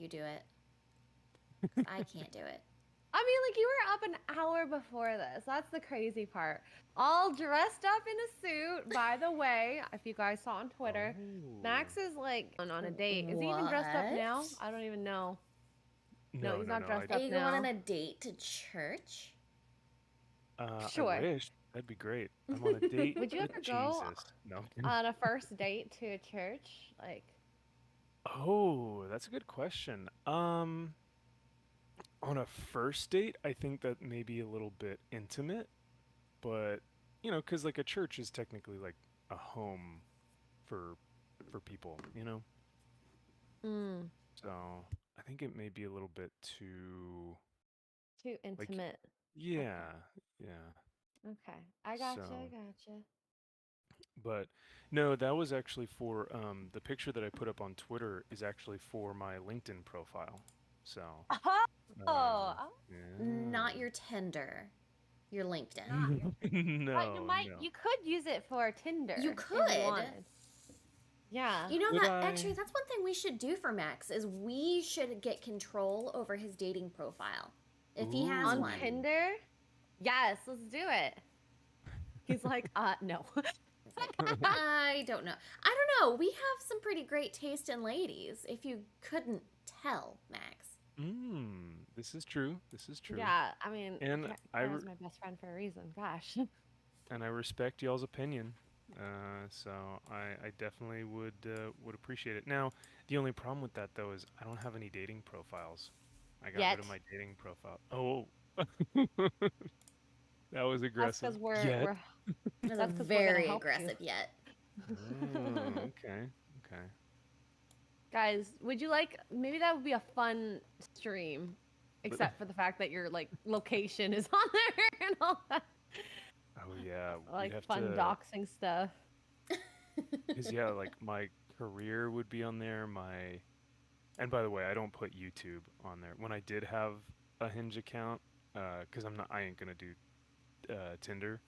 you do it. 'Cause I can't do it. I mean, like, you were up an hour before this. That's the crazy part. All dressed up in a suit. By the way, if you guys saw on Twitter, Max is like on a date. Is he even dressed up now? What? I don't even know. No, No, he's no, not no. dressed Are up you going on now. a date to church? I Sure. wish. That'd be great. I'm on a date Would you with ever go Jesus. No. I'm kidding. on a first date to a church? Like, Oh, that's a good question. On a first date, I think that may be a little bit intimate, but because like a church is technically like a home for people, mm, So I think it may be a little bit too too like intimate. Okay. yeah, yeah. Okay. I gotcha. I So, gotcha. but no, that was actually for the picture that I put up on Twitter is actually for my LinkedIn profile. So, Oh, uh, oh, Not yeah. your Tinder, your LinkedIn. not. But you No, might. no. You could use it for You Tinder if you could. wanted. Yeah. You know Would that actually I? that's one thing we should do for Max is we should get control over his dating profile. If he has On one. Ooh. Tinder? Yes, let's do it. He's like, no. It's like, I don't know. I don't know. We have some pretty great taste in ladies, if you couldn't tell, Max. This is true. This is true. Yeah, I mean, And Kara's my best friend for a reason. Gosh. and I respect y'all's opinion. So I definitely would appreciate it. Now, the only problem with that though is I don't have any dating profiles. I got rid Yet. of my dating profile. Oh, that was That's aggressive. because Yet. That was a that's because we're gonna very help you. aggressive yet. Oh, okay. Okay. Guys, would you like maybe that would be a fun stream, But except for the fact that your like location is on there and all that. oh yeah, we'd Like have fun to, doxing stuff. cause yeah, like my career would be on there. And by the way, I don't put YouTube on there. When I did have a Hinge account, cause I ain't gonna do Tinder.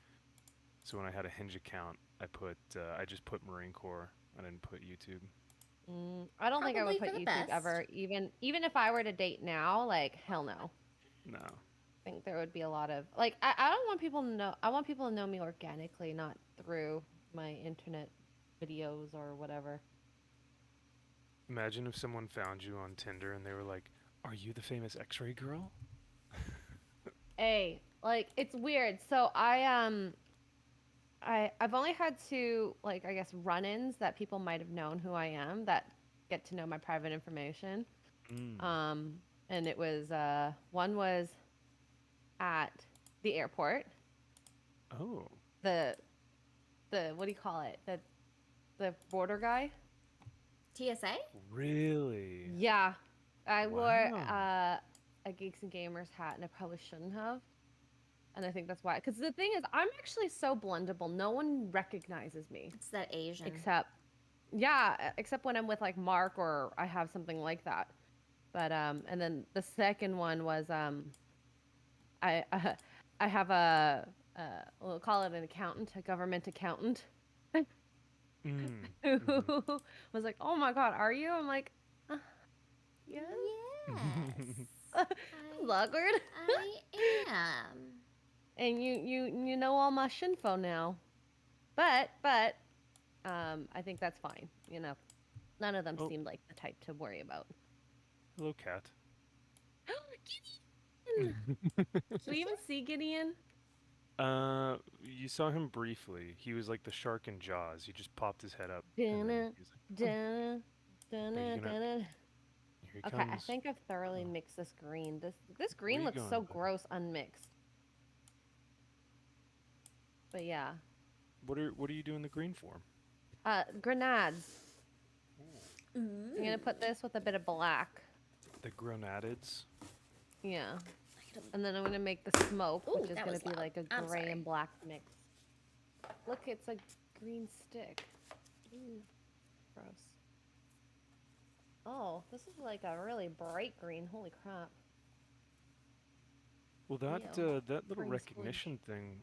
So when I had a Hinge account, I just put Marine Corps. I didn't put YouTube. I don't think I would Probably put for the YouTube best. ever, even if I were to date now. Like hell no. No. I think there would be a lot of like I don't want people to know. I want people to know me organically, not through my internet videos or whatever. Imagine if someone found you on Tinder and they were like, "Are you the famous X-ray girl?" Hey, like it's weird. So I've only had two like I guess run-ins that people might have known who I am that get to know my private information. Mm. Um and it was one was at the airport. Oh, The what do you call it? The border guy. TSA? really? Yeah. I wore Wow. a Geeks and Gamers hat and I probably shouldn't have. And I think that's why. Because the thing is, I'm actually so blendable. No one recognizes me. It's that Asian. Except, yeah, except when I'm with like Mark or I have something like that. But, and then the second one was, I, I have we'll call it an accountant, a government accountant, Mm. who Mm-hmm. was like, oh my God, are you? I'm like, uh, yes. Yes. It's awkward. I am. And you know all my shinfo now. But I think that's fine. You know, none of them Oh, seemed like the type to worry about. hello, cat. Gideon! Did we even see Gideon? You saw him briefly. He was like the shark in Jaws. He just popped his head up, and then Dun, he was like, "Oh, dun, dun, are you gonna?" dun. Here he Okay, I comes. think I've thoroughly Oh, mixed this green. This where are green you looks going, so buddy? gross unmixed. But yeah, What are you doing the green for? grenades. I'm gonna Ooh. put this with a bit of black. The grenadids. Yeah, and then I'm gonna make the smoke, Ooh, which is that gonna was be loud. like a I'm gray sorry. and black mix. Look, it's a green stick. Ooh, gross. Oh, this is like a really bright green. Holy crap. Well, Ew. that little Green splooge. recognition thing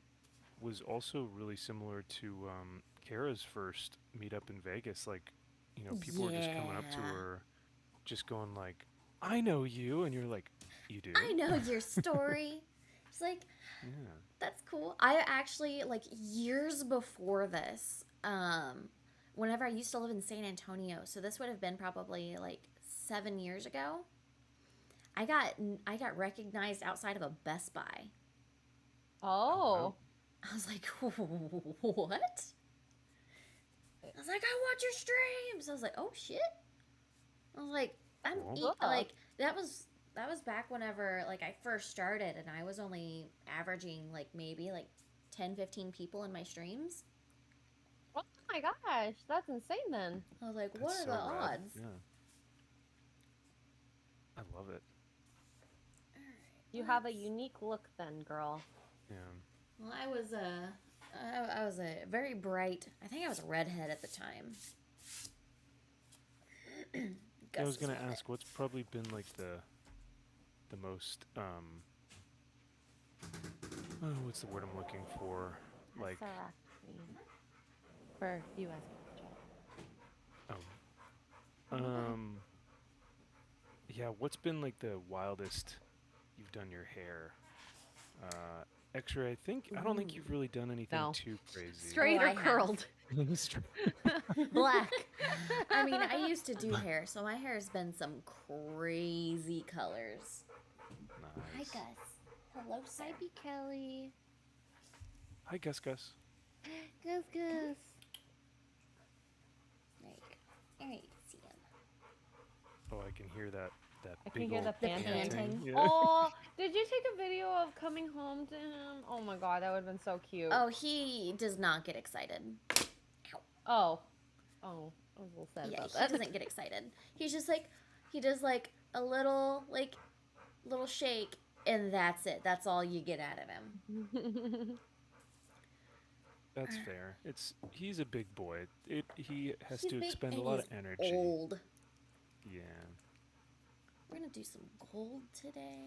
was also really similar to Kara's first meetup in Vegas. Like, people were just coming up to Yeah. her, just going like, I know you, and you're like, you do? I know your story. It's like, Yeah. that's cool. I actually, like, years before this, whenever I used to live in San Antonio, so this would have been probably like 7 years ago. I got I got recognized outside of a Best Buy. Oh wow. Oh. I was like, what? I was like, I watch your streams. I was like, oh shit. I was like, Cool. Cool. like that was back whenever like I first started and I was only averaging like maybe like 10, 15 people in my streams. Oh my gosh, that's insane then. I was like, what That's are so the rad. odds? Yeah. I love it. You have a Let's- unique look then, girl. Yeah. Well, I was a very bright. I think I was a redhead at the time. I was Gus gonna is ask, what's probably been like the most oh, what's the word I'm looking for? Like, For US. um, yeah, what's been like the wildest you've done your hair? X-ray, I don't think you've really done anything No. too crazy. Straight Oh, or I have. curled? Black. I mean, I used to do hair, so my hair has been some crazy colors. Hi, Nice. Gus. Hello, sir. Hi, B. Kelly. Hi, Gus. Gus. There you go. There you can see him. Oh, I can hear that I big can hear old the panting. panting. Yeah. Oh, did you take a video of coming home to him? Oh my god, that would have been so cute. Oh, he does not get excited. Oh. Oh, I was a little sad Yeah, about he that. doesn't get excited. He's just like, he does like a little shake, and that's it. That's all you get out of him. That's fair. He's a big boy. He has He's to big expend a and lot of he's energy. old. Yeah. We're gonna do some gold today.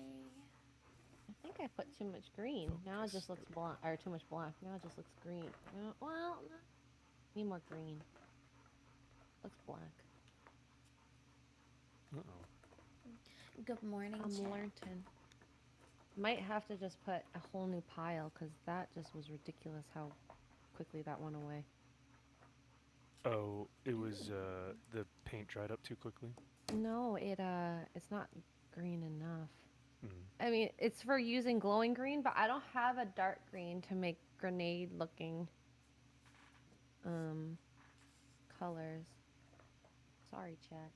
I think I put too much green. Now it just looks black, or too much black. Now it just looks green. Well, no. Need more green. Looks black. Uh-oh. Good morning, I'm chat. learning. Might have to just put a whole new pile because that just was ridiculous how quickly that went away. Oh, it was the paint dried up too quickly. No, it's not green enough. Mm. I mean, it's for using glowing green, but I don't have a dark green to make grenade looking colors. Sorry, Chad.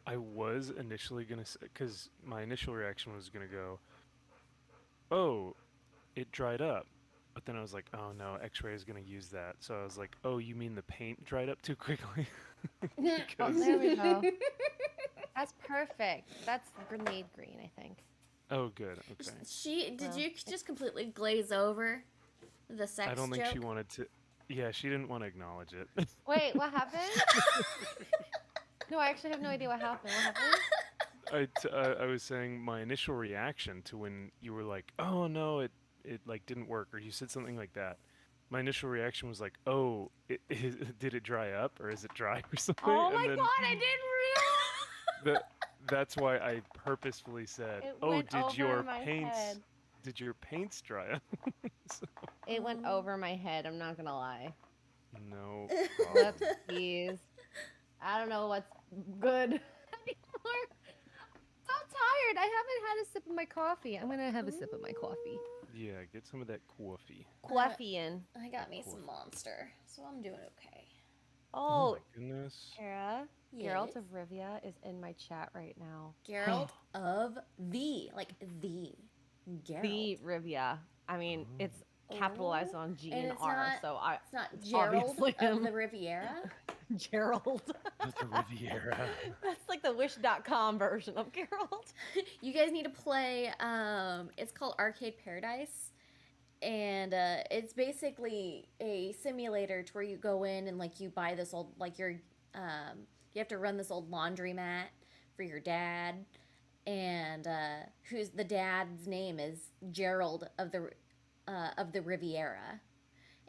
I was initially gonna say, because my initial reaction was gonna go, oh, it dried up. But then I was like, oh no, X-ray is gonna use that. So I was like, oh, you mean the paint dried up too quickly? Oh, Because there we go. That's perfect. That's grenade green, I think. oh, good, okay. Did Well, you just completely glaze over the sex I don't think she joke? wanted to. Yeah, she didn't want to acknowledge it. Wait, what happened? No, I actually have no idea what happened. What happened? I was saying my initial reaction to when you were like, "Oh no, it like didn't work," or you said something like that. My initial reaction was like, "Oh, did it dry up, or is it dry or something?" Oh And my then god, I didn't realize! that's why I purposefully said, It "Oh, went did over your my paints head. did your paints dry up?" So, It went over my head, I'm not gonna lie. no problem. Whoopsies. I don't know what's good anymore. So tired. I haven't had a sip of my coffee. I'm gonna have a sip of my coffee. Yeah, get some of that coffee. Coffee in. I got me some Monster, so I'm doing okay. Oh, my goodness. Kara, Yes. Geralt of Rivia is in my chat right now. Geralt of the Geralt. The Rivia. I mean, Oh. it's capitalized on G And and it's R, not- so I It's not Gerald Obviously of him. the Riviera. Gerald. The Riviera. That's like the Wish.com version of Geralt. You guys need to play. It's called Arcade Paradise, and it's basically a simulator to where you go in and like you buy this old you have to run this old laundromat for your dad, and who's the dad's name is Gerald of the Riviera,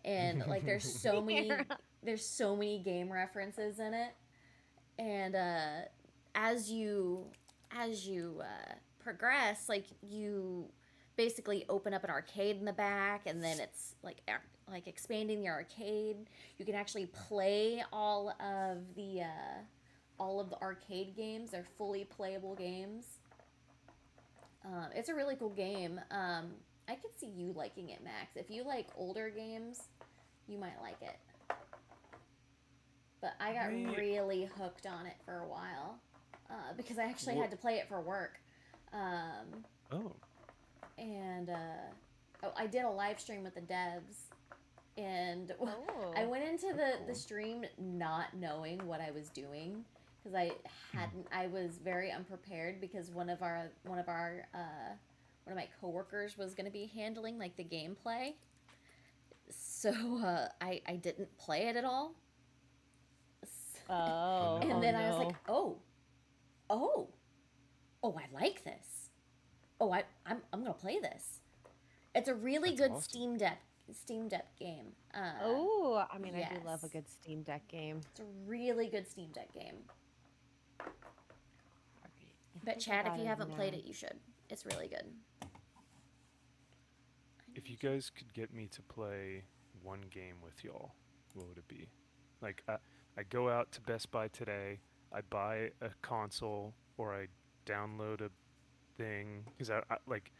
and like there's so many game references in it. And as you progress, like you basically open up an arcade in the back, and then it's like expanding the arcade. You can actually play all of the arcade games. They're fully playable games. It's a really cool game. I could see you liking it, Max. If you like older games, you might like it. But I got I really hooked on it for a while because I actually what? had to play it for work. Um, Oh, and I did a live stream with the devs, and I Oh. went into that's the cool. stream not knowing what I was doing because I Mm. hadn't. I was very unprepared because one of my coworkers was going to be handling like the gameplay, so I didn't play it at all. Oh Oh. And Oh no. then I was like, no. oh, oh, I like this. Oh, I'm gonna play this. It's a really That's good awesome. Steam Deck game. Oh, I mean, I do love a Yes, good Steam Deck game. it's a really good Steam Deck game. Okay, I But think I Chad, if got you it haven't played now. it, you should. It's really good. If you guys could get me to play one game with y'all, what would it be? Like, I go out to Best Buy today, I buy a console, or I download a thing because like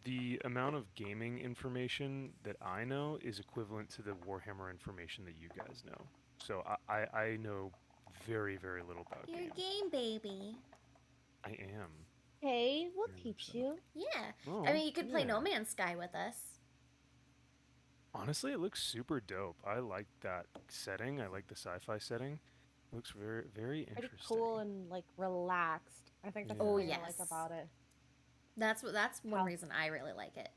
the amount of gaming information that I know is equivalent to the Warhammer information that you guys know. So I know very, very little about You're a games. game baby. I am. Hey, we'll Very much teach so. you. Yeah, I Oh, mean you could play yeah. No Man's Sky with us. Honestly, it looks super dope. I like that setting. I like the sci-fi setting. It looks very, very Pretty cool interesting. and like relaxed. I think that's the Oh Yeah. thing I like yes, about it. that's one How reason I really like it.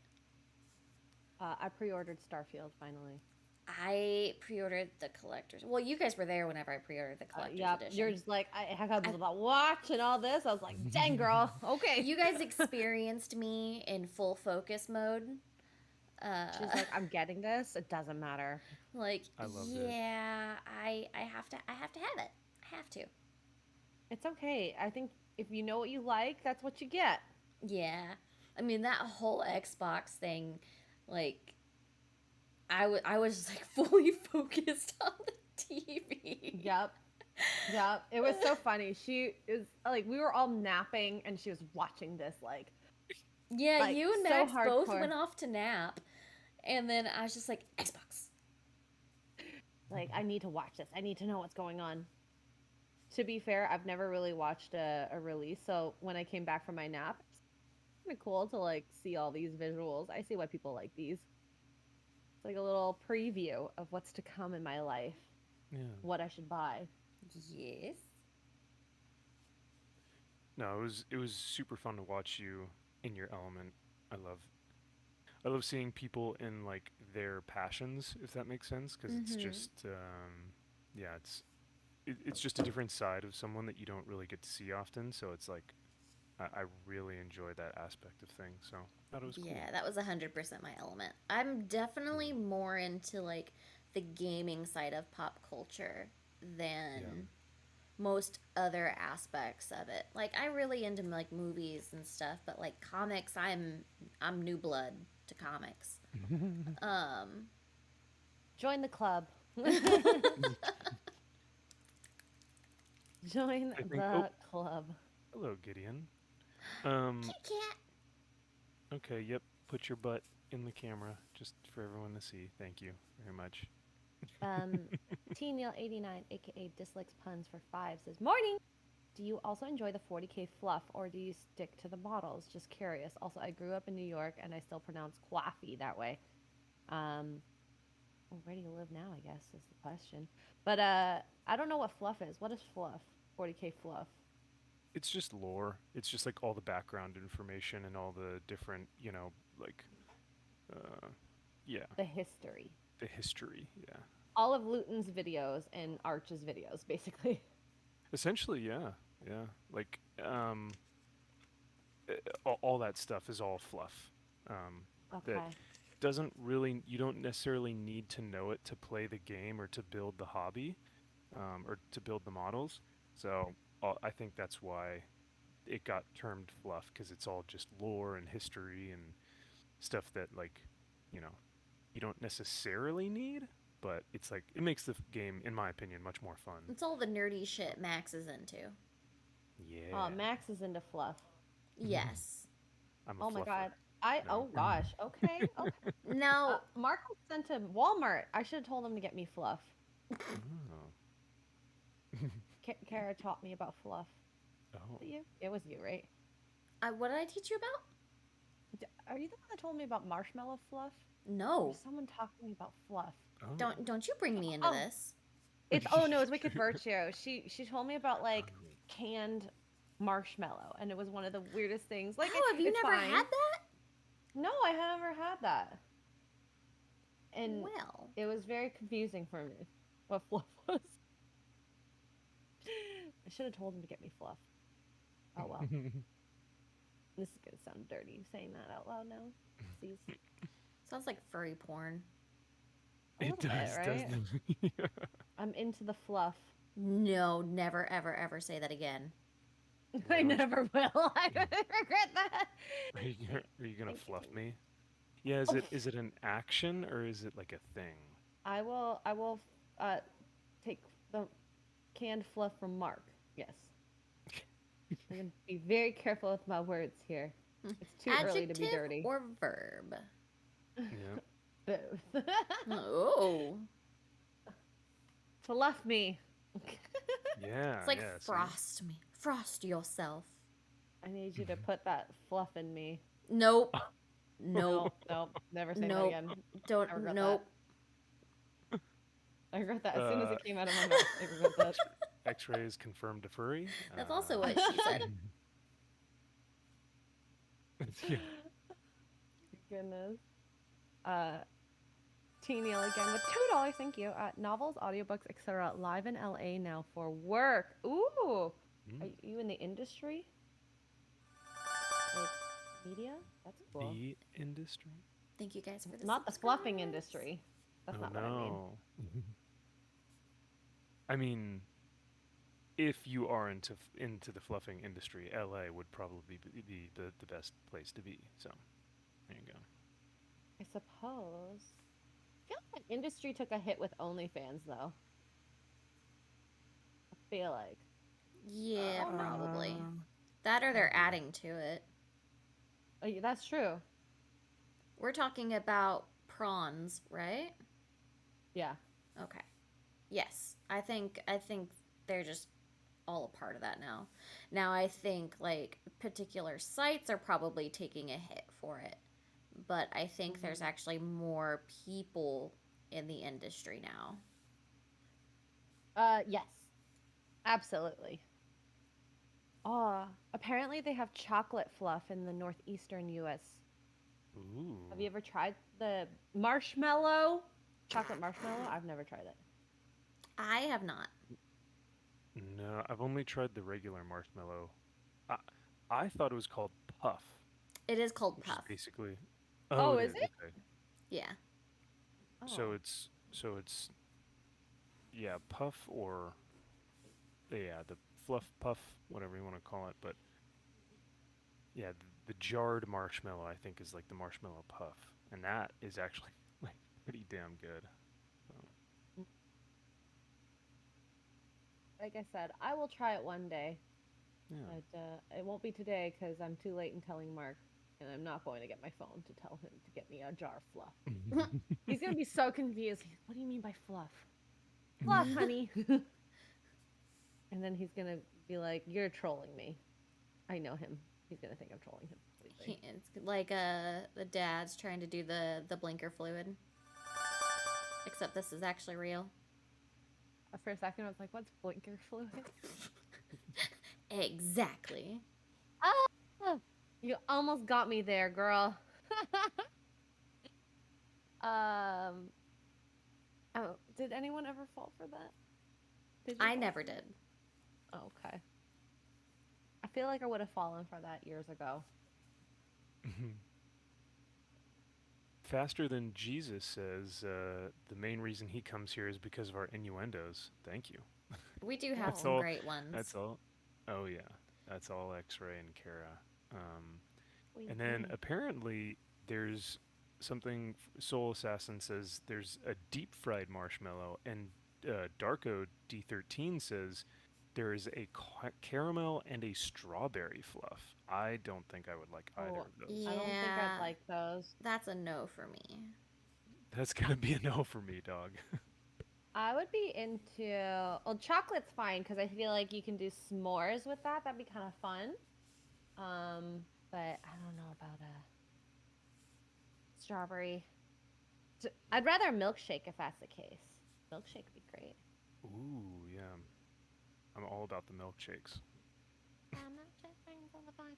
I pre-ordered Starfield finally. I pre-ordered the collector's. Well, you guys were there whenever I pre-ordered the collector's Yep, you're edition. just like I was I about watch and all this. I was like, dang girl, okay. You guys experienced me in full focus mode. She's like, I'm getting this. It doesn't matter. Like, I loved it. yeah, I have to have it. I have to. It's okay. I think if you know what you like, that's what you get. Yeah. I mean that whole Xbox thing, like I was just like fully focused on the TV. Yep. Yep. It was so funny. She is like we were all napping and she was watching this Yeah, like you and so Max both hardcore. went off to nap, and then I was just like Xbox. Like I need to watch this. I need to know what's going on. To be fair, I've never really watched a release, so when I came back from my nap, it's kind of cool to like see all these visuals. I see why people like these. It's like a little preview of what's to come in my life, Yeah. what I should buy. Yes. No, it was super fun to watch you in your element. I love I love seeing people in like their passions, if that makes sense, because it's Mm-hmm. just yeah, it's just a different side of someone that you don't really get to see often. So it's like I really enjoy that aspect of things. So I thought it was cool. Yeah, that was 100% my element. I'm definitely Mm. more into like the gaming side of pop culture Yeah. than most other aspects of it. Like I really into like movies and stuff, but like comics, I'm new blood to comics. Um Join the club. Join I think. Oh, the club. hello, Gideon. Um. Kit Kat. Okay. Yep. Put your butt in the camera, just for everyone to see. Thank you very much. Um, Tneil89, aka Dislikes Puns for 5, says, Morning! Do you also enjoy the 40K fluff or do you stick to the models? Just curious. Also, I grew up in New York and I still pronounce coffee that way. Um, well, where do you live now, I guess, is the question. But I don't know what fluff is. What is fluff? 40K fluff. It's just lore. It's just like all the background information and all the different, like, uh, yeah, The history. the history. Yeah. All of Luton's videos and Arch's videos, basically. Essentially, yeah, yeah. Like, all that stuff is all fluff. That Okay. doesn't really. You don't necessarily need to know it to play the game or to build the hobby. or to build the models. So I think that's why it got termed fluff because it's all just lore and history and stuff that like, you know, you don't necessarily need, but it's like it makes the game, in my opinion, much more fun. It's all the nerdy shit Max is into. Oh, Yeah. Max is into fluff. Yes. I'm a Oh my fluffer. god. No. Oh gosh. Okay. Okay. Now, Marco sent to Walmart. I should have told him to get me fluff. Oh. Kara taught me about fluff. Oh. Was it you? It was you, right? what did I teach you about? Are you the one that told me about marshmallow fluff? Or No. someone talked to me about fluff. Oh. Don't you bring me into Oh, this. no, it's Wicked Virtue. She told me about like canned marshmallow, and it was one of the weirdest things. Like, Oh, have you it's never fine. had that? No, I have never had that. And Well, it was very confusing for me what fluff was. I should have told him to get me fluff. Oh well. This is gonna sound dirty saying that out loud now. Please. sounds like furry porn. A It little bit, does, right? doesn't it? I'm into the fluff. No, never, ever, ever say that again. I Well, never will. I regret that. Are you gonna Thank fluff you. me? Yeah, Oh, is it an action or is it like a thing? I will take the canned fluff from Mark. Yes. I'm gonna be very careful with my words here. It's too early to be Adjective dirty. or verb? Yeah. Both. Oh. Fluff me. Yeah, It's like yeah. See? frost me. Frost yourself. I need you to put that fluff in me. Nope. Nope. No, never say that Nope. again. I Don't. regret Nope. I regret that as soon as Uh, it came out of my mouth. I regret that. X-rays confirmed a furry. That's also what she said. Yeah. Goodness. Teeny again with $2. Thank you. Novels, audiobooks, etc. Live in LA now for work. Ooh. Are Mm. you in the industry? Like media? That's cool. The industry? Thank you guys for the Not the fluffing subscribers. industry. That's Oh not what I mean. no. I mean, if you are into the fluffing industry, LA would probably be the best place to be. So, there you go. I suppose. I feel like the industry took a hit with OnlyFans though. I feel like. Yeah, Oh, no. probably. That or they're adding to it. Oh, yeah, that's true. We're talking about prawns, right? Yeah. Okay. Yes. I think they're just all a part of that now. Now I think like particular sites are probably taking a hit for it. But I think there's actually more people in the industry now. Yes. Absolutely. Apparently they have chocolate fluff in the northeastern US. Ooh. Have you ever tried the marshmallow? Chocolate marshmallow? I've never tried it. I have not. No, I've only tried the regular marshmallow. I, I thought it was called puff, It is called which is puff. basically. Oh, it is it? Okay. Yeah. So Oh. it's yeah, puff or yeah, the fluff puff, whatever you want to call it, but yeah, the jarred marshmallow I think is like the marshmallow puff, and that is actually like pretty damn good. So, Like I said, I will try it one day. yeah. But it won't be today because I'm too late in telling Mark. And I'm not going to get my phone to tell him to get me a jar of fluff. He's going to be so confused. What do you mean by fluff? Fluff, honey. And then he's going to be like, you're trolling me. I know him. He's going to think I'm trolling him. It's like the dad's trying to do the blinker fluid. Except this is actually real. For a second, I was like, what's blinker fluid? Exactly. Oh, you almost got me there, girl. Oh, did anyone ever fall for that? Did you I fall never for that? did. Oh, okay. I feel like I would have fallen for that years ago. Faster Than Jesus says the main reason he comes here is because of our innuendos. Thank you. We do have That's Oh, some all. great ones. That's all. Oh yeah, that's all X-Ray and Kara. Um, sweet and then beans. apparently there's something. Soul Assassin says there's a deep fried marshmallow, and Darko D13 says there is a caramel and a strawberry fluff. I don't think I would like either Oh, of those. I don't think I'd Yeah, like those. that's a no for me. That's gonna be a no for me, dog. I would be into, well, chocolate's fine because I feel like you can do s'mores with that. That'd be kind of fun. But I don't know about a strawberry. I'd rather a milkshake if that's the case. Milkshake would be great. Ooh, yeah. I'm all about the milkshakes. Milkshake brings all the fun.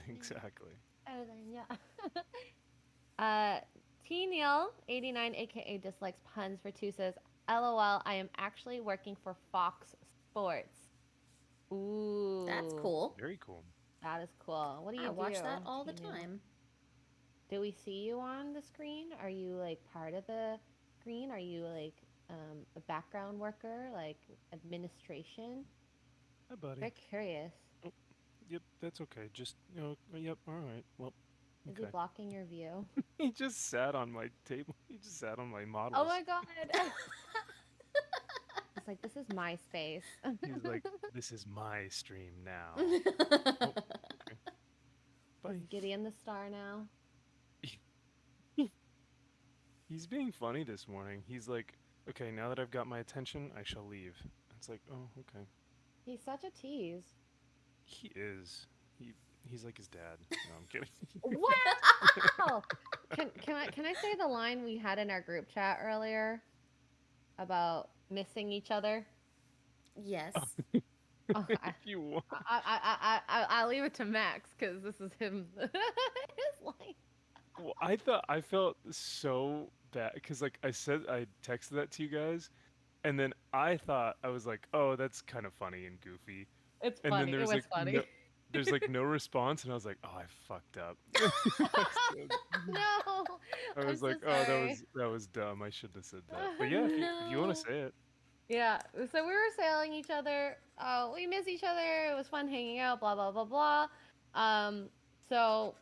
Exactly. Better than yeah. T Neil 89 aka dislikes puns for two says, "LOL, I am actually working for Fox Sports." That's Ooh, cool. Very cool. that is cool. What do I you do, watch that all the T Neil? time. Do we see you on the screen? Are you like part of the screen? Are you like a background worker, like administration? Hi, buddy. Very curious. Oh, yep, that's okay. Just, yep, all right. Well, Is he okay. blocking your view? He just sat on my table. He just sat on my Oh models. my god. It's like, this is my space. He's like, this is my stream now. Oh, okay. Is Bye. Gideon the star now? He's being funny this morning. He's like, okay, now that I've got my attention, I shall leave. It's like, oh, okay. He's such a tease. He is. He's like his dad. No, I'm kidding. Wow! Can I say the line we had in our group chat earlier about missing each other? Yes. Oh, If you want. I'll leave it to Max because this is him. His line. Well, I felt so bad because like I texted that to you guys, and then I was like, oh, that's kind of funny and goofy, It's and then funny. It was funny. there's like no response, and I was like, oh, I fucked up. No, I I'm was so like, oh, sorry. that was dumb. I shouldn't have said that. But yeah, if you want to No. say it, Yeah, so we were sailing each other. We miss each other. It was fun hanging out. Blah blah blah blah. So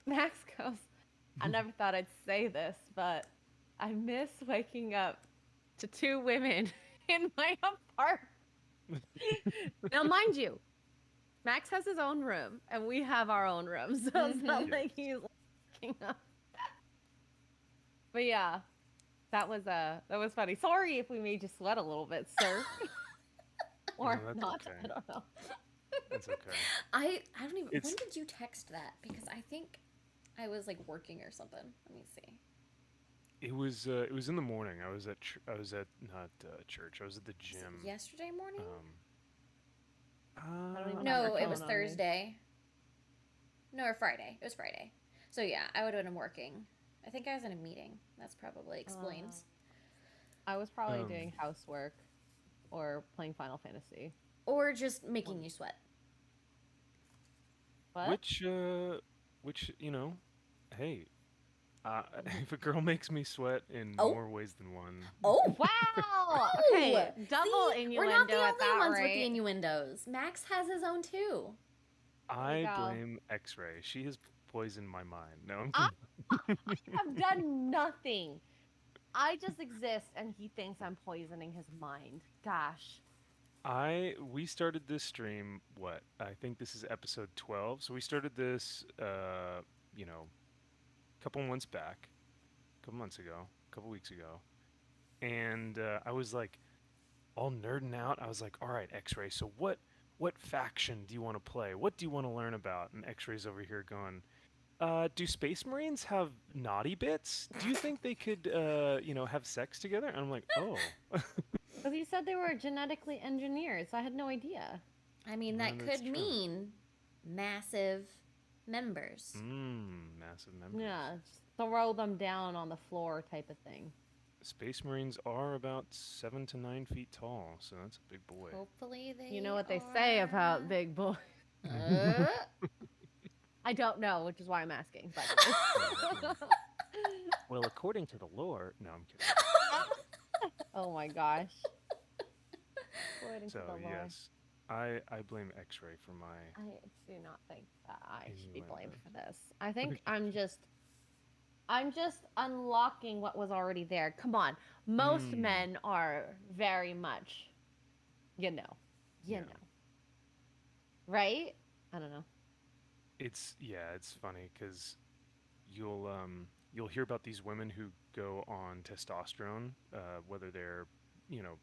Max goes, I never thought I'd say this, but I miss waking up to two women in my apartment. Now, mind you, Max has his own room, and we have our own room, so it's not Mhm. like he's waking up. But yeah, that was funny. Sorry if we made you sweat a little bit, sir. Or that's not. okay. I don't know. That's okay. I don't even. It's When did you text that? Because I think I was like working or something. Let me see. it was in the morning. I was at not church. I was at the Was it gym. yesterday morning? I don't even have No, my it was phone on me. Thursday. No, or Friday. It was Friday. So yeah, I would have been working. I think I was in a meeting. That's probably explains. I was probably Um, doing housework or playing Final Fantasy. Or just making you sweat. What? which hey, if a girl makes me sweat in Oh. more ways than one, Oh! Wow. Okay, double See, innuendo we're not the at only that ones with rate. the innuendos. Max has his own too. I go. blame X-Ray. She has poisoned my mind. No, I'm I kidding. have done nothing. I just exist, and he thinks I'm poisoning his mind. Gosh. We started this stream. What? I think this is episode 12. So we started this, a couple months back, a couple months ago, a couple weeks ago, and I was like all nerding out. I was like, all right, X-Ray. So what faction do you want to play? What do you want to learn about? And X-Ray's over here going, do Space Marines have naughty bits? Do you think they could, have sex together? And I'm like, oh, Because he said they were genetically engineered, so I had no idea. I mean, No, that that's could true. mean massive members. Massive members. Yeah, just throw them down on the floor type of thing. Space Marines are about 7 to 9 feet tall, so that's a big boy. Hopefully they You know what they say about big boys. Uh, I don't know, which is why I'm asking. By the way. Well, according to the lore, no, I'm kidding. Oh my gosh. According So to the lore. yes, I blame X-Ray for my I do not think that I should be blamed innuendo. for this. I think I'm just unlocking what was already there. Come on. Most Mm, men are very much, you know. You yeah. know. Right? I don't know. It's funny because you'll hear about these women who go on testosterone, whether they're you know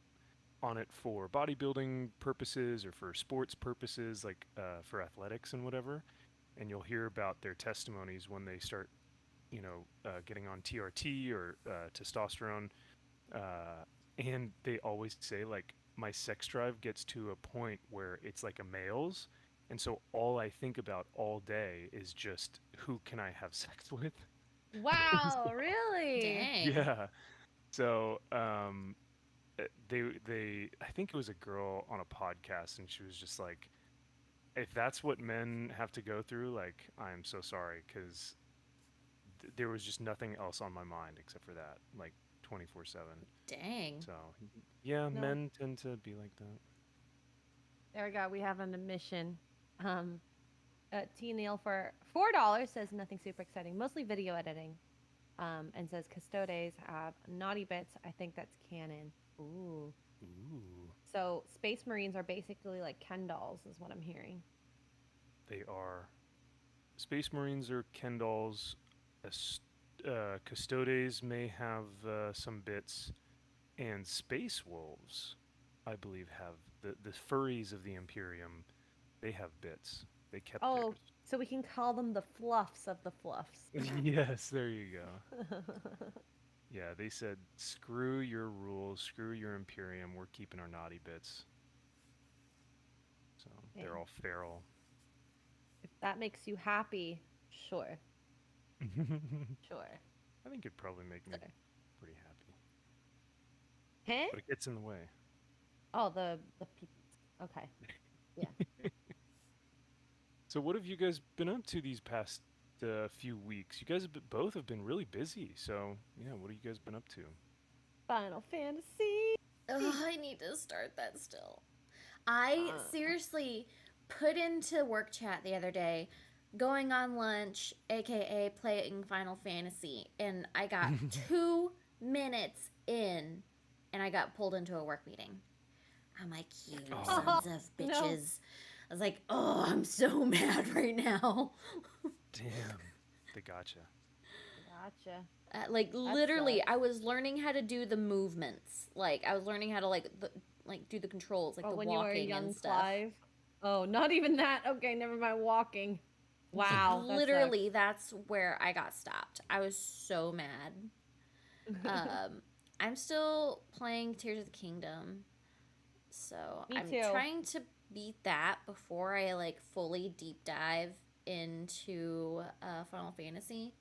on it for bodybuilding purposes or for sports purposes, like for athletics and whatever. And you'll hear about their testimonies when they start, getting on TRT or testosterone, and they always say like my sex drive gets to a point where it's like a male's, and so all I think about all day is just who can I have sex with. Wow, really? Dang. Yeah. So they I think it was a girl on a podcast, and she was just like, if that's what men have to go through, like I'm so sorry, because there was just nothing else on my mind except for that, like 24/7. Dang. So yeah, No. men tend to be like that. There we go. We have an admission. Um, T Neil for $4 says nothing super exciting, mostly video editing. And says Custodes have naughty bits. I think that's canon. Ooh. Ooh, So Space Marines are basically like Ken dolls, is what I'm hearing. they are. Space Marines are Ken dolls. Custodes may have some bits, and Space Wolves, I believe, have the furries of the Imperium. They have bits. They kept Oh, theirs. so we can call them the fluffs of the fluffs. Yes, there you go. Yeah, they said, screw your rules, screw your Imperium, we're keeping our naughty bits. So they're Hey, all feral. if that makes you happy, sure, I sure, think it'd probably make me sure. pretty happy, Huh? but it gets in the way. Oh, the peepees. Okay, yeah. So what have you guys been up to these past few weeks? You guys both have been really busy. So yeah, what have you guys been up to? Final Fantasy. Ugh, I need to start that still. I Uh, seriously put into work chat the other day, going on lunch, aka playing Final Fantasy, and I got 2 minutes in and I got pulled into a work meeting. I'm like, you Oh, oh sons of no. bitches. I was like, oh, I'm so mad right now. damn, they gotcha. Gotcha. Like That literally, sucks. I was learning how to do the movements. Like I was learning how to like do the controls, like Oh, the when you were a walking and young stuff. Clive. Oh, not even that. Okay, never mind. Walking. Wow, that sucks. Literally, that's where I got stopped. I was so mad. Um, I'm still playing Tears of the Kingdom, so Me I'm too. trying to beat that before I like fully deep dive into Final Fantasy.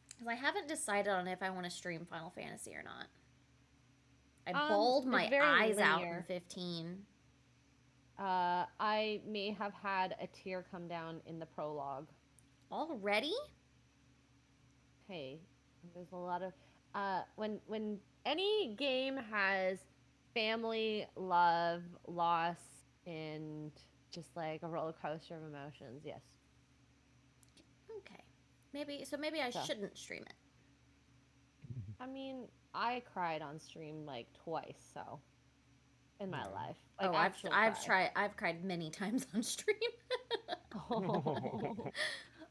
Because I haven't decided on if I want to stream Final Fantasy or not. I bawled It's my very eyes out in linear. 15. I may have had a tear come down in the prologue. Already? Hey, there's a lot of when any game has family, love, loss, and just like a roller coaster of emotions. Yes. Okay. Maybe I So, shouldn't stream it. I mean, I cried on stream like twice, so in my No. life, like Oh, actual cry. I've cried many times on stream. Oh.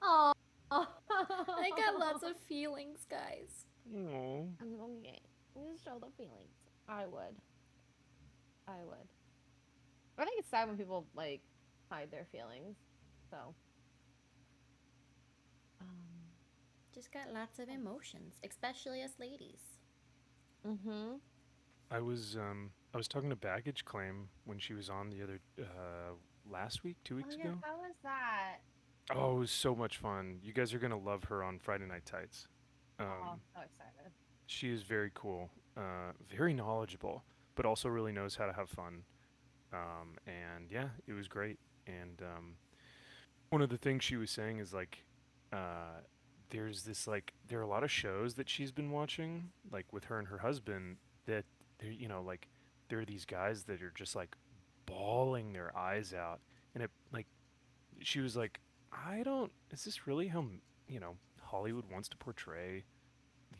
Oh. I got lots of feelings, guys. Oh. Okay. Just show the feelings. I would. I would. I think it's sad when people like hide their feelings. So, um, Just got lots of emotions, especially us ladies. mm-hmm. I was talking to Baggage Claim when she was on the other last week, two Oh weeks yeah, ago. how was that? Oh, it was so much fun. You guys are gonna love her on Friday Night Tights. Oh, Um, so excited. she is very cool, very knowledgeable, but also really knows how to have fun. And yeah, it was great. And one of the things she was saying is like, uh, there are a lot of shows that she's been watching, like with her and her husband, that they're like there are these guys that are just like bawling their eyes out, and it like she was like, I don't. Is this really how Hollywood wants to portray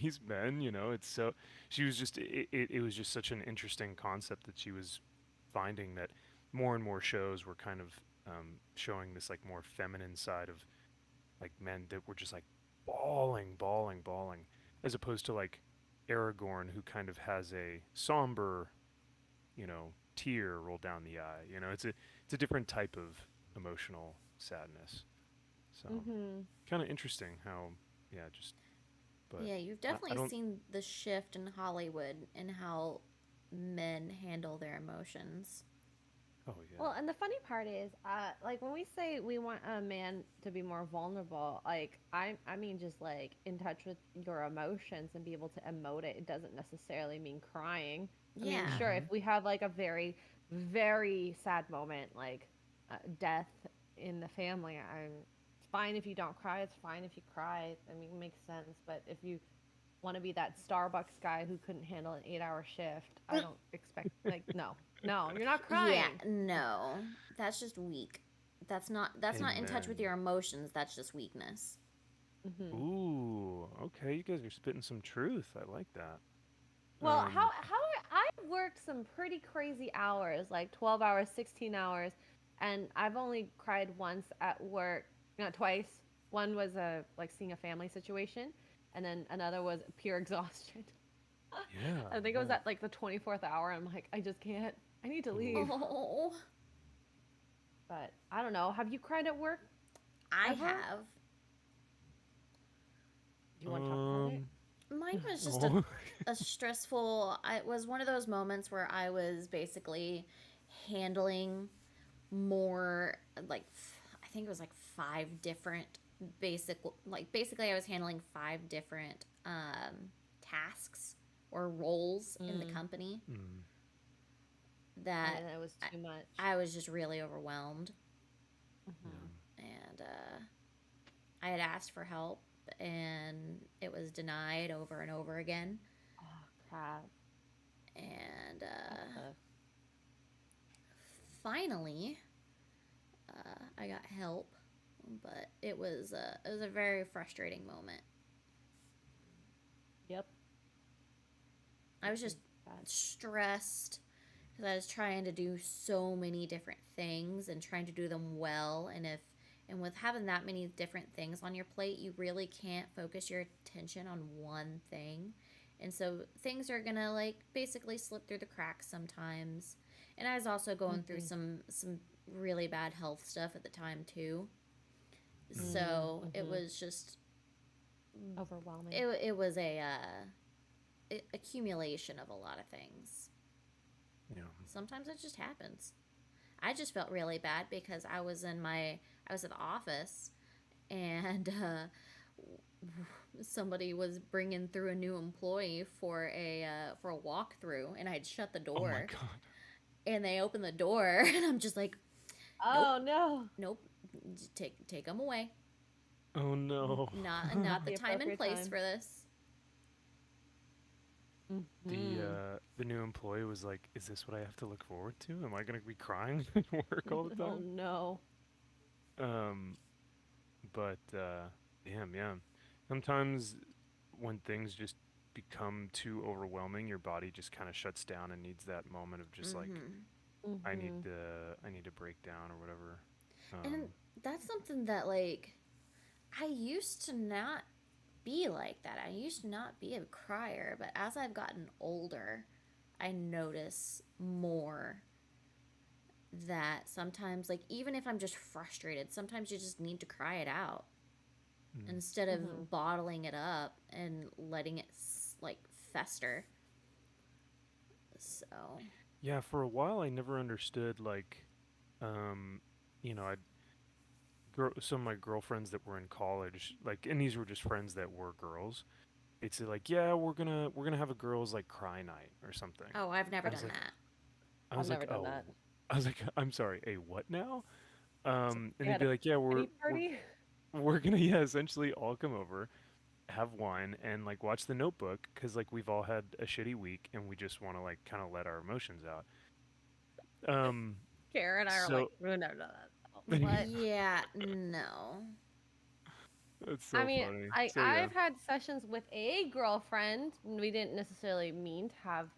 these men? It's so. She was just. It was just such an interesting concept that she was finding that more and more shows were kind of showing this like more feminine side of like men that were just like bawling, bawling, bawling, as opposed to like Aragorn, who kind of has a somber, tear roll down the eye. It's a different type of emotional sadness. So Mm-hmm. kind of interesting how, yeah, just but Yeah, you've I definitely don't. seen the shift in Hollywood and how men handle their emotions. Oh yeah, Well, and the funny part is, like when we say we want a man to be more vulnerable, like I mean just like in touch with your emotions and be able to emote it. It doesn't necessarily mean crying. I mean, Yeah. sure, if hmm we have like a very, very sad moment, like death in the family, it's fine if you don't cry. It's fine if you cry. I mean, it makes sense. But if you want to be that Starbucks guy who couldn't handle an 8-hour shift, I don't expect like no, no, you're not Yeah, crying. no. That's just weak. That's not in touch with Amen. your emotions. That's just weakness. Hmm. Ooh, okay, you guys are spitting some truth. I like that. Well, Um, I've worked some pretty crazy hours, like 12 hours, 16 hours, and I've only cried once at work, not twice. One was a like seeing a family situation, and then another was pure exhaustion. yeah, I think it was yeah. at like the 24th hour. I'm like, I just can't. I need to Ooh. leave. Oh, But I don't know. Have you cried at work I ever? have. Do you want to talk about it? Um, Mine was just a oh, a stressful. It was one of those moments where I was basically handling more like I think it was like five different basically I was handling five different tasks or roles in the Mm, company mm, that and it was I, too much. I was just really overwhelmed, Hmm. yeah. and I had asked for help and it was denied over and over again, Oh crap! and That sucks. finally I got help, but it was a very frustrating moment. Yep. I was just It's bad. stressed because I was trying to do so many different things and trying to do them well. And with having that many different things on your plate, you really can't focus your attention on one thing. And so things are gonna like basically slip through the cracks sometimes. And I was also going through Mm-hmm. some really bad health stuff at the time too. So it Mm-hmm. was just Overwhelming. it was a accumulation of a lot of things. Yeah. Sometimes it just happens. I just felt really bad because I was at the office and somebody was bringing through a new employee for a walkthrough, and I'd shut the Oh my door, God. and they opened the door, and I'm just like, nope, Oh no! nope, take them away. Oh no. Not the The time and appropriate place time. for this. the Mm-hmm. uh the new employee was like, "Is this what I have to look forward to? Am I gonna be crying at work all the Oh time?" no! Um, but damn, yeah. Sometimes when things just become too overwhelming, your body just kind of shuts down and needs that moment of just like, Hmm. Mm-hmm. I need to break down or whatever. And Um, that's something that like I used to not be like that. I used to not be a crier, but as I've gotten older, I notice more that sometimes, like, even if I'm just frustrated, sometimes you just need to cry it out mm. instead Mm-hmm. of bottling it up and letting it, like, fester. So, Yeah, for a while I never understood like, um, I'd some of my girlfriends that were in college, like, and these were just friends that were girls. They'd say like, "Yeah, we're gonna have a girls like cry night or something." oh, I've never I was done like, that. I I've was never like, done "Oh," that. I was like, "I'm sorry, a what now?" So And you they'd had be a like, "Yeah, we're pity we're party? we're gonna yeah essentially all come over have wine and like watch The Notebook because like we've all had a shitty week and we just want to like kind of let our emotions out. Um, Kara and I are like, so oh, no, no, no. What? Yeah, no. that's I so mean, funny. I So yeah, I've had sessions with a girlfriend. We didn't necessarily mean to have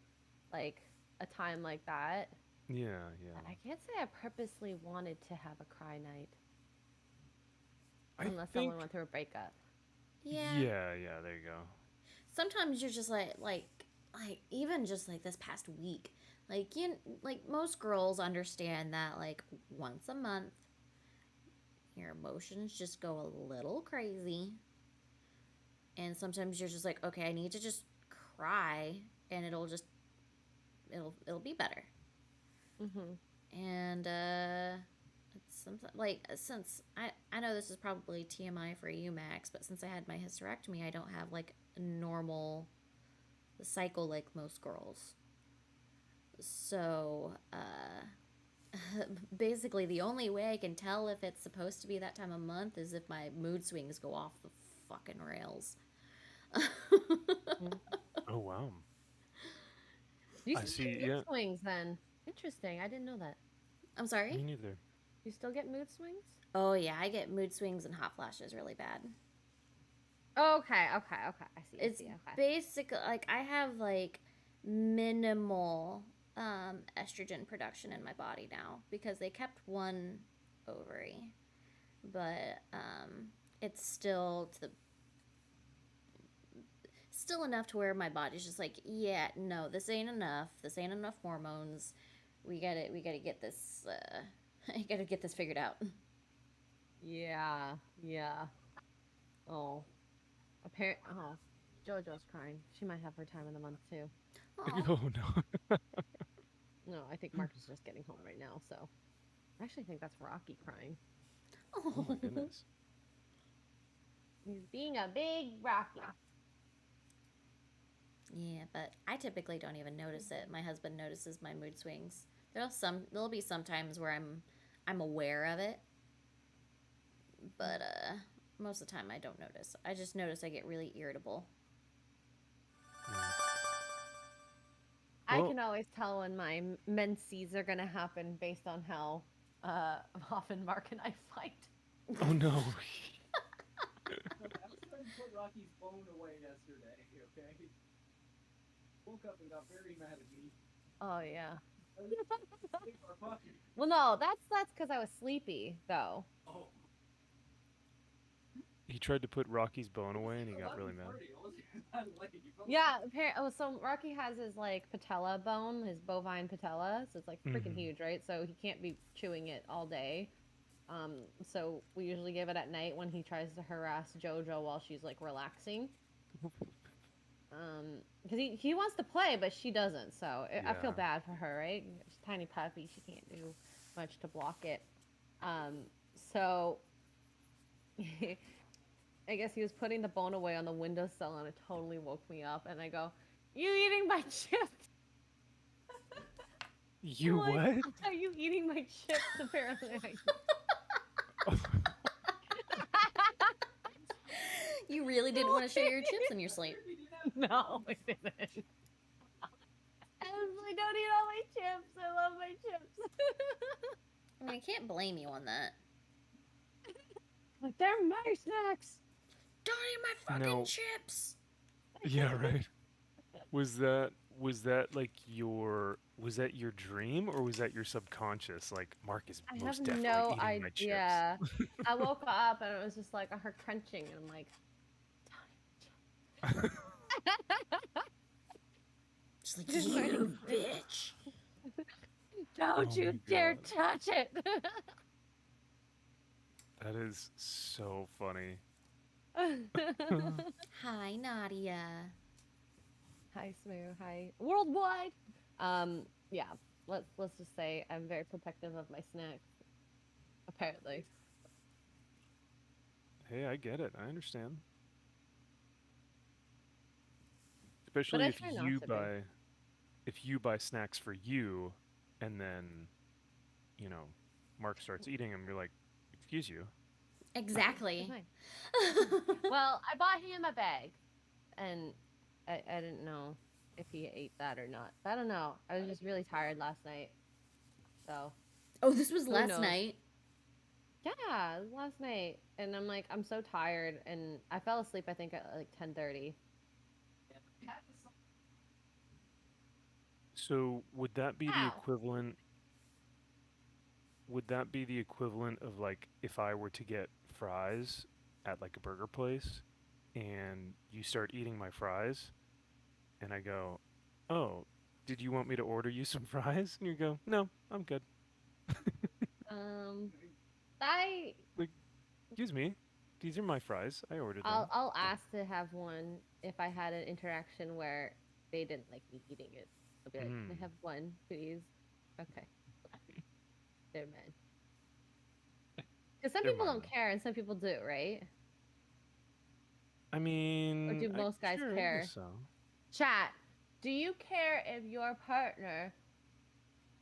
like a time like that. yeah, yeah. But I can't say I purposely wanted to have a cry night I unless think someone went through a breakup. Yeah. yeah, yeah. There you go. Sometimes you're just like even just like this past week, like most girls understand that like once a month your emotions just go a little crazy, and sometimes you're just like, okay, I need to just cry, and it'll be better. Mm-hmm. And it's something like, since I know this is probably TMI for you, Max, but since I had my hysterectomy, I don't have like a normal cycle like most girls. So basically the only way I can tell if it's supposed to be that time of month is if my mood swings go off the fucking rails. Oh wow. You I still get see. mood Yeah, swings then? Interesting. I didn't know that. I'm sorry. me neither. You still get mood swings? Oh yeah, I get mood swings and hot flashes really bad. Okay, okay, okay. I see. I It's see. Okay. basically like I have like minimal estrogen production in my body now because they kept one ovary, but it's still enough to where my body's just like, yeah, no, this ain't enough. This ain't enough hormones. We gotta get this. I gotta get this figured out. Yeah, yeah. Oh, oh, JoJo's crying. She might have her time of the month too. Oh, Oh no. No, I think Mark is just getting home right now, so I actually think that's Rocky crying. Oh my oh. goodness. He's being a big Rocky. Yeah, but I typically don't even notice it. My husband notices my mood swings. There'll be some times where I'm aware of it, but most of the time I don't notice. I just notice I get really irritable. Yeah. I Well, can always tell when my menses are gonna happen based on how uh, often Mark and I fight. oh no. I was trying to put Rocky's phone away yesterday, okay? Woke up and got very mad at me. Oh yeah. I was sick our puppy. Well, no, that's because I was sleepy though. Oh, He tried to put Rocky's bone it was away like and he got really mad. 11:30. It wasn't even that late. You fell Yeah. asleep. Oh, so Rocky has his like patella bone, his bovine patella, so it's like freaking Hmm. huge, right? So he can't be chewing it all day. So we usually give it at night when he tries to harass JoJo while she's like relaxing. Because he wants to play, but she doesn't. So I feel Yeah. bad for her, right? She's a tiny puppy. She can't do much to block it. Um, so I guess he was putting the bone away on the windowsill, and it totally woke me up. And I go, "You eating my chips?" You I'm like, what? "Are you eating my chips?" Apparently, You really didn't want to share your chips in your sleep. no, I didn't. I was like, "Don't eat all my chips. I love my chips." I mean, I can't blame you on that. Like they're my snacks. Don't eat my fucking Now, chips. yeah, right. Was that like your dream or was that your subconscious? Like Mark is I have most definitely no eating my chips. idea. I woke up and it was just like her crunching, and I'm like, Just like, Just like, you bitch. don't Oh you my dare God. touch it. That is so funny. Hi, Nadia. Hi, Smoo. Hi, worldwide. Yeah. Let's just say I'm very protective of my snacks. Apparently. Hey, I get it. I understand. But Especially I try not to be. if you buy snacks for you and then, you know, Mark starts eating them, you're like, "Excuse you." Exactly. Fine. Well, I bought him a bag, and I didn't know if he ate that or not. I don't know. I was just really tired last night, so Oh, this was who last knows? night. Yeah, it was last night, and I'm like, I'm so tired, and I fell asleep. I think at like 10:30. So would that be the Ow. equivalent? Would that be the equivalent of like if I were to get fries at like a burger place, and you start eating my fries, and I go, "Oh, did you want me to order you some fries?" And you go, "No, I'm good." Um, I Like, excuse me, these are my fries. I ordered them. I'll ask to have one if I had an interaction where they didn't like me eating it. I'll be like, can I Mm. have one, please? Okay, they're men. Because some They're people my don't men. care and some people do, right? I Or mean, do most guys sure, I guess care? so. Chat, do you care if your partner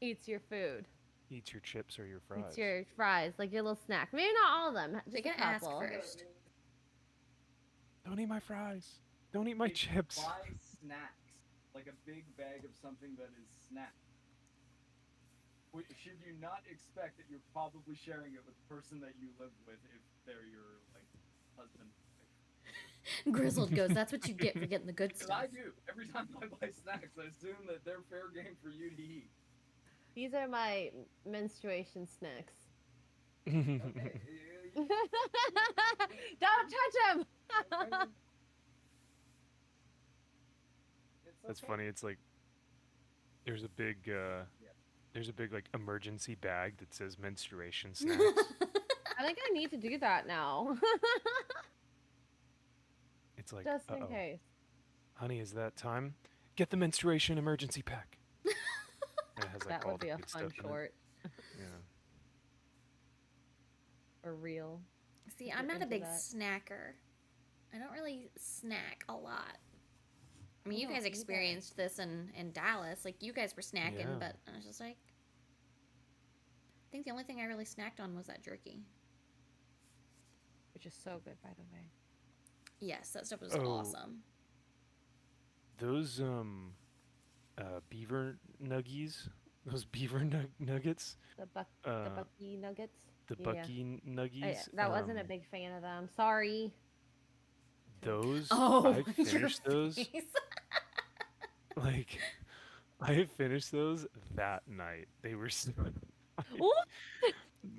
eats your food? Eat your chips or your Eats fries. your fries, like your little snack. Maybe not all of them, They just a can ask couple. first. Don't eat my fries. Don't eat my If you chips. buy snacks, like a big bag of something that is snack, should you not expect that you're probably sharing it with the person that you live with if they're your like husband? Grizzled goes, that's what you get for getting the good Because stuff. I do. Every time I buy snacks, I assume that they're fair game for you to eat. These are my menstruation snacks. Okay. Don't touch them! It's That's okay. funny. It's like there's a big like emergency bag that says menstruation snacks. I think I need to do that now. It's like, Just in uh-oh, case. honey, is that time? Get the menstruation emergency pack. And it has like That all would the be a good fun stuff in it. short. Yeah. Or real. See, If I'm you're not a into big that. snacker. I don't really snack a lot. I mean, I you don't guys either. experienced this in Dallas. Like, you guys were snacking, Yeah. but I was just like, I think the only thing I really snacked on was that jerky. Which is so good, by the way. Yes, that stuff was Oh, awesome. those beaver nuggies, those beaver nuggets, The uh, Bucky nuggets. the Yeah. Bucky nuggies. That wasn't a big fan of them. Sorry. Those Oh, I your finished those face. like I finished those that night. They were so Ooh! Oh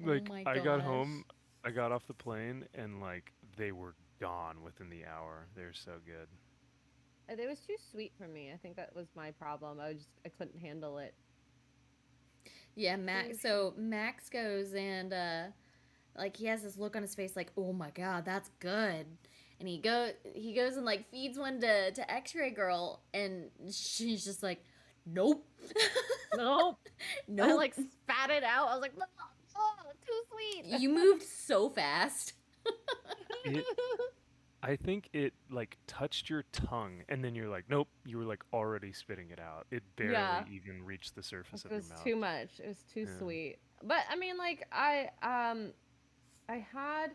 like my I got gosh. home, I got off the plane, and like they were gone within the hour. They're so good. It was too sweet for me. I think that was my problem. I couldn't handle it. Yeah, Max. So Max goes and like he has this look on his face like, "Oh my god, that's good." And he goes and like feeds one to X-Ray Girl, and she's just like, "Nope." Nope. Nope. I like spat it out. I was like, oh, too sweet. You moved so fast. It I think it like touched your tongue, and then you're like, nope, you were like already spitting it out. It barely Yeah. even reached the surface It of your was mouth. too much. It was too Yeah. sweet. But I mean, like I had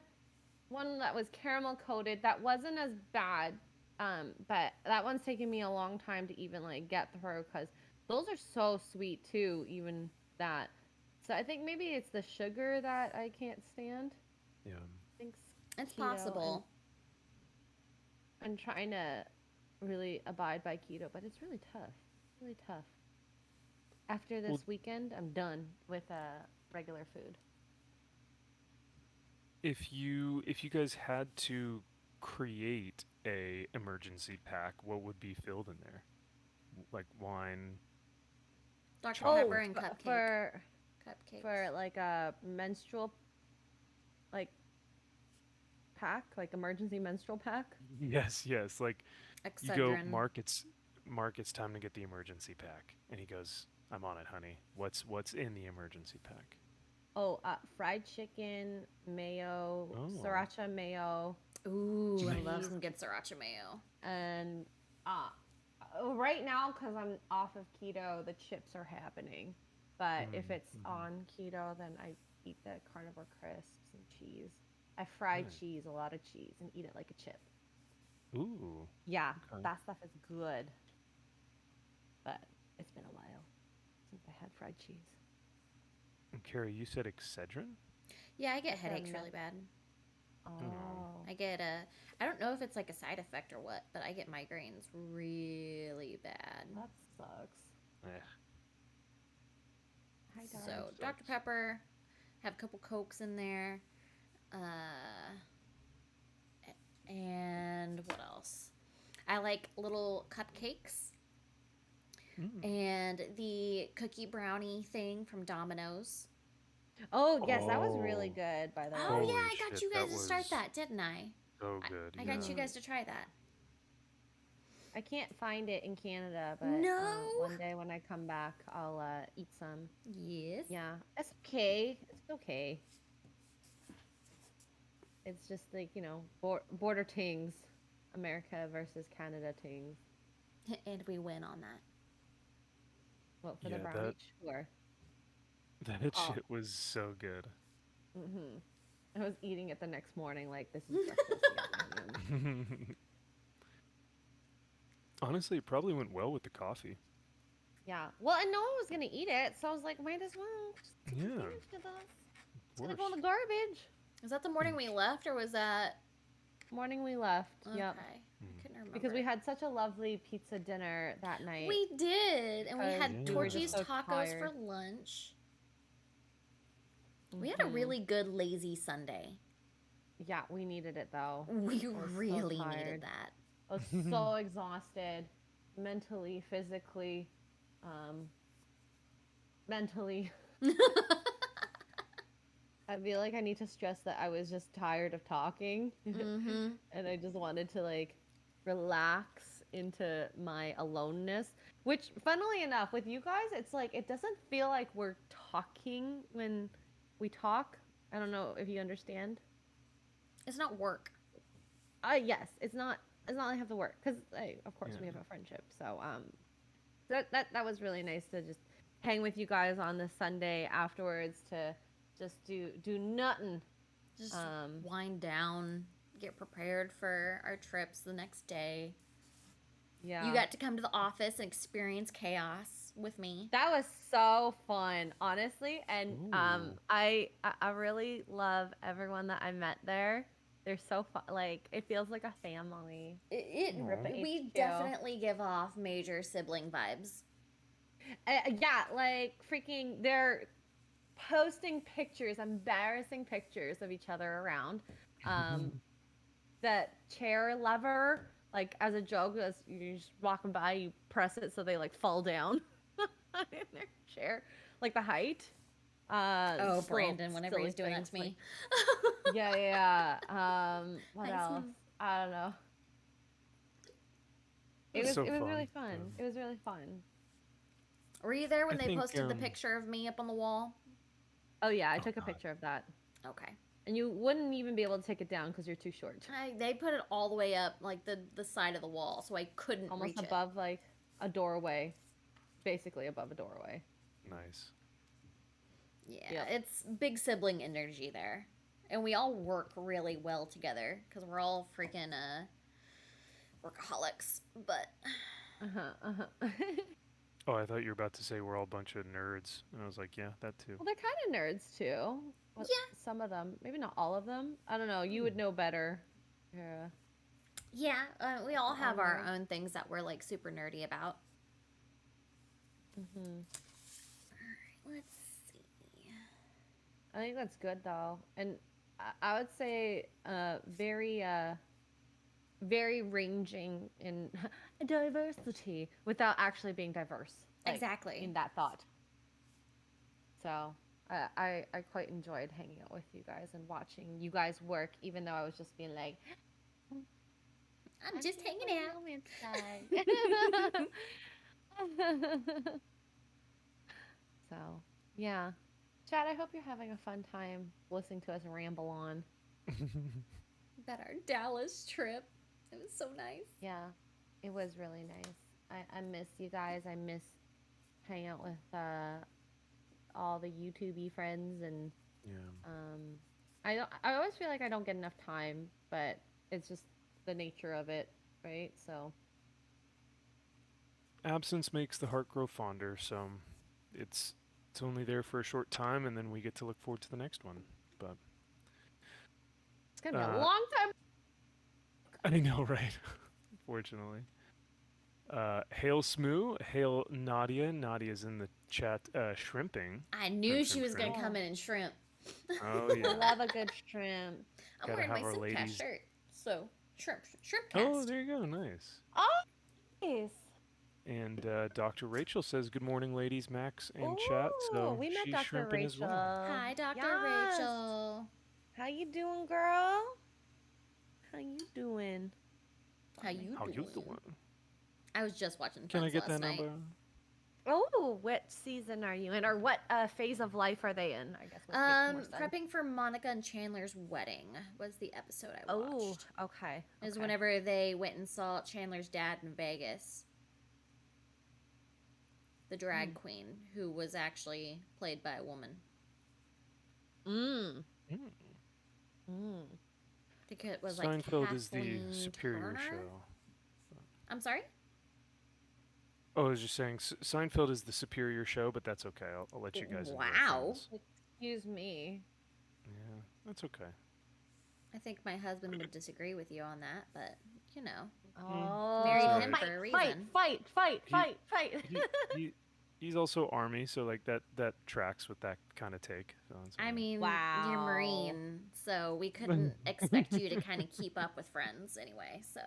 one that was caramel coated that wasn't as bad. But that one's taking me a long time to even like get through because those are so sweet too. Even that. So I think maybe it's the sugar that I can't stand. Yeah. Thanks. It's keto, possible. I'm trying to really abide by keto, but it's really tough. Really tough. After this Well, weekend, I'm done with regular food. if you guys had to create a emergency pack, what would be filled in there? Like wine. Dr. Chocolate. Pepper and cupcake. Cupcakes. For like a menstrual like pack, like emergency menstrual pack. Yes, yes. Like you go, Excedrin. Mark, it's time to get the emergency pack. And he goes, I'm on it, honey. What's in the emergency pack? Oh, fried chicken, mayo, Oh. sriracha mayo, Ooh, I love cheese. some good sriracha mayo. And right now, because I'm off of keto, the chips are happening. But if it's on keto, then I eat the carnivore crisps and cheese. I fry Nice. cheese, a lot of cheese, and eat it like a chip. Ooh. Yeah, Okay. that stuff is good. But it's been a while since I had fried cheese. And Carrie, you said Excedrin? Yeah, I get That's what I headaches really meant. bad. Oh, I get I don't know if it's like a side effect or what, but I get migraines really bad. that sucks. Eh. Hi, So Darge. Dr. Sucks. Pepper, have a couple Cokes in there, uh, and what else? I like little cupcakes Mm. and the cookie brownie thing from Domino's. Oh, yes, that was really Oh, good, by the Oh way. holy yeah, I got shit, you that guys to start was that, didn't I? so good. I got Yeah. you guys to try that. I can't find it in Canada, but No. one day when I come back, I'll eat some. Yes. Yeah, it's okay. It's okay. It's just like, border tings, America versus Canada tings. And we win on that. What, for the Yeah, that brownie? Sure. that Oh, shit was so good. I was eating it the next morning, like, this is breakfast. Yeah, Honestly, it probably went well with the coffee. yeah. Well, and no one was gonna eat it, so I was like, might as well just take Yeah, advantage of this. of It's gonna go in course. the garbage. Was that the morning we left, or was that Morning we left. okay? Yep. I couldn't remember. Because we had such a lovely pizza dinner that night. We did, and we because had we were Yeah. Torchy's just so tacos for tired. lunch. We had a Mhm. really good lazy Sunday. Yeah, we needed it though. We I was so really tired. needed that. I was so exhausted, mentally, physically, mentally. I feel like I need to stress that I was just tired of talking, Mm-hmm. and I just wanted to like relax into my aloneness. Which, funnily enough, with you guys, it's like it doesn't feel like we're talking when we talk. I don't know if you understand. It's not work. Yes, it's not. It's not like I have to work because, of course, we Yeah. have a friendship. So, that was really nice to just hang with you guys on this Sunday afterwards to just do nothing. Just Um, wind down, get prepared for our trips the next day. yeah, You got to come to the office and experience chaos with me. that was so fun, honestly. And Ooh. I really love everyone that I met there. They're so fun. Like it feels like a family. in Ripa We HQ. definitely give off major sibling vibes. Yeah, like freaking, they're posting pictures, embarrassing pictures of each other around. That chair lever, like as a joke, as you're just walking by, you press it so they like fall down in their chair, like the height. Oh, Just little Brandon, whenever silly he's doing that things, to like, me. yeah. What Nice. else? I don't know. It That's was so it was really fun. fun. It was really fun. Were you there when I they think, posted the picture of me up on the wall? Oh yeah, I Oh took a God. picture of that, Okay. and you wouldn't even be able to take it down because you're too short. They put it all the way up, like the side of the wall, so I couldn't Almost reach above like a doorway, basically above a doorway. Nice. it. Yeah, Yep. it's big sibling energy there, and we all work really well together because we're all freaking workaholics. But Uh-huh. Oh, I thought you were about to say we're all a bunch of nerds, and I was like, yeah, that too. Well, they're kind of nerds too. Well, yeah, some of them, maybe not all of them. I don't know. You would know better. Yeah. yeah, we all have All our nerds. own things that we're like super nerdy about. Hmm. Let's see. I think that's good though, and I would say very ranging in diversity without actually being diverse. Like, Exactly. in that thought. So I quite enjoyed hanging out with you guys and watching you guys work, even though I was just being like, I'm just can't hanging play out. No Man's Sky. So yeah, Chad, I hope you're having a fun time listening to us ramble on. About our Dallas trip. It was so nice. Yeah, it was really nice. I miss you guys. I miss hanging out with all the YouTubey friends and Yeah. I always feel like I don't get enough time, but it's just the nature of it, right? So Absence makes the heart grow fonder, so it's it's only there for a short time, and then we get to look forward to the next one. But it's gonna be a uh, long time. I know, right? Unfortunately. Hail Smoo, hail Nadia. Nadia's in the chat, shrimping. I knew she Shrimp, was gonna shrimp. come in and shrimp. Oh I yeah. love a good shrimp. I'm Gotta wearing my have our Simcast ladies. shirt, so shrimp Oh, cast. there you go. Nice. Oh, nice. And Dr. Rachel says, "Good morning, ladies, Max and chat." Oh, So we met she's Dr. shrimping as Rachel. well. Hi, Dr. Yes. Rachel. How you doing, girl? How you doing? How you How doing? you doing? I was just watching Can I Friends get last that night. number? Oh, what season are you in, or what phase of life are they in? I guess. Would make more sense. Prepping for Monica and Chandler's wedding was the episode I Oh, watched. okay. It was okay. whenever they went and saw Chandler's dad in Vegas. The drag queen, who was actually played by a woman. Mm. Mm. Mm. I think it was like Seinfeld is the Kathleen superior Turner? show. I'm sorry? Oh, I was just saying, Seinfeld is the superior show, but that's okay. I'll let you guys. enjoy Wow. Friends. Excuse me. Yeah, that's okay. I think my husband would disagree with you on that, but you know, Oh, married him fight, for a fight, reason. fight, fight, He- fight, fight. He's also Army, so like that tracks with that kind of take. So it's I alright. mean, Wow. you're Marine, so we couldn't expect you to kind of keep up with Friends anyway. So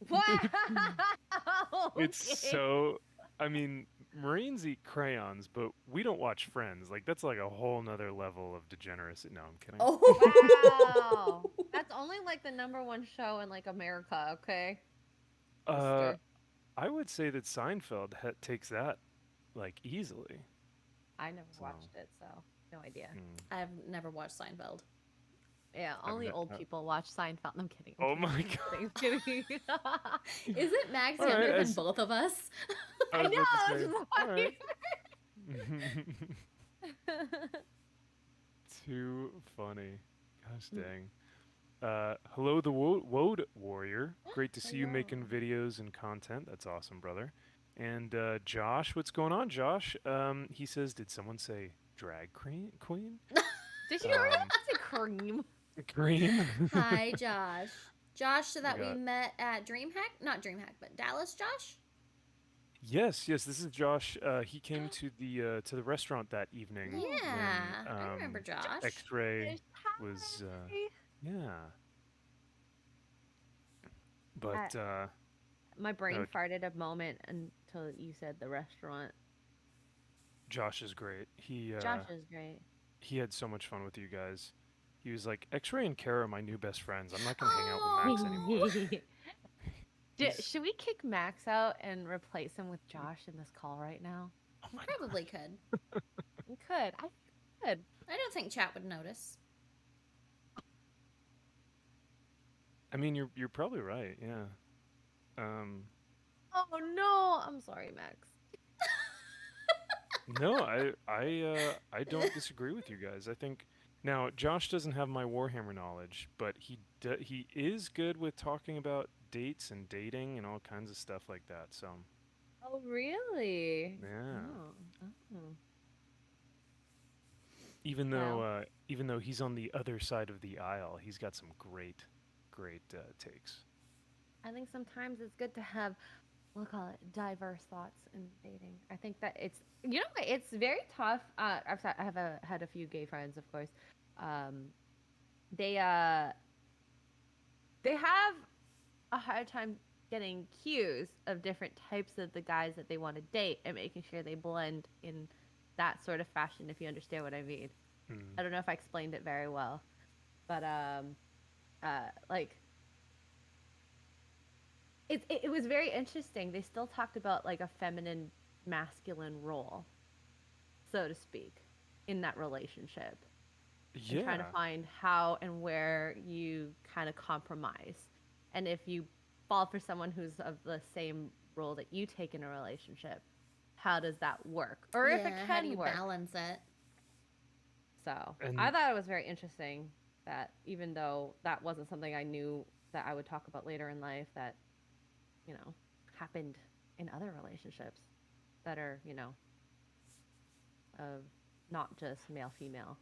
Wow. It's Okay. so. I mean, Marines eat crayons, but we don't watch Friends. Like that's like a whole nother level of degeneracy. No, I'm kidding. Wow. That's only like the #1 show in like America, okay? Uh, Sister. I would say that Seinfeld takes that like easily. I never So, watched it, so no idea. mm. I've never watched Seinfeld. Yeah, I've only ne- old uh, people watch Seinfeld. I'm kidding. Oh I'm my kidding, I'm kidding. Is it Max All right, younger than as- both of us? I I was know. about to This say, is all right. funny. Too funny. Gosh dang. Hello, the Woad Warrior. Great to see you making Hello. videos and content. That's awesome, brother. And Josh, what's going on, Josh? He says, did someone say drag queen? Did you really Um, say cream? Cream? Hi, Josh. Josh, so that we got- met at DreamHack, not DreamHack, but Dallas. Josh. Yes, this is Josh. He came to the restaurant that evening. Yeah, when, I remember Josh. X-Ray was yeah. But My brain no, farted a moment until you said the restaurant. Josh is great. Josh is great. He had so much fun with you guys. He was like, X-Ray and Kara are my new best friends. I'm not gonna hang out with Max anymore. He's- Should we kick Max out and replace him with Josh in this call right now? Oh my Probably could. We could. I could. I don't think chat would notice. I mean, you're probably right. Yeah. Oh no! I'm sorry, Max. No, I don't disagree with you guys. I think now Josh doesn't have my Warhammer knowledge, but he is good with talking about dates and dating and all kinds of stuff like that. So Oh really? yeah. Oh. Even Wow. though he's on the other side of the aisle, he's got some great takes. I think sometimes it's good to have, we'll call it, diverse thoughts in dating. I think that it's very tough. I have had a few gay friends, of course. They have a hard time getting cues of different types of the guys that they want to date and making sure they blend in that sort of fashion, if you understand what I mean. Mm. I don't know if I explained it very well, but like it was very interesting. They still talked about like a feminine masculine role, so to speak, in that relationship. And trying to Yeah. find how and where you kind of compromise. And if you fall for someone who's of the same role that you take in a relationship, how does that work? Or if it Yeah, how do can you work. balance it? So I And thought it was very interesting that even though that wasn't something I knew that I would talk about later in life, that, you know, happened in other relationships that are, of not just male female.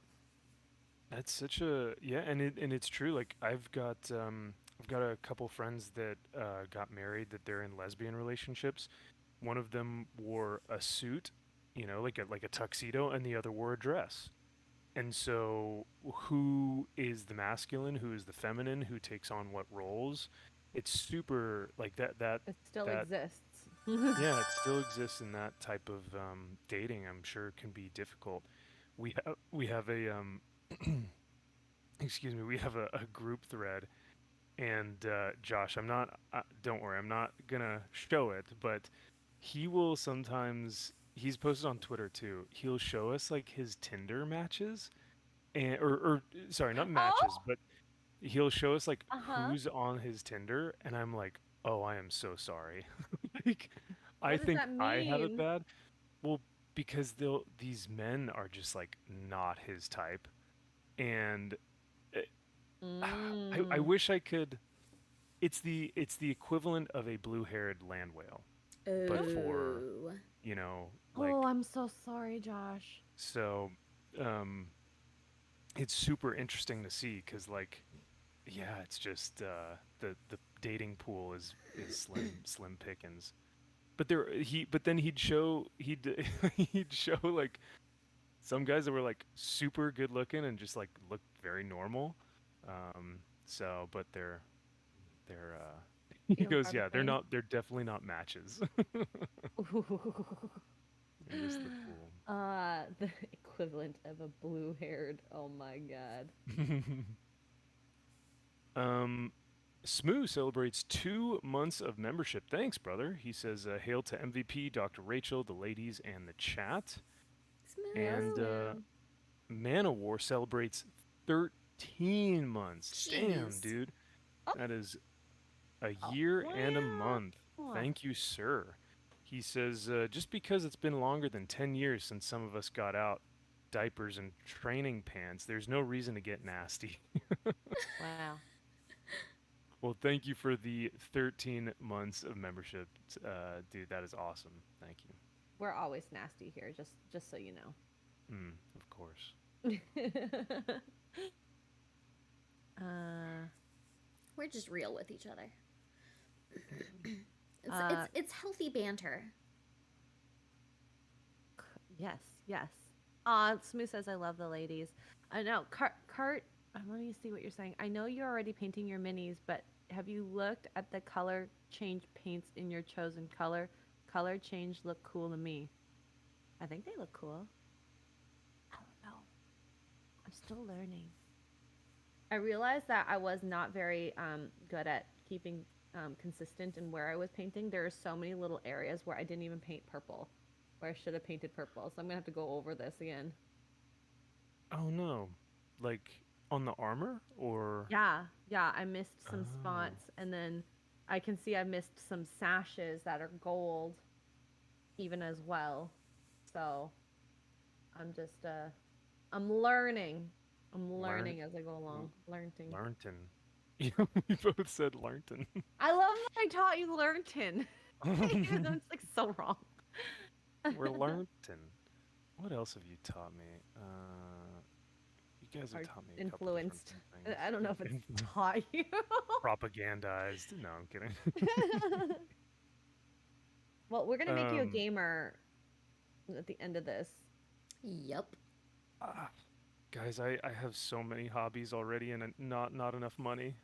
that's such a yeah, and it's true. Like I've got a couple friends that got married that they're in lesbian relationships. One of them wore a suit, like a tuxedo, and the other wore a dress. And so, who is the masculine? Who is the feminine? Who takes on what roles? It's super like It still that exists. yeah, it still exists in that type of dating. I'm sure can be difficult. We have a excuse me, we have a group thread, and Josh, I'm not. Don't worry, I'm not gonna show it, but he will sometimes. He's posted on Twitter too. He'll show us like his Tinder matches, and or sorry, not matches, Oh, but he'll show us like uh-huh. who's on his Tinder, and I'm like, oh, I am so sorry. Like, I What does think that I have it mean? bad. Well, because these men are just like not his type, and uh, I Mm. wish I could. It's the equivalent of a blue-haired land whale, but for Oh. Oh, like I'm so sorry, Josh. so. Um, it's super interesting to see because like yeah, it's just the dating pool is slim pickings. But then he'd show like some guys that were like super good looking and just like looked very normal. But they're he You don't goes, have a yeah, thing? they're definitely not matches. They're just the pool. The equivalent of a blue-haired. Oh my god. um Smooth celebrates 2 months of membership. Thanks, brother. He says, "Hail to MVP, Dr. Rachel, the ladies, and the chat." Hail And Smooth. Smoo. Man of War celebrates 13 months. Damn, Jeez. dude, Oh, that is a oh, year and a wow. month. Thank you, sir. He says, just because it's been longer than 10 years since some of us got out diapers and training pants, there's no reason to get nasty. Wow. Well, thank you for the 13 months of membership, dude. That is awesome. Thank you. We're always nasty here, just so you Of course. know. uh, We're just real with each other. It's uh, it's it's healthy banter. yes, yes. Smooth says I love the ladies. I know. Cart. Let me see what you're saying. I know you're already painting your minis, but have you looked at the color change paints in your chosen color? Color change look cool to me. I think they look cool. I don't know. I'm still learning. I realized that I was not very good at keeping consistent in where I was painting. There are so many little areas where I didn't even paint purple, where I should have painted purple. So I'm gonna have to go over this again. Oh no. Like on the armor or Yeah, yeah, I missed some oh. spots, and then I can see I missed some sashes that are gold, even as well. So I'm just I'm learning. I'm Learn learning as I go l- along. Learning. Learnton. You know, we both said Learnton. I love that I taught you Learnton. Even though it's like so wrong. We're Learnton. What else have you taught me? You guys have Or taught me a couple different influenced. things. I don't know if it's taught you. Propagandized. No, I'm kidding. Well, we're gonna make you a um, gamer at the end of this. Yup. ah, guys, I have so many hobbies already and not enough money.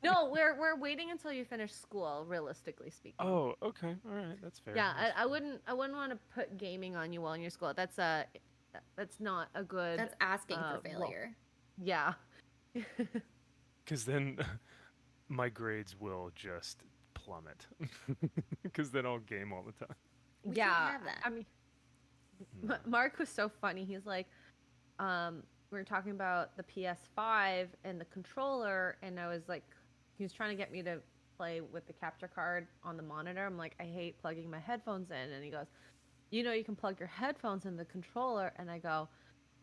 No, we're waiting until you finish school, realistically speaking. Oh, okay. All right. That's fair. Yeah, That's fair. I wouldn't want to put gaming on you while in your school. That's not a good That's asking for role. failure. Yeah. Because then my grades will just plummet. Because then I'll game all the time. We can't Yeah. have that. I mean, No. Mark was so funny. He's like, we were talking about the PS5 and the controller, and I was like, he was trying to get me to play with the capture card on the monitor. I'm like, I hate plugging my headphones in, and he goes, you know, you can plug your headphones in the controller, and I go,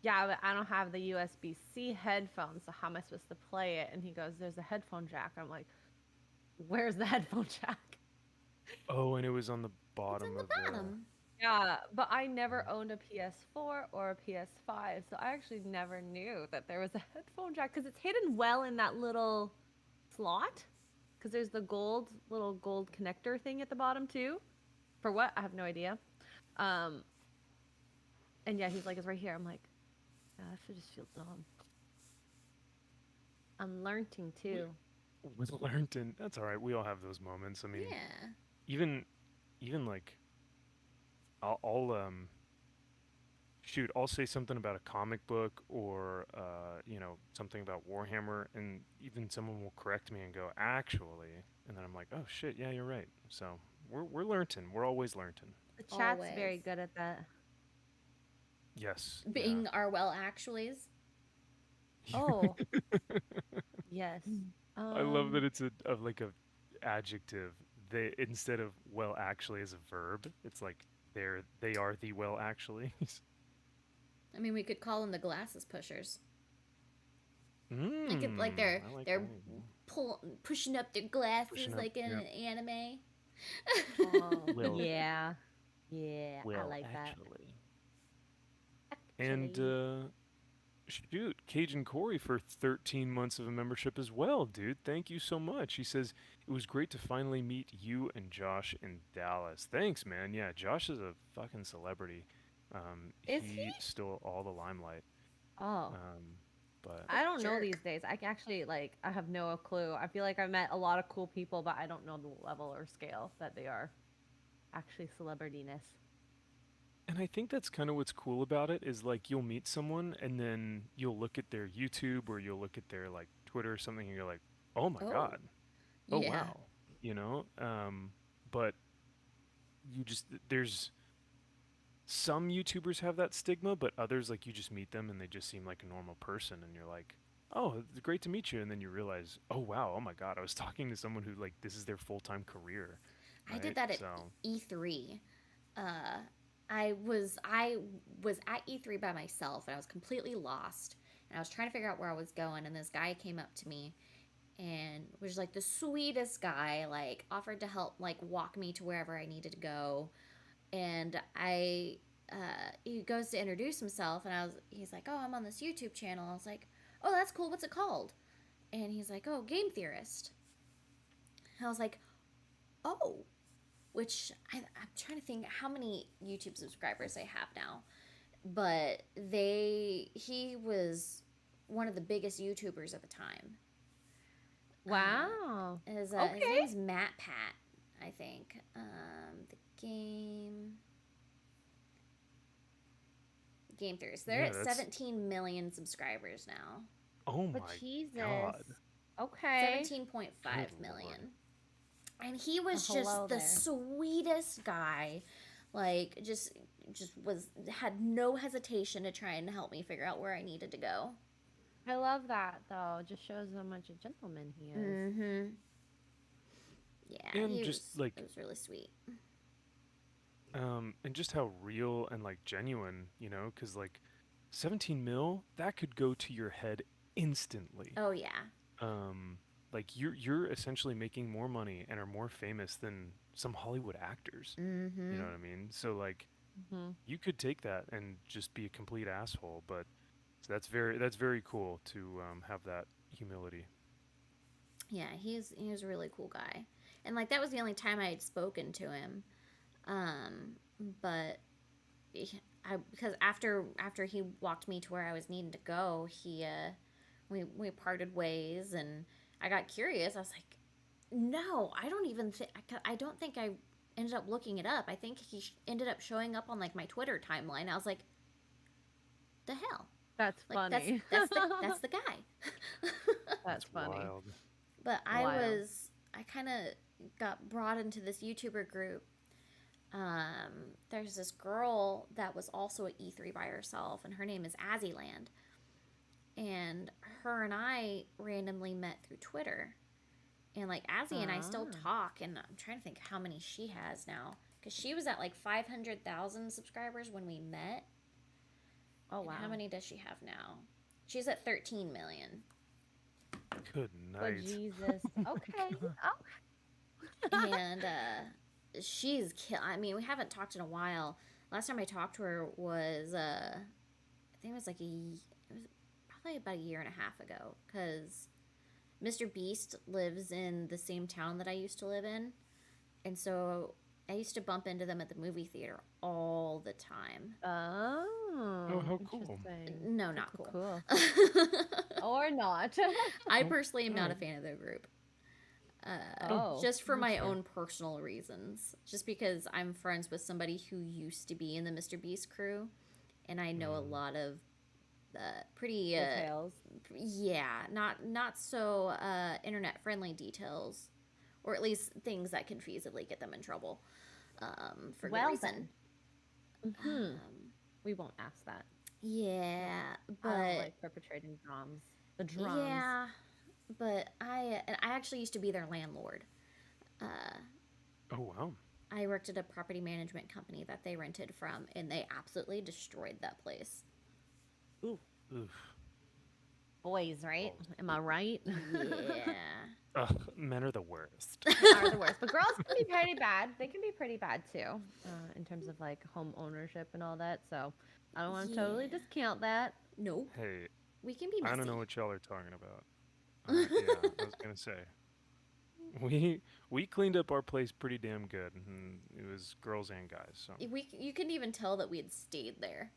yeah, but I don't have the USB-C headphones, so how am I supposed to play it? And he goes, there's a headphone jack. I'm like, where's the headphone jack? Oh, and it was on the It's bottom on of the the. bottom. Yeah, but I never owned a PS4 or a PS5, so I actually never knew that there was a headphone jack because it's hidden well in that little slot. Because there's the little gold connector thing at the bottom too. For what? I have no idea. Um, and yeah, he's like, it's right here. I'm like, yeah, I just feel dumb. I'm learning too. With Learnton, that's all right. We all have those moments. I mean, Yeah. even like I'll shoot, I'll say something about a comic book or something about Warhammer, and even someone will correct me and go, actually, and then I'm like, oh shit, yeah, you're right. So we're learning. We're always learning. The chat's Always. very good at that. Yes. Being our well actuallys. Oh, yes. I love that it's like a adjective. They instead of well actually as a verb, it's like they are the well actually. I mean, we could call them the glasses pushers. Like I like they're that idea. pushing up their glasses Pushing up, like in yeah. an anime. Oh, Well, yeah. Yeah, I well, like that. actually. And Actually. shoot, Cajun Corey for 13 months of a membership as well, dude. Thank you so much. He says it was great to finally meet you and Josh in Dallas. Thanks, man. Yeah, Josh is a fucking celebrity. Is he? He stole all the limelight. Oh. But I don't know Jerk. these days. I can actually I have no clue. I feel like I've met a lot of cool people, but I don't know the level or scale that they are actually celebrityness. and I think that's kind of what's cool about it is like you'll meet someone and then you'll look at their YouTube or you'll look at their like Twitter or something and you're like, "Oh my Oh, God. Oh yeah. wow." You know? But you just there's some YouTubers have that stigma, but others like you just meet them and they just seem like a normal person and you're like, "Oh, it's great to meet you." And then you realize, "Oh wow, oh my God, I was talking to someone who like this is their full-time career." I did Right? that at So, E3. Uh, I was at E3 by myself and I was completely lost. And I was trying to figure out where I was going and this guy came up to me and was like the sweetest guy, like offered to help like walk me to wherever I needed to go. And he goes to introduce himself and he's like, "Oh, I'm on this YouTube channel." I was like, "Oh, that's cool. What's it called?" And he's like, "Oh, Game Theorist." And I was like, "Oh." Which I'm trying to think how many YouTube subscribers they have now, but he was one of the biggest YouTubers at the time. Wow. His Okay. name's Matt Pat, I think. The Game Theorist. They're yeah, at that's 17 million subscribers now. oh But my Jesus. God. Okay. 17.5 Good million. Lord. And he Well, was hello just the there. sweetest guy. Like just was had no hesitation to try and help me figure out where I needed to go. I love that though. It just shows how much a gentleman he is. Mm-hmm. Yeah, And just like it was really sweet. and just how real and like genuine, cuz like 17 mil that could go to your head instantly. Oh yeah. Um like you're essentially making more money and are more famous than some Hollywood actors. You Mm-hmm. know what I mean? So like Hmm. you could take that and just be a complete asshole, but so that's very cool to have that humility. Yeah, he was a really cool guy. And like that was the only time I had spoken to him. Um, but because after he walked me to where I was needing to go, we parted ways, and I got curious. I was like, no, I don't think I ended up looking it up. I think he ended up showing up on like my Twitter timeline. I was like, the hell, That's like funny. that's the guy. That's That's funny. wild. But Wild. I kind of got brought into this YouTuber group. There's this girl that was also at E3 by herself, and her name is Azzyland. And her and I randomly met through Twitter. And like Azzy and I still Ah. talk, and I'm trying to think how many she has now. Because she was at like 500,000 subscribers when we met. Oh And wow. how many does she have now? She's at 13 million. Good Oh night. Jesus. Okay. God. Oh. And she's I mean, we haven't talked in a while. Last time I talked to her was I think it was it was probably about a year and a half ago, cuz Mr. Beast lives in the same town that I used to live in. And so I used to bump into them at the movie theater all the time. Oh, Oh, how cool. interesting. No, Cool, not cool, cool. cool. Or not. I Oh, personally am not a God. fan of their group. Oh, Oh, Just for that's my fair. own personal reasons. Just because I'm friends with somebody who used to be in the Mr. Beast crew, and I know a Mm. lot of pretty, details. yeah, not so internet friendly details, or at least things that could feasibly get them in trouble, for good Well reason. then. Hmm. Um, We won't ask that. yeah, I don't but like perpetrating drums. The drums. yeah, but I actually used to be their landlord. Uh, Oh, wow. I worked at a property management company that they rented from, and they absolutely destroyed that place. Ooh, Oof. boys, right? Balls. Am I right? Yeah. Ugh, men are the worst. Are the worst, but girls can be pretty bad. They can be pretty bad too, in terms of like home ownership and all that. So I don't want to totally Yeah. discount that. Nope. Hey, We can be I don't know messy. what y'all are talking about. Yeah, I was gonna say we cleaned up our place pretty damn good, and it was girls and guys. So You couldn't even tell that we had stayed there.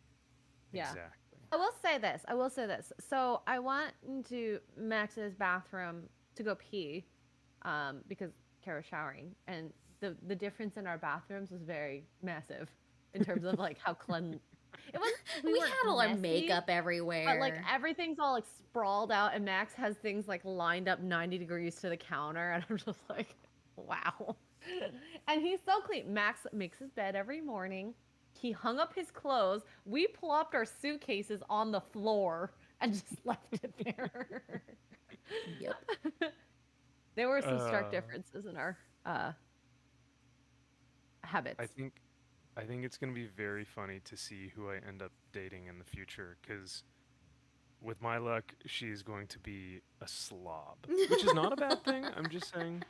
Yeah. exactly. I will say this. I will say this. So I went into Max's bathroom to go pee, because Kara's showering, and the difference in our bathrooms was very massive in terms of like how clean. It was. We We weren't had all our messy, makeup but like everywhere. everything's all like sprawled out, and Max has things like lined up 90 degrees to the counter, and I'm just like, wow. And he's so clean. Max makes his bed every morning. He hung up his clothes. We plopped our suitcases on the floor and just left it there. Yep. There were some stark Uh, differences in our I habits. think I think it's gonna be very funny to see who I end up dating in the future, because with my luck, she's going to be a slob, which is not a bad thing. I'm just saying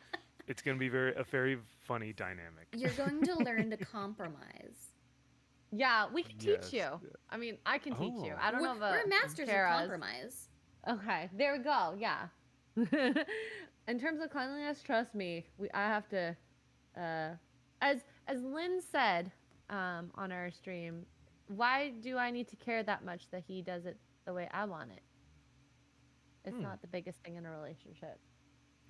it's gonna be a very funny dynamic. You're going to learn to compromise. Yeah, we can teach Yes. you. Yeah. I mean, I can teach you. Oh. I don't know We're about masters of Kara's. compromise. Okay, there we go. Yeah. In terms of cleanliness, trust me, I have to. Uh, as Lynn said, on our stream, why do I need to care that much that he does it the way I want it? It's Hmm. not the biggest thing in a relationship.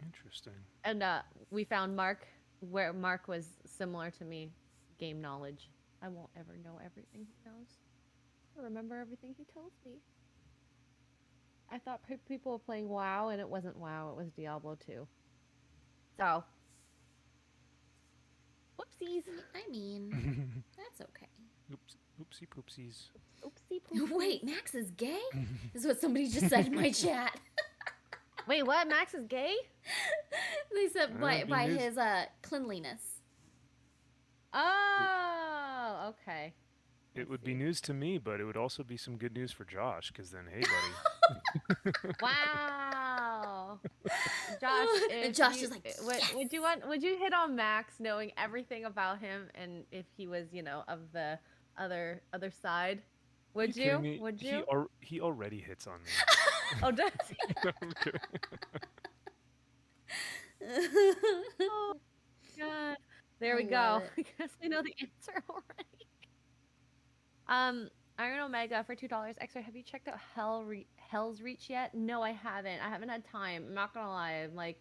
Interesting. And we found Mark where Mark was similar to me, game knowledge. I won't ever know everything he knows. I remember everything he tells me. I thought people were playing WoW, and it wasn't WoW. It was Diablo 2. So, whoopsies. I mean, that's okay. Oops. Oopsie poopsies. Oopsie poopsie. Wait, Max is gay? Is what somebody just said in my chat. Wait, what? Max is gay? They said by It'd be news. his cleanliness. Oh, okay. I It would be see. news to me, but it would also be some good news for Josh, because then, hey, buddy. Wow. Josh, And if Josh you, is like, would you hit on Max knowing everything about him, and if he was, of the other side? Are Would you you? kidding me? Would you? He already hits on me. Oh, does he? I'm kidding. Oh, God. There we I go. love I guess we know the answer already. Iron Omega for $2 extra. Have you checked out Hell's Reach yet? No, I haven't. I haven't had time. I'm not gonna lie. I'm like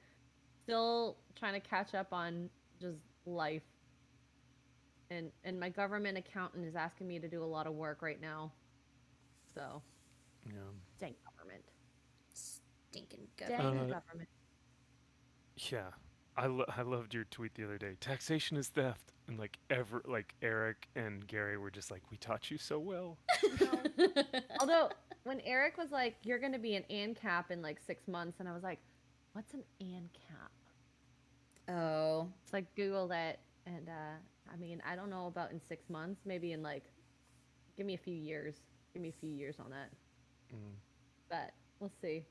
still trying to catch up on just life. And my government accountant is asking me to do a lot of work right now. So, Yeah. dang government. Stinking Dang government. government. Yeah. I loved your tweet the other day. Taxation is theft, and like Eric and Gary were just like, we taught you so well. Although when Eric was like, "You're gonna be an ANCAP in like 6 months," and I was like, "What's an ANCAP?" Oh. It's like Google that, and I mean, I don't know about in 6 months. Maybe in like, give me a few years give me a few years on that. Mm. But we'll see.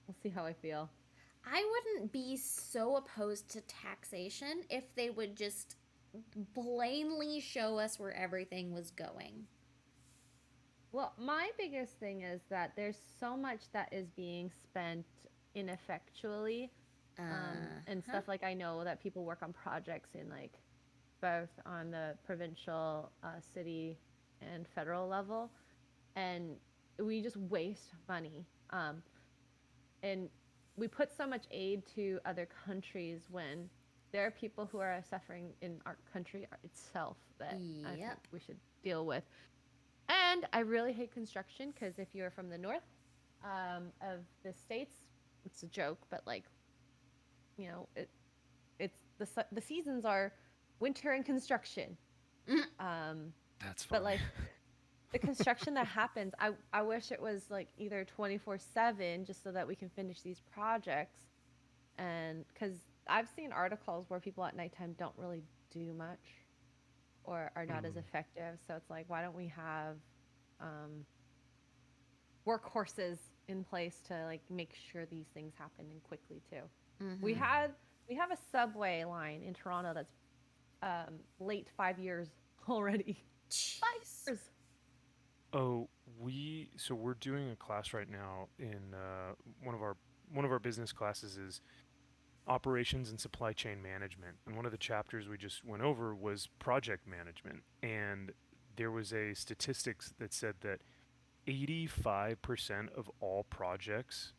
We'll see how I feel. I wouldn't be so opposed to taxation if they would just plainly show us where everything was going. Well, my biggest thing is that there's so much that is being spent ineffectually. And Uh-huh. stuff like I know that people work on projects in like both on the provincial, city, and federal level, and we just waste money. And we put so much aid to other countries when there are people who are suffering in our country itself that I think Yep. we should deal with. And I really hate construction because if you're from the north of the states, it's a joke, but like, it's the seasons are winter and construction. Mm. That's But funny. like the construction that happens, I wish it was like either 24/7 just so that we can finish these projects. And because I've seen articles where people at nighttime don't really do much or are not as Mm. effective. So it's like, why don't we have um, workhorses in place to like make sure these things happen and quickly too? We Mm-hmm. had we have a subway line in Toronto that's late 5 years already. Five Jeez. years. Oh, we're doing a class right now in one of our business classes is operations and supply chain management. And one of the chapters we just went over was project management. And there was a statistics that said that 85% of all projects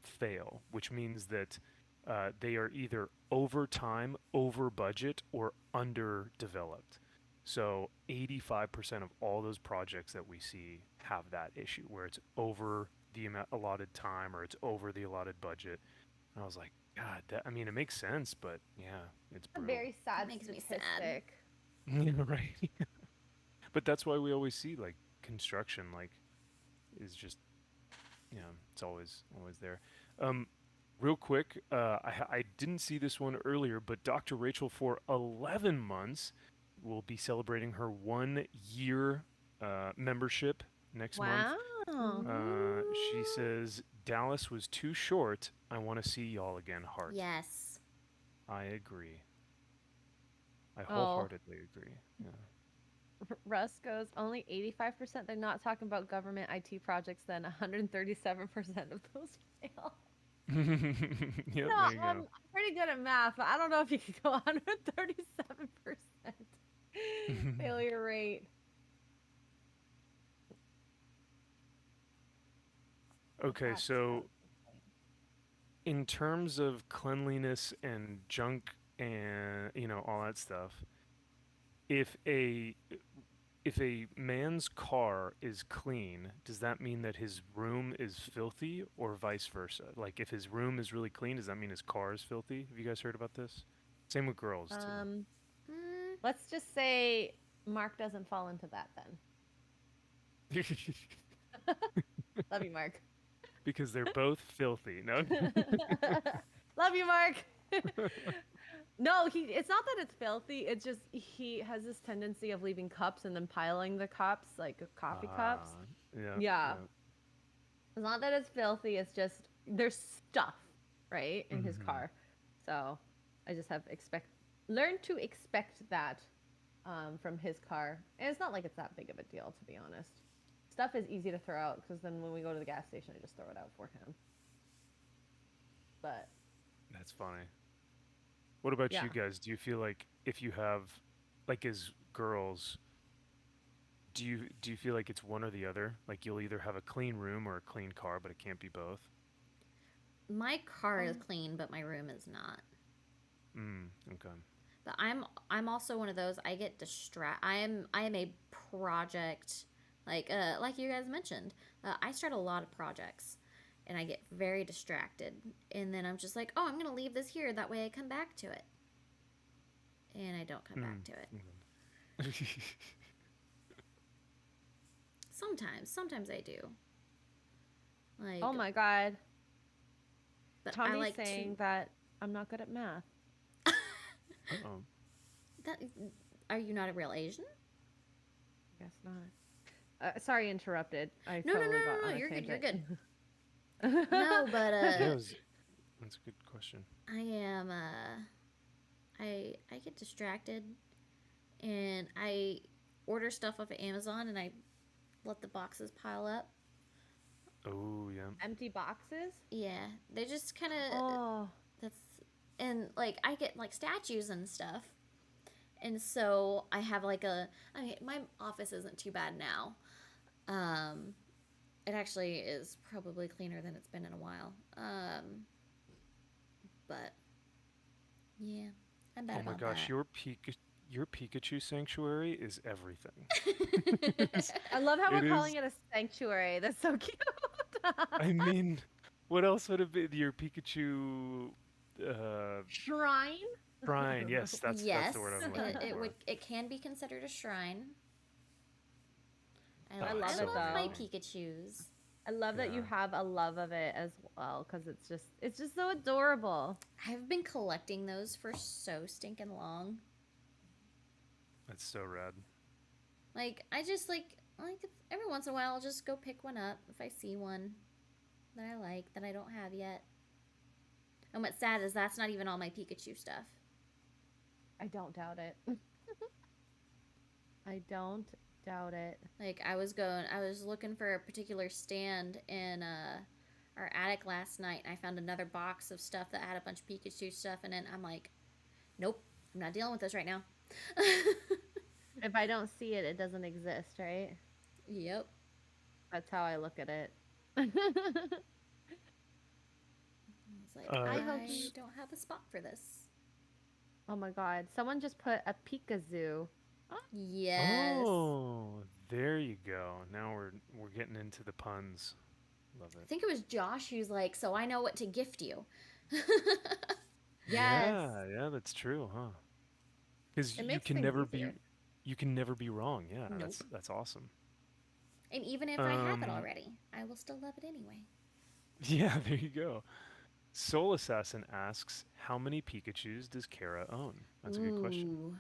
fail, which means that they are either over time, over budget, or underdeveloped. So 85% of all those projects that we see have that issue where it's over the allotted time or it's over the allotted budget. And I was like, God, I mean, it makes sense, but yeah, it's A brutal. very That sad makes me sad. statistic. Yeah, right. But that's why we always see like construction, like, is just, you know, it's always there. Um, Real quick, I didn't see this one earlier, but Dr. Rachel for 11 months will be celebrating her 1 year membership next month. Wow. She says Dallas was too short. I want to see y'all again. Heart. Yes. I agree. I Oh, wholeheartedly agree. Russ goes only 85%. They're not talking about government IT projects. Then 137% of those fail. Yep, No, there you go. I'm pretty good at math, but I don't know if you could go 137% failure rate. Okay, That's so insane. in terms of cleanliness and junk and all that stuff, if a if a man's car is clean, does that mean that his room is filthy or vice versa? Like if his room is really clean, does that mean his car is filthy? Have you guys heard about this? Same with girls too. Um, Mm, let's just say Mark doesn't fall into that then. Love you, Mark. Because they're both filthy. No. Love you, Mark. No, it's not that it's filthy. It's just he has this tendency of leaving cups and then piling the cups like coffee cups. Ah, yeah, Yeah. yeah. It's not that it's filthy, it's just there's stuff, right, in his Mhm. car. So I just have learn to expect that from his car. And it's not like it's that big of a deal, to be honest. Stuff is easy to throw out because then when we go to the gas station, I just throw it out for him. But That's funny. What about yeah. you guys? Do you feel like if you have, like as girls, do you feel like it's one or the other? Like you'll either have a clean room or a clean car, but it can't be both? my car is Um, clean, but my room is not. Okay. But I'm also one of those. I get I am a project like you guys mentioned. I start a lot of projects, and I get very distracted. And then I'm just like, oh, I'm gonna leave this here. That way I come back to it, and I don't come back to it. Okay. Sometimes I do. oh Like, my god. but I Tommy's like saying to. that I'm not good at math. Uh-oh. That are you not a real Asian? I guess not. sorry, interrupted. I No, no, no, totally got no, on no. a You're good. You're tangent. good. No, but Yeah, that's a good question. I am. I get distracted, and I order stuff off of Amazon, and I let the boxes pile up. Oh, yeah. Empty boxes. Yeah, they just kind of Oh, that's and like I get like statues and stuff, and so I have like a. I mean, my office isn't too bad now. Um, it actually is probably cleaner than it's been in a while. But yeah, I'm bad Oh my about gosh, your Pikachu sanctuary is everything. that. I love how It we're calling is. it a sanctuary. That's so cute. I mean, what else would it be? Your Pikachu uh, Shrine. shrine. Yes, that's Yes, the word I'm looking for. it can be considered a shrine. Oh, I it's love I it so love my though. amazing. Pikachu's. I love that you Yeah, have a love of it as well, because it's just so adorable. I've been collecting those for so stinking long. that's so rad. Like I just like every once in a while I'll just go pick one up if I see one that I like that I don't have yet. And what's sad is that's not even all my Pikachu stuff. I don't doubt it. I don't doubt it. Like I was looking for a particular stand in our attic last night, and I found another box of stuff that had a bunch of Pikachu stuff in it. I'm like, nope, I'm not dealing with this right now. If I don't see it, it doesn't exist, right? Yep. That's how I look at it. It's like Uh, I hope I you- don't have a spot for this. Oh my god. Someone just put a Pikachu. Yes. Oh, there you go. Now we're getting into the puns. Love I it. think it was Josh who's like, so I know what to gift you. Yes. Yeah, that's true, huh? Because It makes things easier. you can never be wrong. Yeah, Nope. that's awesome. And even if I have it Um, already, I will still love it anyway. yeah, there you go. Soul Assassin asks, how many Pikachus does Kara own? That's a good question. Ooh.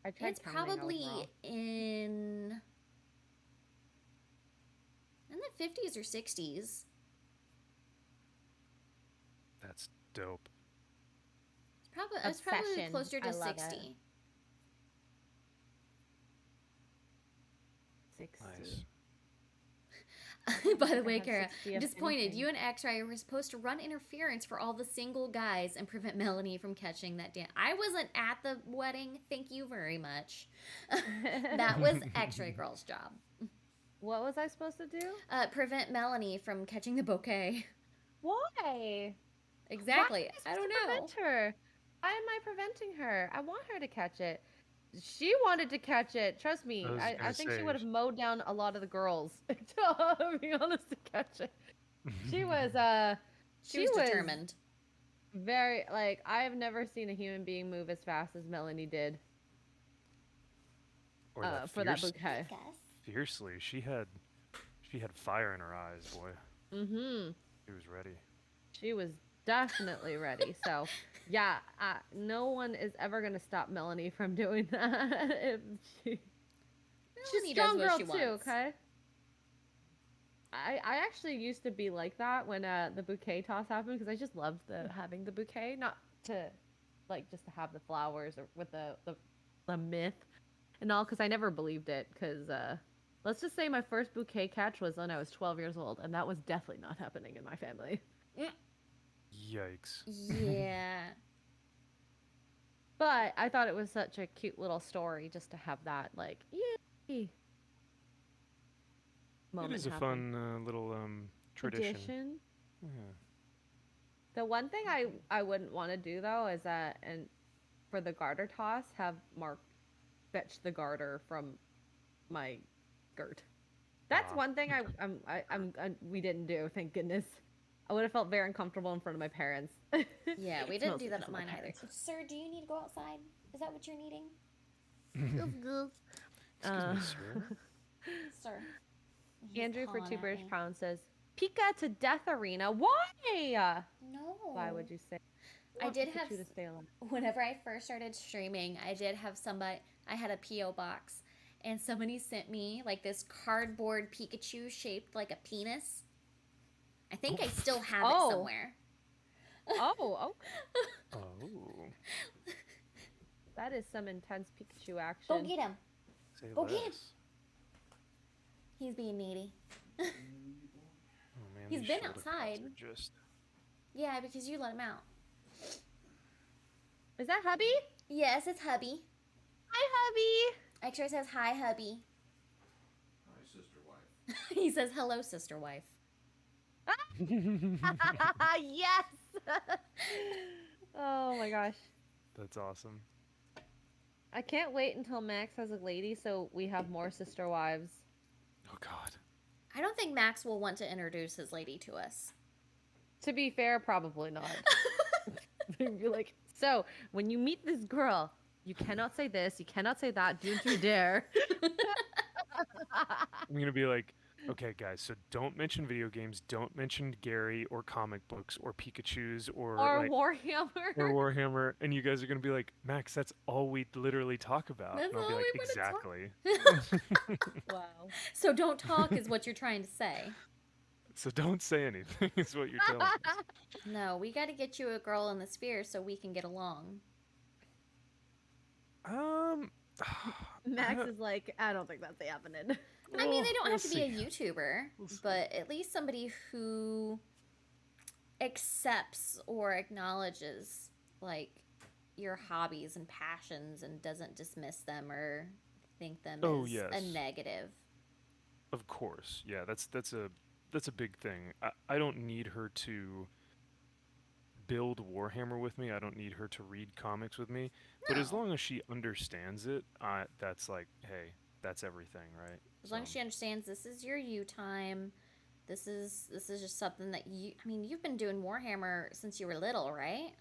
I tried It's counting, I was probably wrong. in the 50s or 60s. That's dope. It's probably Obsession. closer to I love it. 60. 60. Nice. By the think I way, have Kara, 60 I'm of disappointed. anything. You and X-Ray were supposed to run interference for all the single guys and prevent Melanie from catching that dance. I wasn't at the wedding. Thank you very much. That was X-Ray Girl's job. What was I supposed to do? Prevent Melanie from catching the bouquet. Why? Exactly. Why am I don't supposed to know. prevent her? Why am I preventing her? I want her to catch it. She wanted to catch it. Trust me. I was I gonna think she say, would have mowed down a lot of the girls. To be honest, to catch it. She was She was determined. very like I have never seen a human being move as fast as Melanie did or that for that bouquet. fiercely. She had fire in her eyes, boy. Mm-hmm. She was ready. She was definitely ready. So, yeah, no one is ever gonna stop Melanie from doing that. If she's Melanie a does strong what girl she too. wants. Okay. I actually used to be like that when the bouquet toss happened because I just loved having the bouquet, not to like just to have the flowers or with the myth and all because I never believed it because let's just say my first bouquet catch was when I was 12 years old and that was definitely not happening in my family. Yikes. Yeah. But I thought it was such a cute little story just to have that like yay moment It is a happen. fun little tradition. Tradition. Yeah. The one thing I wouldn't want to do though is that and for the garter toss have Mark fetch the garter from my skirt. That's Ah. one thing we didn't do. Thank goodness. I would have felt very uncomfortable in front of my parents. Yeah, we It's didn't mostly do that 'cause at of my mine either. parents. Sir, do you need to go outside? Is that what you're needing? Excuse me, sir. Sir. He's Andrew for pawing two at British me. pounds says, "Pika to Death Arena. Why? No. Why would you say? I want did Pikachu have to stay alive. Whenever I first started streaming, I did have somebody. I had a PO box, and somebody sent me like this cardboard Pikachu shaped like a penis. I think I still have it Oh. somewhere. Oh, Oh, that is some intense Pikachu Go action. get him. say Go get him. less. He's being needy. Oh man, He's these been shoulder pads outside. are just. Yeah, because you let him out. Is that hubby? Yes, it's hubby. Hi, X-Ray says hi, hubby. Hi, sister wife. He says hello, sister wife. hubby. Yes. Oh my gosh. That's awesome. I can't wait until Max has a lady so we have more sister wives. Oh God. I don't think Max will want to introduce his lady to us. To be fair, probably not. They'd be like, so when you meet this girl, you cannot say this, you cannot say that, don't you dare. I'm gonna be like, okay, guys, so don't mention video games, don't mention Gary or comic books or Pikachu's or like Warhammer. or Warhammer, and you guys are gonna be like, Max, that's all we literally talk about. That's And I'll be all like, we wanna exactly. Wow. So don't talk is what you're trying to say. So don't say anything. Is what you're telling us. No, we got to get you a girl in the sphere so we can get along. Max is like, I don't think that's happening. I mean, they don't we'll have to be a see. YouTuber, We'll see. but at least somebody who accepts or acknowledges like your hobbies and passions and doesn't dismiss them or think them Oh, as yes. a negative. Of course, yeah. That's a big thing. I don't need her to build Warhammer with me. I don't need her to read comics with me. But as No. long as she understands it, that's like, hey, that's everything, right? As long as she understands this is your you time. This is just something that you've been doing Warhammer since you were little, right?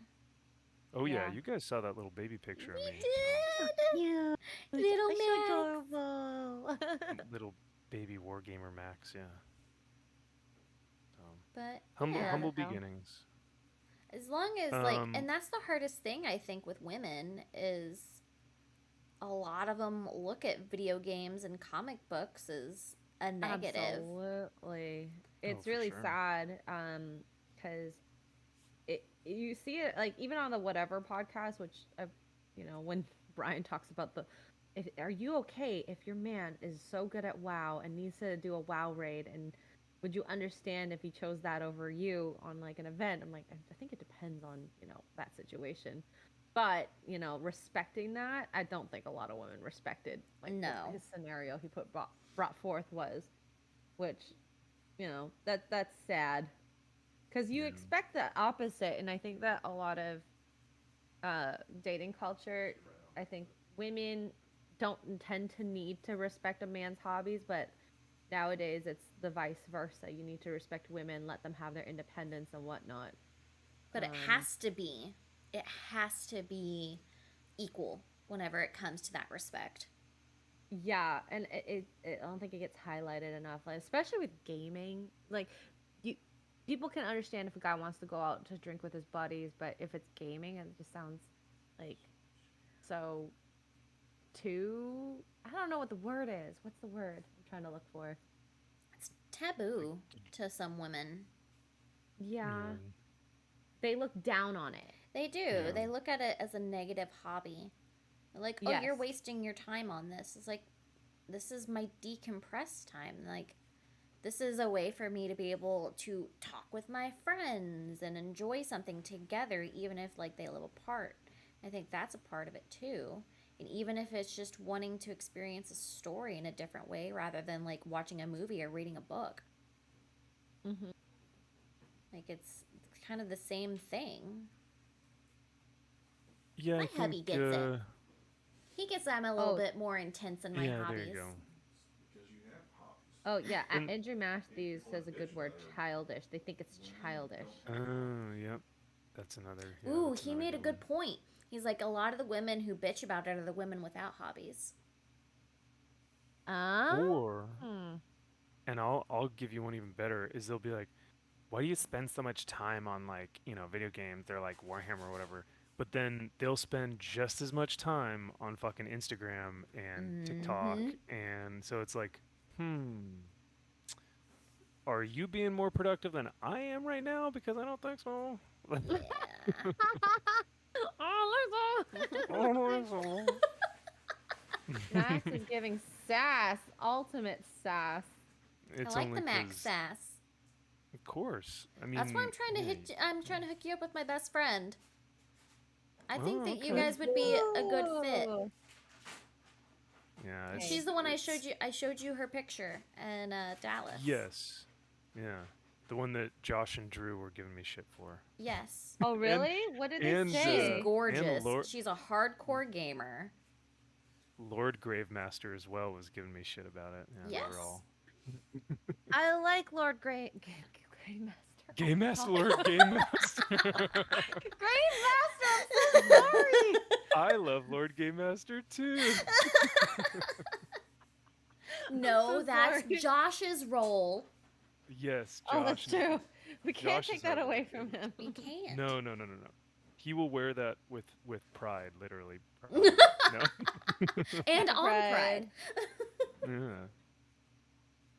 Oh yeah, Yeah. you guys saw that little baby picture of We me. did. Yeah. Little It's Max. so adorable. Little baby wargamer Max, yeah. But Humble yeah, humble no. beginnings. as long as like, Um, and that's the hardest thing I think with women is a lot of them look at video games and comic books as a negative. Absolutely. It's for really sure. sad because you see it like even on the whatever podcast, which when Brian talks about are you okay if your man is so good at WoW and needs to do a WoW raid, and would you understand if he chose that over you on like an event? I'm like, I think it depends on that situation. But respecting that, I don't think a lot of women respected like what No. his scenario he brought forth was, which that's sad because you Yeah. expect the opposite, and I think that a lot of dating culture, I think women don't tend to need to respect a man's hobbies, but nowadays it's the vice versa. You need to respect women, let them have their independence and whatnot. But it has to be. It has to be equal whenever it comes to that respect. Yeah, and I don't think it gets highlighted enough, like, especially with gaming. Like, people can understand if a guy wants to go out to drink with his buddies, but if it's gaming, it just sounds like so too. I don't know what the word is. What's the word I'm trying to look for? It's taboo to some women. Yeah, they look down on it. They do. Yeah. They look at it as a negative hobby. They're like, oh, you're Yes. wasting your time on this. It's like, this is my decompressed time. Like, this is a way for me to be able to talk with my friends and enjoy something together, even if, like, they live apart. I think that's a part of it, too. And even if it's just wanting to experience a story in a different way rather than, like, watching a movie or reading a book. Mm-hmm. Like, it's kind of the same thing. Yeah, My I think, hubby gets it. He gets that I'm a little Oh. bit more intense in my yeah, hobbies. there you go. Because you have hobbies. Oh yeah, And- Andrew Matthews says a good word, childish. They think it's childish. Oh, yep. That's another. Yeah, Ooh, that's he another made a good one. point. He's like, a lot of the women who bitch about it are the women without hobbies. Or, Hmm. and I'll give you one even better. Is they'll be like, why do you spend so much time on like video games? They're like Warhammer or whatever. but then they'll spend just as much time on fucking Instagram and TikTok, Mm-hmm. and so it's like, are you being more productive than I am right now? Because I don't think so. Yeah. Oh, I don't think so. Max is giving sass, ultimate sass. I It's like the only Max 'cause, sass. of course. I mean, That's why I'm trying to yeah, I'm trying to hook you up with my best friend. I think oh, that you okay. guys would be a good fit. Ooh. Yeah, Okay. She's the one I it's- showed you her picture in Dallas. Yes. Yeah. The one that Josh and Drew were giving me shit for. Yes. Oh, really? What did they and, She's say? gorgeous. Lord- She's a hardcore gamer. Lord Gravemaster as well was giving me shit about it. Yeah, Yes. they were all I like Lord Grey Master. Game Master, Lord Game Master. Grey Master, I'm so sorry. I love Lord Game Master too. No, so that's sorry. Josh's role. Yes, Josh. Oh, that's true. We can't Josh take is that our away Lord from Game him. We can't. No. He will wear that with pride, literally. No. And on Pride. Pride.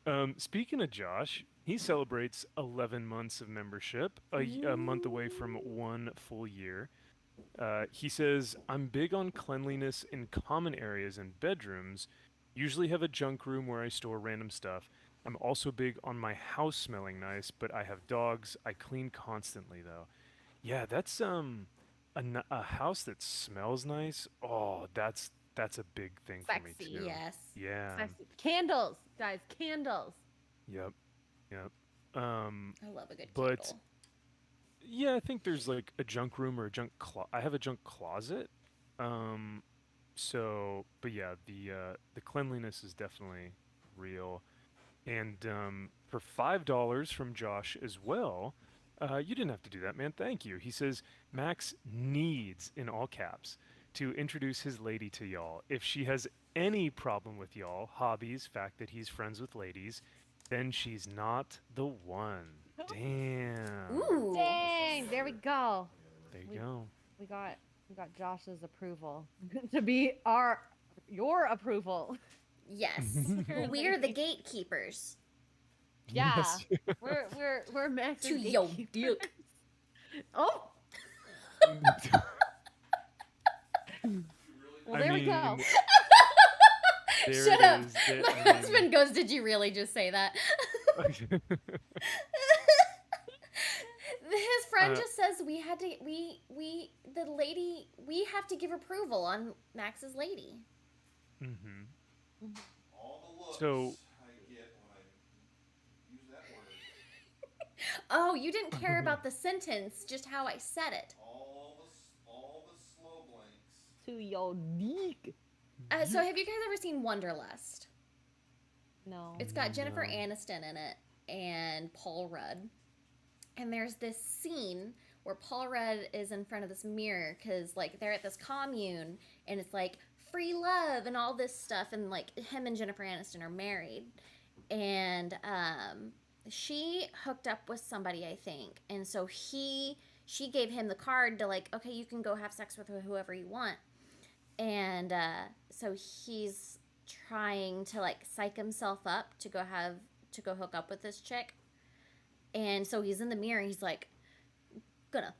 Yeah. Speaking of Josh, he celebrates 11 months of membership, a month away from 1 full year. He says, I'm big on cleanliness in common areas and bedrooms. Usually have a junk room where I store random stuff. I'm also big on my house smelling nice, but I have dogs. I clean constantly though. Yeah, that's a house that smells nice. Oh, that's a big thing for me Sexy. too. Yes. Yeah. Sexy. Candles, guys, candles. Yep. Yep. I love a good But candle. yeah, I think there's like a junk room or a I have a junk closet. So, but yeah, the cleanliness is definitely real. And for $5 from Josh as well, you didn't have to do that, man. Thank you. He says Max needs, in all caps, to introduce his lady to y'all. If she has any problem with y'all, hobbies, fact that he's friends with ladies, then she's not the one. Damn. Ooh. Dang, there we go. There you go. We got Josh's approval to be your approval. Yes. We're the gatekeepers. Yeah. Yes. We're Max's To yo gatekeepers. dick. Oh, well, there we go. There Shut it up. is. There- My I mean- husband goes, "Did you really just say that?" His friend just says we had to the lady we have to give approval on Max's lady. Mhm. All the looks So- I get when I use that word. Oh, you didn't care about the sentence, just how I said it. All the slow blanks. To your dick. So have you guys ever seen Wanderlust? No. It's got Jennifer No. Aniston in it and Paul Rudd. And there's this scene where Paul Rudd is in front of this mirror because, like, they're at this commune and it's like free love and all this stuff. And, like, him and Jennifer Aniston are married. And she hooked up with somebody, I think. And so she gave him the card to, like, okay, you can go have sex with whoever you want. And so he's trying to, like, psych himself up to go hook up with this chick. And so he's in the mirror. He's like, gonna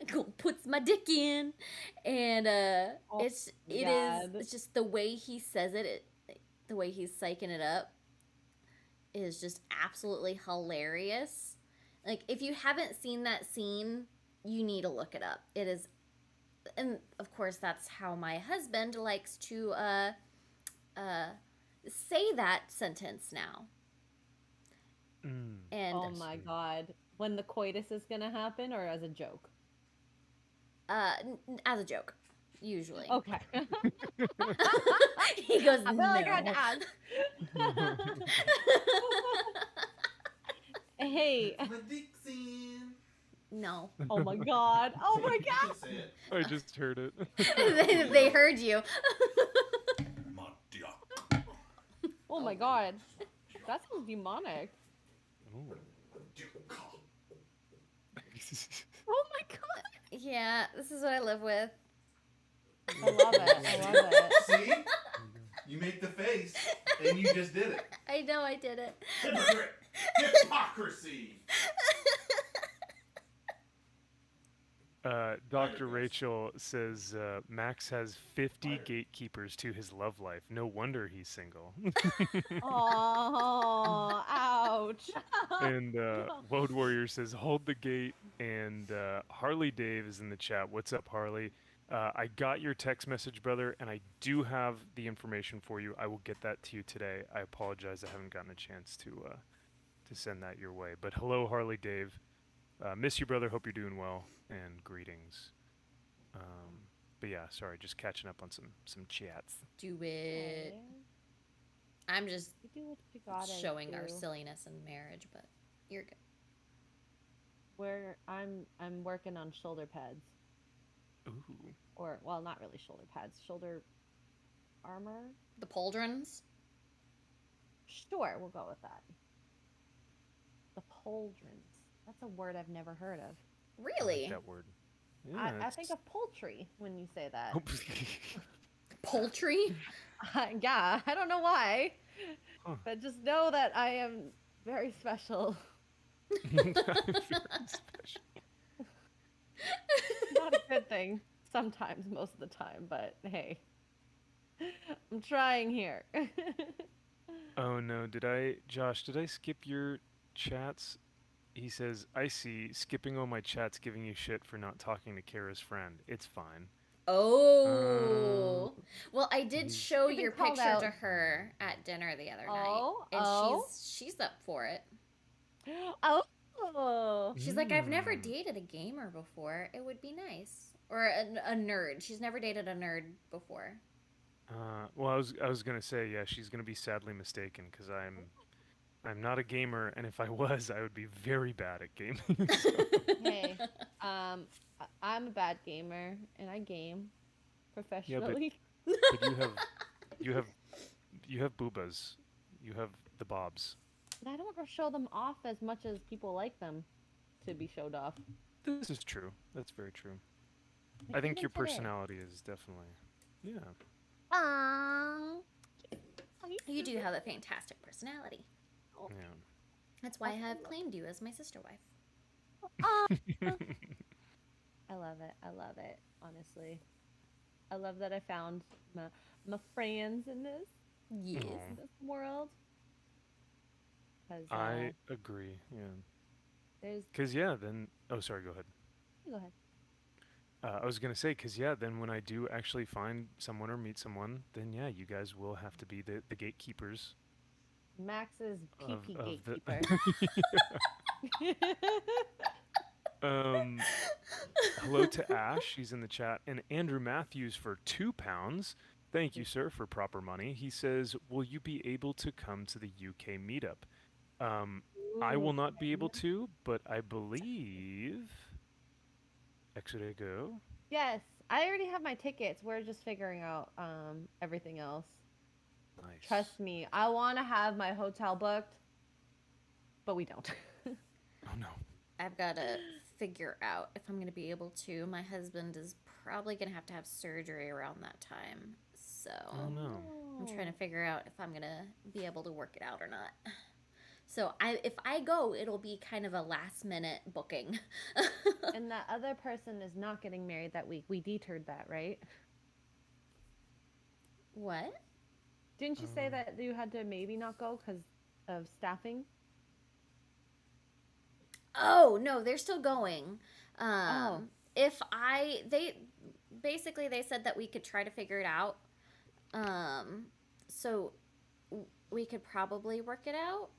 go puts my dick in, and it's just the way he says it, the way he's psyching it up, is just absolutely hilarious. Like, if you haven't seen that scene, you need to look it up. It is, and of course that's how my husband likes to say that sentence now. Mm. And Oh my god. When the coitus is gonna happen, or as a joke? as a joke, usually. Okay. He goes, I feel no. like I'd ask. Hey. My dick's in. No. Oh my god. Oh my You god. can say it. I just heard it. they heard you. My dick. Oh my god. That sounds demonic. Ooh. Dick. Oh my god. Yeah, this is what I live with. I love it. I love it. See? You make the face, and you just did it. I know I did it. Hypocrite! Hypocrisy! Dr. Rachel says Max has 50 gatekeepers to his love life. No wonder he's single. Oh, ouch. And Woad Warrior says, hold the gate. And Harley Dave is in the chat. What's up, Harley? I got your text message, brother, and I do have the information for you. I will get that to you today. I apologize I haven't gotten a chance to send that your way. But hello, Harley Dave. Miss you, brother. Hope you're doing well. And greetings. But yeah, sorry, just catching up on some chats. Do it. I'm just You do what you gotta showing our do. silliness in marriage, but you're good. Where I'm working on shoulder pads. Ooh. Or, well, not really shoulder pads. Shoulder armor? The pauldrons. Sure, we'll go with that. The pauldrons. That's a word I've never heard of. I Really? like that word. Yeah, I think of poultry when you say that. Poultry? Yeah, I don't know why. Huh. But just know that I am very special. Very special. Not a good thing sometimes, most of the time, but hey. I'm trying here. Oh no, Josh, did I skip your chats? He says, I see, skipping all my chats giving you shit for not talking to Kara's friend. It's fine. Oh. Well, I did he's- show You've been your called picture out. to her at dinner the other Oh, night. And oh. she's up for it. Oh. She's like, I've never Mm. dated a gamer before. It would be nice. Or a nerd. She's never dated a nerd before. Well, I was gonna say, yeah, she's gonna be sadly mistaken because I'm not a gamer, and if I was, I would be very bad at gaming. So. Hey, I'm a bad gamer, and I game professionally. But you have boobas, you have the bobs. And I don't show them off as much as people like them to be showed off. This is true. That's very true. Like I think even your today. personality is definitely, yeah. You do have a fantastic personality. Yeah. That's why I have claimed you as my sister wife. I love it. I love it. Honestly, I love that I found my friends in this Yes. Aw. this world. Because I agree. Yeah. there's. Cause yeah, then. Oh, sorry. Go ahead. Go ahead. I was gonna say, cause yeah, then when I do actually find someone or meet someone, then yeah, you guys will have to be the gatekeepers. Max's PP of the- gatekeeper. Hello to Ash. She's in the chat, and Andrew Matthews for £2. Thank you, sir, for proper money. He says, "Will you be able to come to the UK meetup?" I will not be able to, but I believe. X-ray go. Yes, I already have my tickets. We're just figuring out everything else. Nice. Trust me, I want to have my hotel booked, but we don't. Oh no. I've got to figure out if I'm going to be able to. My husband is probably going to have surgery around that time. So Oh no. I'm trying to figure out if I'm going to be able to work it out or not. So if I go, it'll be kind of a last minute booking. And that other person is not getting married that week. We detoured that, right? What? Didn't you say that you had to maybe not go because of staffing? Oh, no, they're still going. Oh. If they said that we could try to figure it out. So we could probably work it out.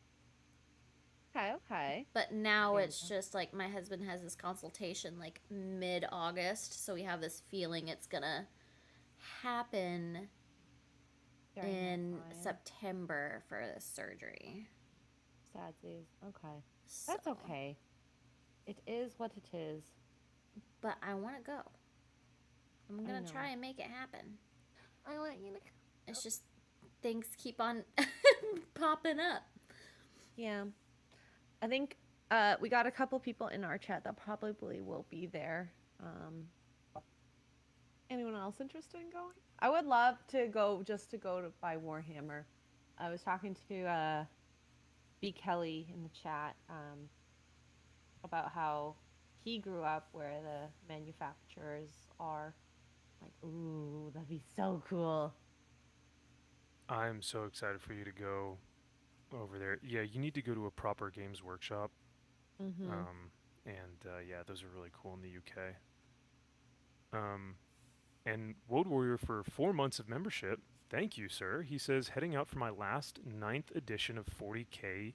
Okay. But now There it's you just like my husband has this consultation like mid-August, so we have this feeling it's gonna happen During that in time. September for this surgery. Sadsies. Okay. So, That's okay. It is what it is. But I want to go. I'm I gonna know. try and make it happen. I want you to. It's just things keep on popping up. Yeah. I think we got a couple people in our chat that probably will be there. Anyone else interested in going? I would love to go just to go to buy Warhammer. I was talking to B. Kelly in the chat about how he grew up where the manufacturers are. Like, ooh, that'd be so cool. I'm so excited for you to go over there. Yeah, you need to go to a proper games workshop. Mm-hmm. Yeah, those are really cool in the UK. And Woad Warrior for 4 months of membership. Thank you, sir. He says, heading out for my last 9th edition of 40K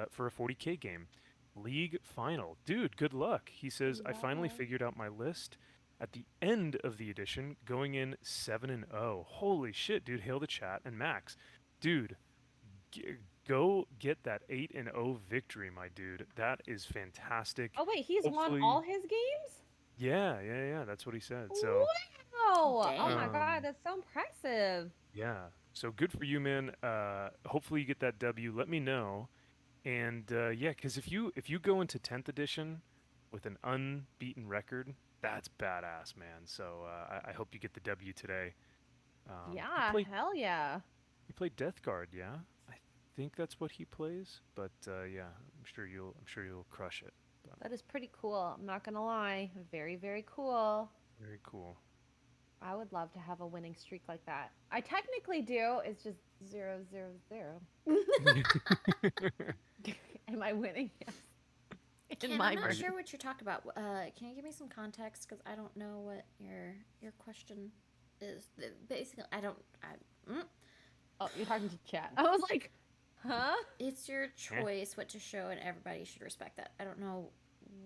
for a 40K game. League final. Dude, good luck. He says, I finally Wow. figured out my list at the end of the edition, going in 7-0. Holy shit, dude. Hail the chat. And Max, dude, g- go get that 8-0 victory, my dude. That is fantastic. Oh wait, he's won Hopefully, all his games? yeah. That's what he said. So, Wow! Oh my Dang. god, that's so impressive. yeah. So good for you, man. Hopefully you get that W. Let me know. And yeah, because if you go into 10th edition with an unbeaten record, that's badass, man. So I hope you get the W today. You Yeah, play hell yeah. you play Death Guard, yeah? I think that's what he plays. But yeah, I'm sure you'll crush it. But That is pretty cool. I'm not gonna lie. Very, very cool. very cool. I would love to have a winning streak like that. I technically do. It's just 0-0-0. Am I winning? Yes. In Ken, my I'm not version. sure what you're talking about. Can you give me some context? Because I don't know what your question is. Basically, I don't. Oh, you're talking to chat. I was like, huh? It's your choice what to show, and everybody should respect that. I don't know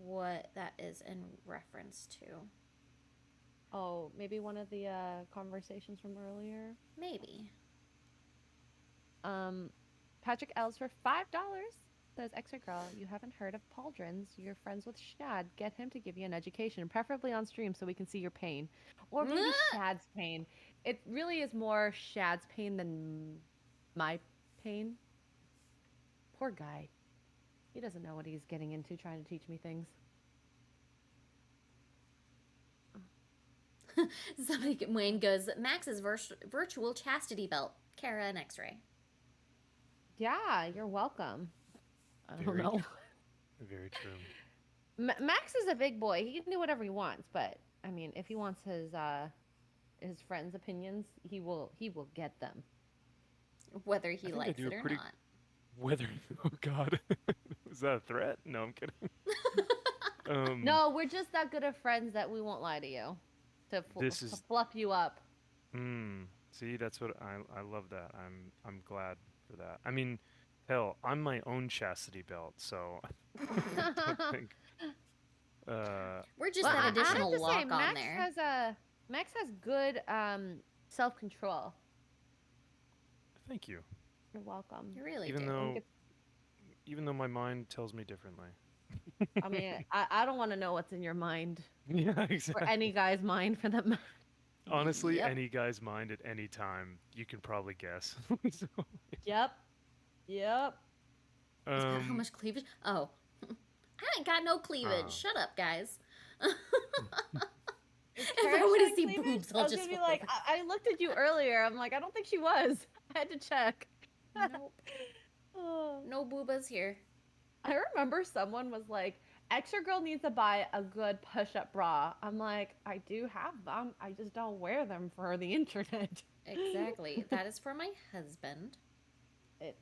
what that is in reference to. Oh, maybe one of the conversations from earlier. Maybe. Patrick L's for $5. Says, Extra Girl, you haven't heard of pauldrons. You're friends with Shad. Get him to give you an education, preferably on stream so we can see your pain. Or maybe Shad's pain. It really is more Shad's pain than my pain. Poor guy. He doesn't know what he's getting into trying to teach me things. Wayne goes, Max's virtual chastity belt. Kara and X-Ray. Yeah, you're welcome. I don't Very know. Very true. Max is a big boy. He can do whatever he wants, but I mean, if he wants his friends' opinions, he will get them. Whether I he think I likes do it a or pretty- not. Whether oh god, was that a threat? No, I'm kidding. No, we're just that good of friends that we won't lie to you to fluff you up. See, that's what I love that. I'm glad for that. I mean, hell, I'm my own chastity belt, so I don't think. We're just Well, that I additional have to say, lock on there. Max has good self-control. Thank you. You're welcome. You really Even do. though, even though my mind tells me differently. I mean, I don't want to know what's in your mind Yeah, or exactly. any guy's mind for that matter. Honestly, Yep. any guy's mind at any time, you can probably guess. So, Yep. It's got how much cleavage? Oh. I ain't got no cleavage. Oh. Shut up, guys. If I Kara were to showing see cleavage, boobs, I I'll was just gonna be flip like, over. I looked at you earlier. I'm like, I don't think she was. I had to check. Nope. Oh. No boobas here. I remember someone was like, Extra Girl needs to buy a good push-up bra. I'm like, I do have them. I just don't wear them for the internet. Exactly. That is for my husband.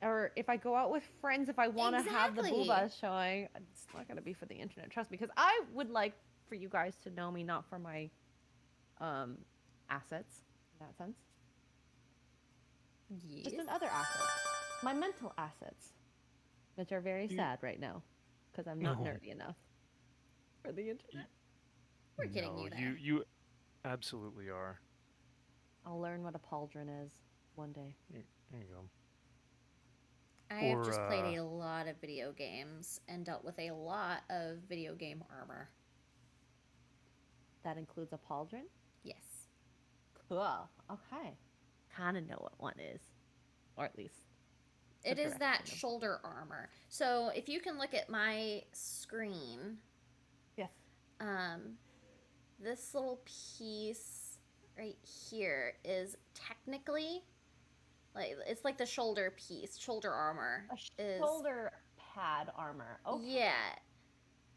Or if I go out with friends, if I want to have the Exactly. boobas showing, it's not going to be for the internet. Trust me, because I would like for you guys to know me not for my assets in that sense. Yes. Just in other assets. My mental assets, which are very sad right now because I'm not No. nerdy enough for the internet. We're getting no, you there. you absolutely are. I'll learn what a pauldron is one day. There you go. I have Or, just played a lot of video games and dealt with a lot of video game armor. That includes a pauldron? Yes. Cool. Okay. Kind of know what one is. Or at least. It is that direction of- shoulder armor. So if you can look at my screen, Yes. this little piece right here is technically like it's like the shoulder piece, shoulder armor A is shoulder pad armor. Okay. yeah,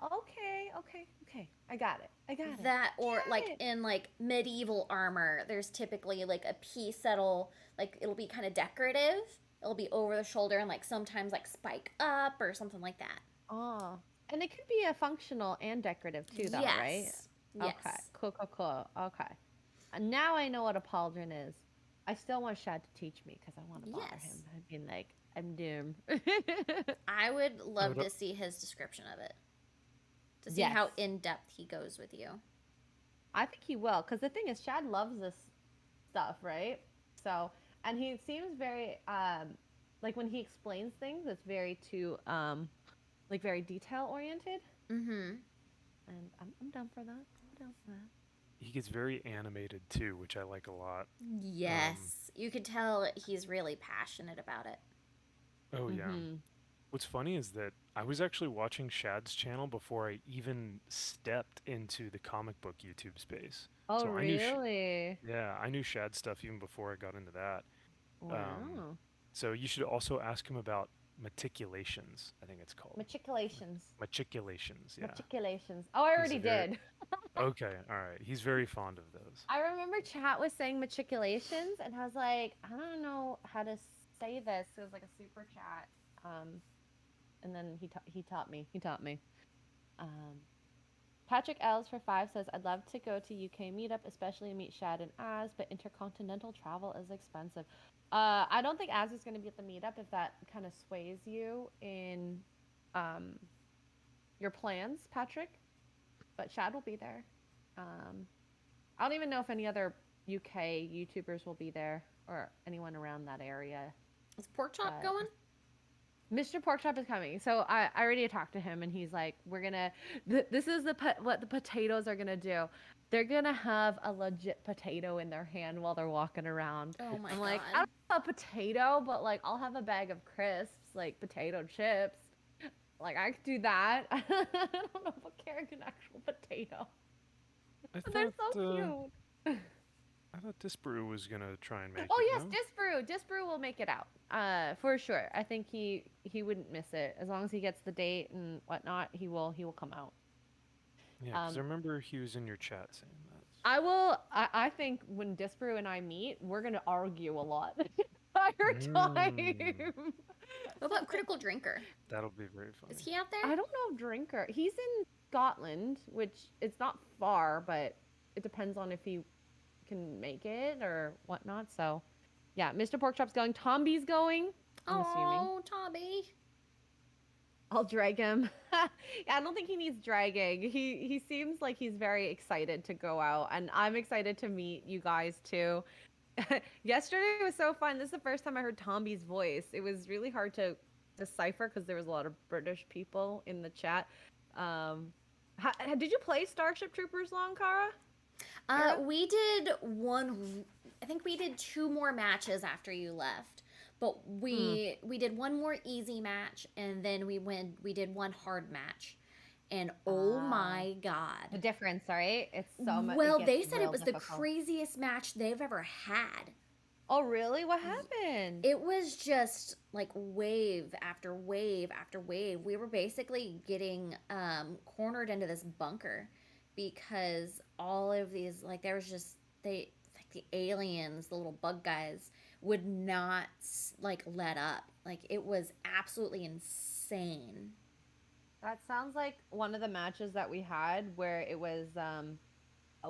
Okay. I got it. that or Got like it. in like medieval armor, there's typically like a piece that'll like it'll be kind of decorative. It'll be over the shoulder and like sometimes like spike up or something like that. Oh. And it could be a functional and decorative too, though, right? Yes. Okay. Yes. Cool. Okay. And now I know what a pauldron is. I still want Shad to teach me because I want to bother Yes. him. I'd be like, I'm doomed. I would love would- to see his description of it. To see Yes. how in depth he goes with you. I think he will, because the thing is, Shad loves this stuff, right? So, and he seems very, like when he explains things, it's very too, like very detail oriented, Mm-hmm. and I'm down for that. I'm down for that. He gets very animated too, which I like a lot. Yes. You could tell he's really passionate about it. Oh yeah. Mhm. What's funny is that I was actually watching Shad's channel before I even stepped into the comic book YouTube space. Oh, So I knew really? Yeah, I knew Shad stuff even before I got into that. Wow. So you should also ask him about meticulations, I think it's called. Matriculations. Meticulations, yeah. Matriculations. Oh, I He's already a very- did. Okay, all right. He's very fond of those. I remember chat was saying matriculations, and I was like, I don't know how to say this. It was like a super chat. And then he taught me. He taught me. Patrick Ells for 5 says, I'd love to go to UK meetup, especially meet Shad and Az, but intercontinental travel is expensive. I don't think Az is going to be at the meetup if that kind of sways you in your plans, Patrick. But Shad will be there. I don't even know if any other UK YouTubers will be there or anyone around that area. Is Pork Chop But- going? Mr. Porkchop is coming. So I already talked to him, and he's like, we're going to, this is what the potatoes are going to do. They're going to have a legit potato in their hand while they're walking around. Oh my I'm god. like, I don't have a potato, but like, I'll have a bag of crisps, like potato chips. Like, I could do that. I don't know if I'll carry an actual potato. I But they're thought, so cute. I thought Disparu was gonna try and make Oh it. yes, no? Disparu will make it out. For sure. I think he wouldn't miss it as long as he gets the date and whatnot. He will come out. Yeah, because I um, remember he was in your chat saying that. I will. I think when Disparu and I meet, we're gonna argue a lot the entire time. What about Critical Drinker? That'll be very funny. Is he out there? I don't know Drinker. He's in Scotland, which it's not far, but it depends on if he can make it or whatnot. So, yeah, Mr. Porkchop's going. Tomby's going. I'm assuming. Oh, Tommy. I'll drag him. Yeah, I don't think he needs dragging. He seems like he's very excited to go out, and I'm excited to meet you guys too. Yesterday was so fun. This is the first time I heard Tomby's voice. It was really hard to decipher because there was a lot of British people in the chat. Did you play Starship Troopers long, Kara? Yeah. We did one. I think we did 2 more matches after you left, but we did one more easy match, and then we did one hard match, and oh my The god! difference, right? It's so much. Well, they said it was the craziest match they've ever had. Oh, really? What happened? It was just like wave after wave after wave. We were basically getting cornered into this bunker because all of these like there was just they like the aliens, the little bug guys would not like let up. Like it was absolutely insane. That sounds like one of the matches that we had where it was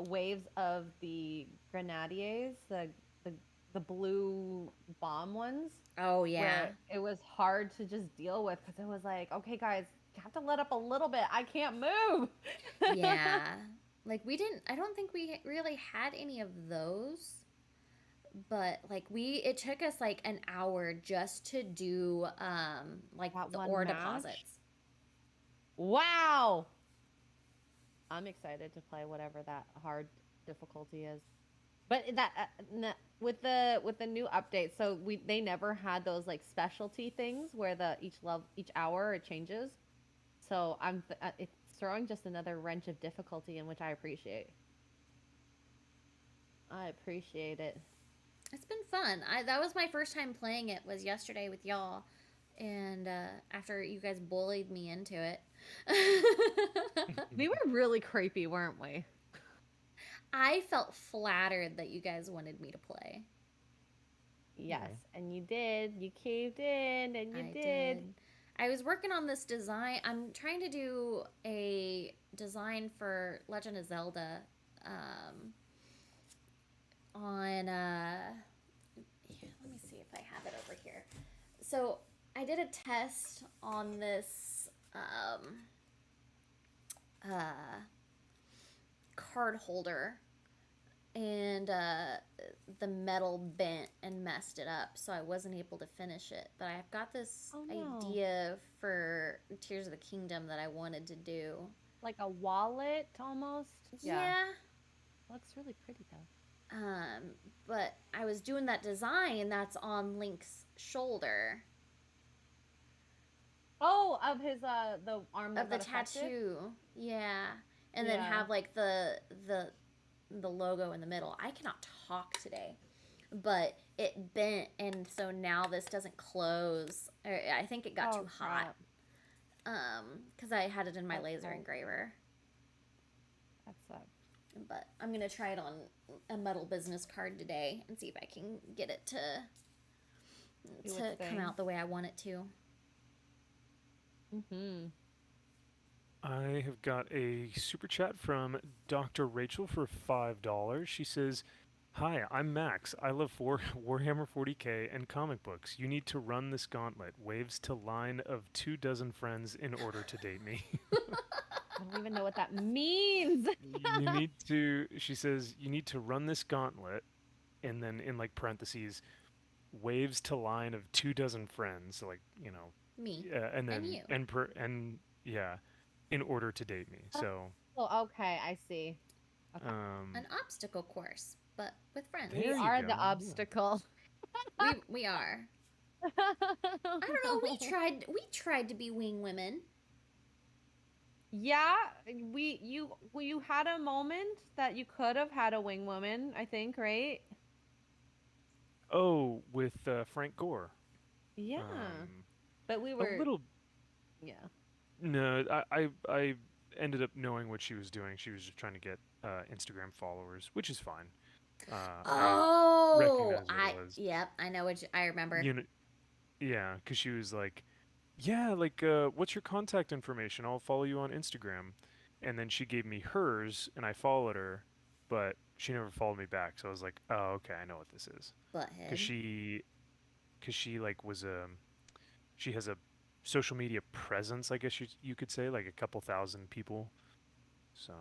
waves of the grenadiers, the blue bomb ones. Oh yeah. Where it was hard to just deal with because it was like, okay, guys, you have to let up a little bit. I can't move. Yeah. Like I don't think we really had any of those. But like it took us like an hour just to do like That the one ore match? deposits. Wow. I'm excited to play whatever that hard difficulty is. But with the new update, so they never had those like specialty things where each hour it changes. So it's throwing just another wrench of difficulty in which I appreciate. I appreciate it. It's been fun. That was my first time playing it. Was yesterday with y'all, and after you guys bullied me into it. We were really creepy, weren't we? I felt flattered that you guys wanted me to play. Yes, and you did. You caved in, and you I did. did. I was working on this design. I'm trying to do a design for Legend of Zelda on let me see if I have it over here. So I did a test on this uh, card holder, and the metal bent and messed it up, so I wasn't able to finish it. But I've got this Oh, no. idea for Tears of the Kingdom that I wanted to do. Like a wallet almost. Yeah. Looks really pretty though. But I was doing that design that's on Link's shoulder Oh, of his the arm of that the got affected? tattoo. Yeah. And then Yeah. have like the logo in the middle. I cannot talk today. But it bent, and so now this doesn't close. I think it got Oh, too hot. crap. Because I had it in my That laser sucks. engraver. That sucks. But I'm gonna try it on a metal business card today and see if I can get it Do its to come thing. out the way I want it to. Mm-hmm. I have got a super chat from Dr. Rachel for $5. She says, "Hi, I'm Max. I love Warhammer 40k and comic books. You need to run this gauntlet. Waves to line of 24 friends in order to date me." I don't even know what that means. You need to, she says, you need to run this gauntlet, and then in like parentheses, waves to line of 24 friends, so like, Me. and then you. and yeah, in order to date me. So, Oh, okay, I see. Okay. An obstacle course, but with friends. There We you are go, the yeah. obstacle. We are. I don't know. We tried to be wing women. Yeah, you had a moment that you could have had a wing woman, I think, right? Oh, with Frank Gore. Yeah. Um, But we a were little. yeah. No, I ended up knowing what she was doing. She was just trying to get Instagram followers, which is fine. I recognize what it was. Yep, I know I remember. You know, yeah, because she was like, "Yeah, like, what's your contact information? I'll follow you on Instagram." And then she gave me hers, and I followed her, but she never followed me back. So I was like, "Oh, okay, I know what this is." Because Butthead. she like she has a social media presence, I guess you could say, like a couple thousand people. So,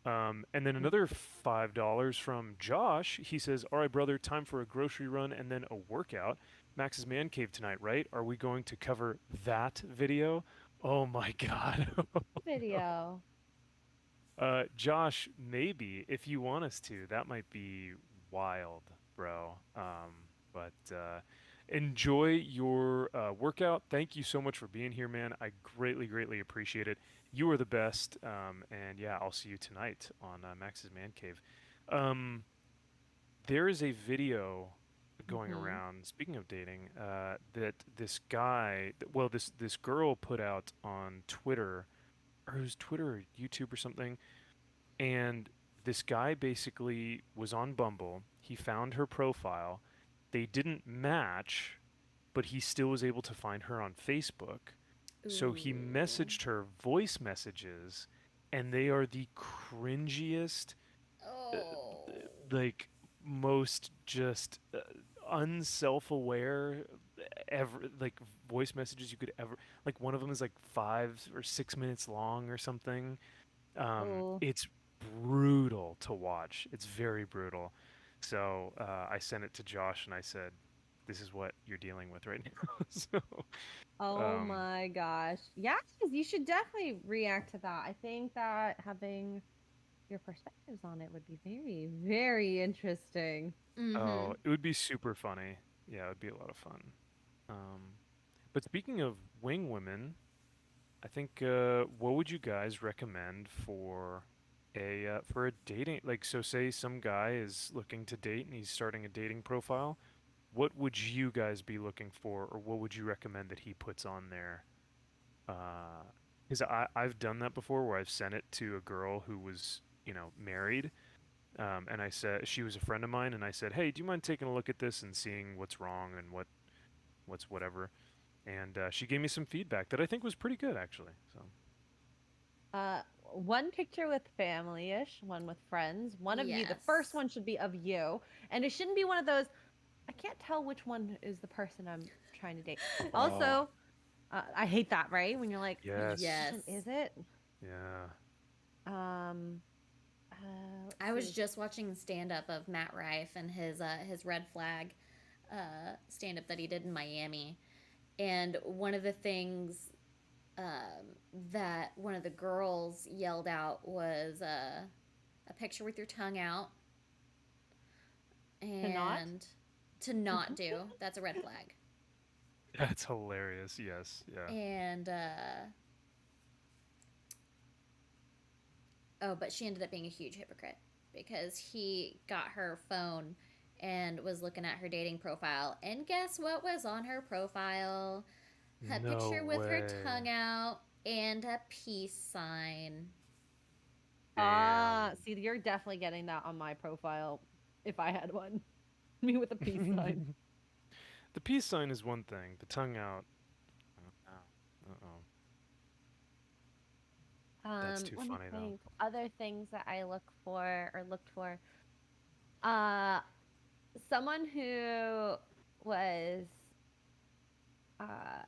and then another $5 from Josh. He says, "All right, brother, time for a grocery run and then a workout. Max's Man Cave tonight, right? Are we going to cover that video?" Oh my God. Video. Josh, maybe if you want us to, that might be wild, bro. But enjoy your workout. Thank you so much for being here, man. I greatly, greatly appreciate it. You are the best. And yeah, I'll see you tonight on Max's Man Cave. Um, there is a video going Mhm. around. Speaking of dating, that this guy, well, this girl put out on Twitter, or it was Twitter or YouTube or something, and this guy basically was on Bumble. He found her profile. They didn't match, but he still was able to find her on Facebook. So he Ooh. messaged her voice messages, and they are the cringiest, uh, Oh. like most just unself-aware ever, like voice messages you could ever. Like one of them is like 5 or 6 minutes long or something. Oh. It's brutal to watch. It's very brutal. So I sent it to Josh and I said, "This is what you're dealing with right now." So Oh um, my gosh. Yes, you should definitely react to that. I think that having your perspectives on it would be very, very interesting. Mm-hmm. oh, it would be super funny. Yeah, it would be a lot of fun. Um, but speaking of wing women, I think what would you guys recommend for a dating, like, so say some guy is looking to date and he's starting a dating profile, what would you guys be looking for, or what would you recommend that he puts on there? Because I've done that before where I've sent it to a girl who was, married, and I said she was a friend of mine, and I said, hey, do you mind taking a look at this and seeing what's wrong and what's whatever, and she gave me some feedback that I think was pretty good actually. So One picture with family-ish, one with friends, one of you. The first Yes. one should be of you, and it shouldn't be one of those. I can't tell which one is the person I'm trying to date. oh Also, I hate that, right? When you're like, which yes, Yes. one is it? yeah, Um, I let's was see. just watching stand up of Matt Rife and his red flag stand up that he did in Miami. And one of the things um, that one of the girls yelled out was a picture with your tongue out To not. and to not do. That's a red flag. that's hilarious. Yes, yeah. And oh, but she ended up being a huge hypocrite because he got her phone and was looking at her dating profile. And guess what was on her profile? A No picture with her way. tongue out and a peace sign. Damn. See, you're definitely getting that on my profile if I had one. Me with a peace sign. The peace sign is one thing. The tongue out. Uh-oh. That's too Let me funny though. think. Other things that I look for or looked for. Uh, Someone who was uh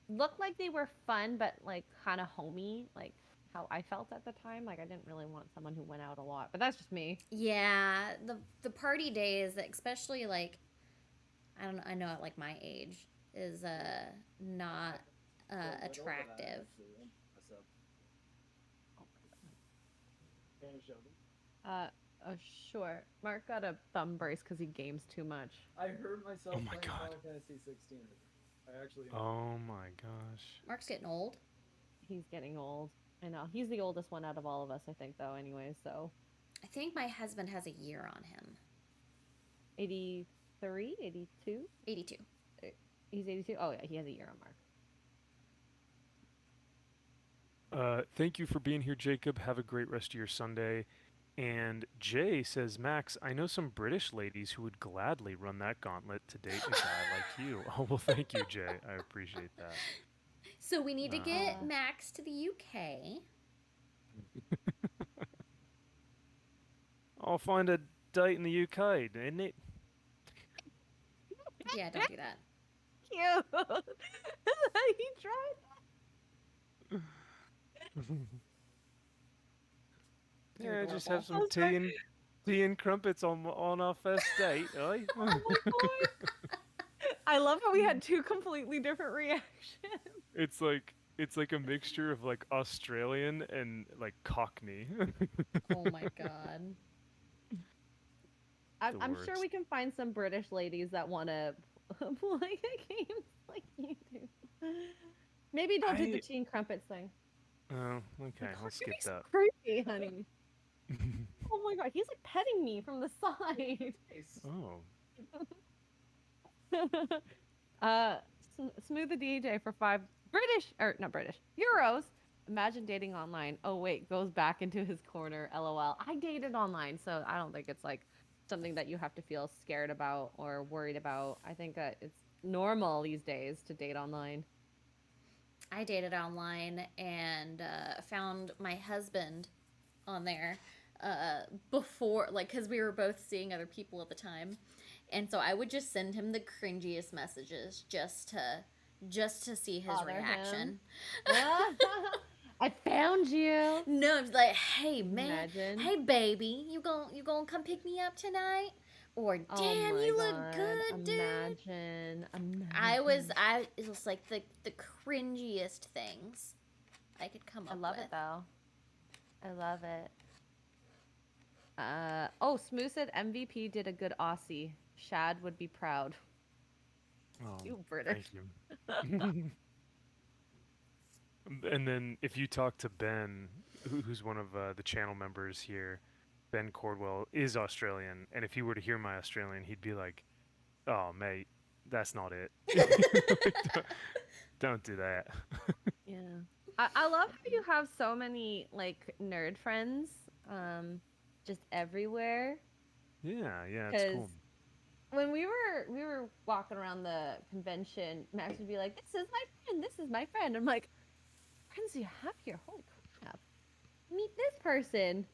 looked like they were fun, but like kind of homey, like how I felt at the time. Like I didn't really want someone who went out a lot, but that's just me. Yeah, the party days, especially like I don't know, I know at like my age is not Feel a little, but I attractive. actually am myself. Can you show me? Uh, sure. Mark got a thumb brace because he games too much. I heard myself Oh my playing God. Final Fantasy 16. I actually. Oh my gosh. Mark's getting old. He's getting old. I know. He's the oldest one out of all of us, I think, though, anyway. So I think my husband has a year on him. 83, 82? 82. He's 82. Oh, yeah, he has a year on Mark. Thank you for being here, Jacob. Have a great rest of your Sunday. And Jay says, Max, I know some British ladies who would gladly run that gauntlet to date a guy like you. Oh, well, thank you, Jay. I appreciate that. So we need to get Uh, Max to the UK. I'll find a date in the UK, isn't it? Yeah, don't do that. Cute. He tried. Yeah, You're just adorable. have some tea and crumpets on our first date, eh? Oh my god. I love how we had two completely different reactions. It's like a mixture of like Australian and like Cockney. Oh my god. I'm sure worst. we can find some British ladies that want to play games like you do. Maybe don't do the tea and crumpets thing. Oh, okay, I'll skip He's that. creepy, honey. Oh my god, he's like petting me from the side. Oh, Smooth the DJ for 5 British or not British euros. Imagine dating online. Oh wait, goes back into his corner. LOL. I dated online, so I don't think it's like something that you have to feel scared about or worried about. I think it's normal these days to date online. I dated online and found my husband on there before, like, because we were both seeing other people at the time. And so I would just send him the cringiest messages just to see his Bother reaction. I found you. No, it's like, hey man, Imagine. hey baby, you gonna come pick me up tonight? Or Oh damn, my you look God. good, dude. Imagine. It was like the cringiest things I could come up I love with. it though. I love it. Oh, Smooth said MVP did a good Aussie. Shad would be proud. oh, You British. thank you. And then if you talk to Ben, who's one of the channel members here, Ben Cordwell is Australian, and if he were to hear my Australian, he'd be like, "Oh, mate, that's not it. Like, don't do that." Yeah. I love how you have so many like nerd friends, just everywhere. Yeah, yeah, it's Because cool. when we were walking around the convention, Max would be like, "This is my friend. This is my friend." I'm like, "Friends you have here? Holy crap! Meet this person."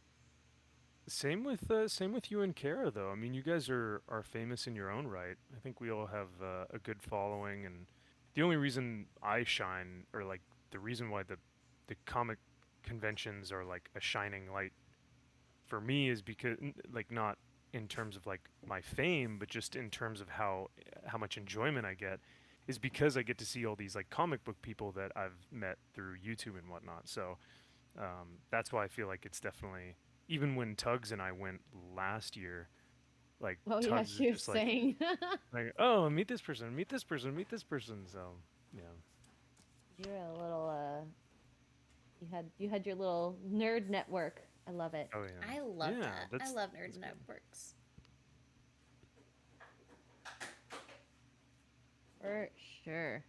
Same with you and Kara though. I mean, you guys are famous in your own right. I think we all have a good following, and the only reason I shine, or like the reason why the comic conventions are like a shining light for me, is because like not in terms of like my fame, but just in terms of how much enjoyment I get, is because I get to see all these like comic book people that I've met through YouTube and whatnot. So that's why I feel like it's definitely, even when Tugs and I went last year, like Oh yeah, Tugs is she was just like saying. oh, meet this person, meet this person, meet this person. So yeah, You're a little you had your little nerd network. I love it. oh yeah, I love yeah, that. I love Nerd that's good. Networks. For sure.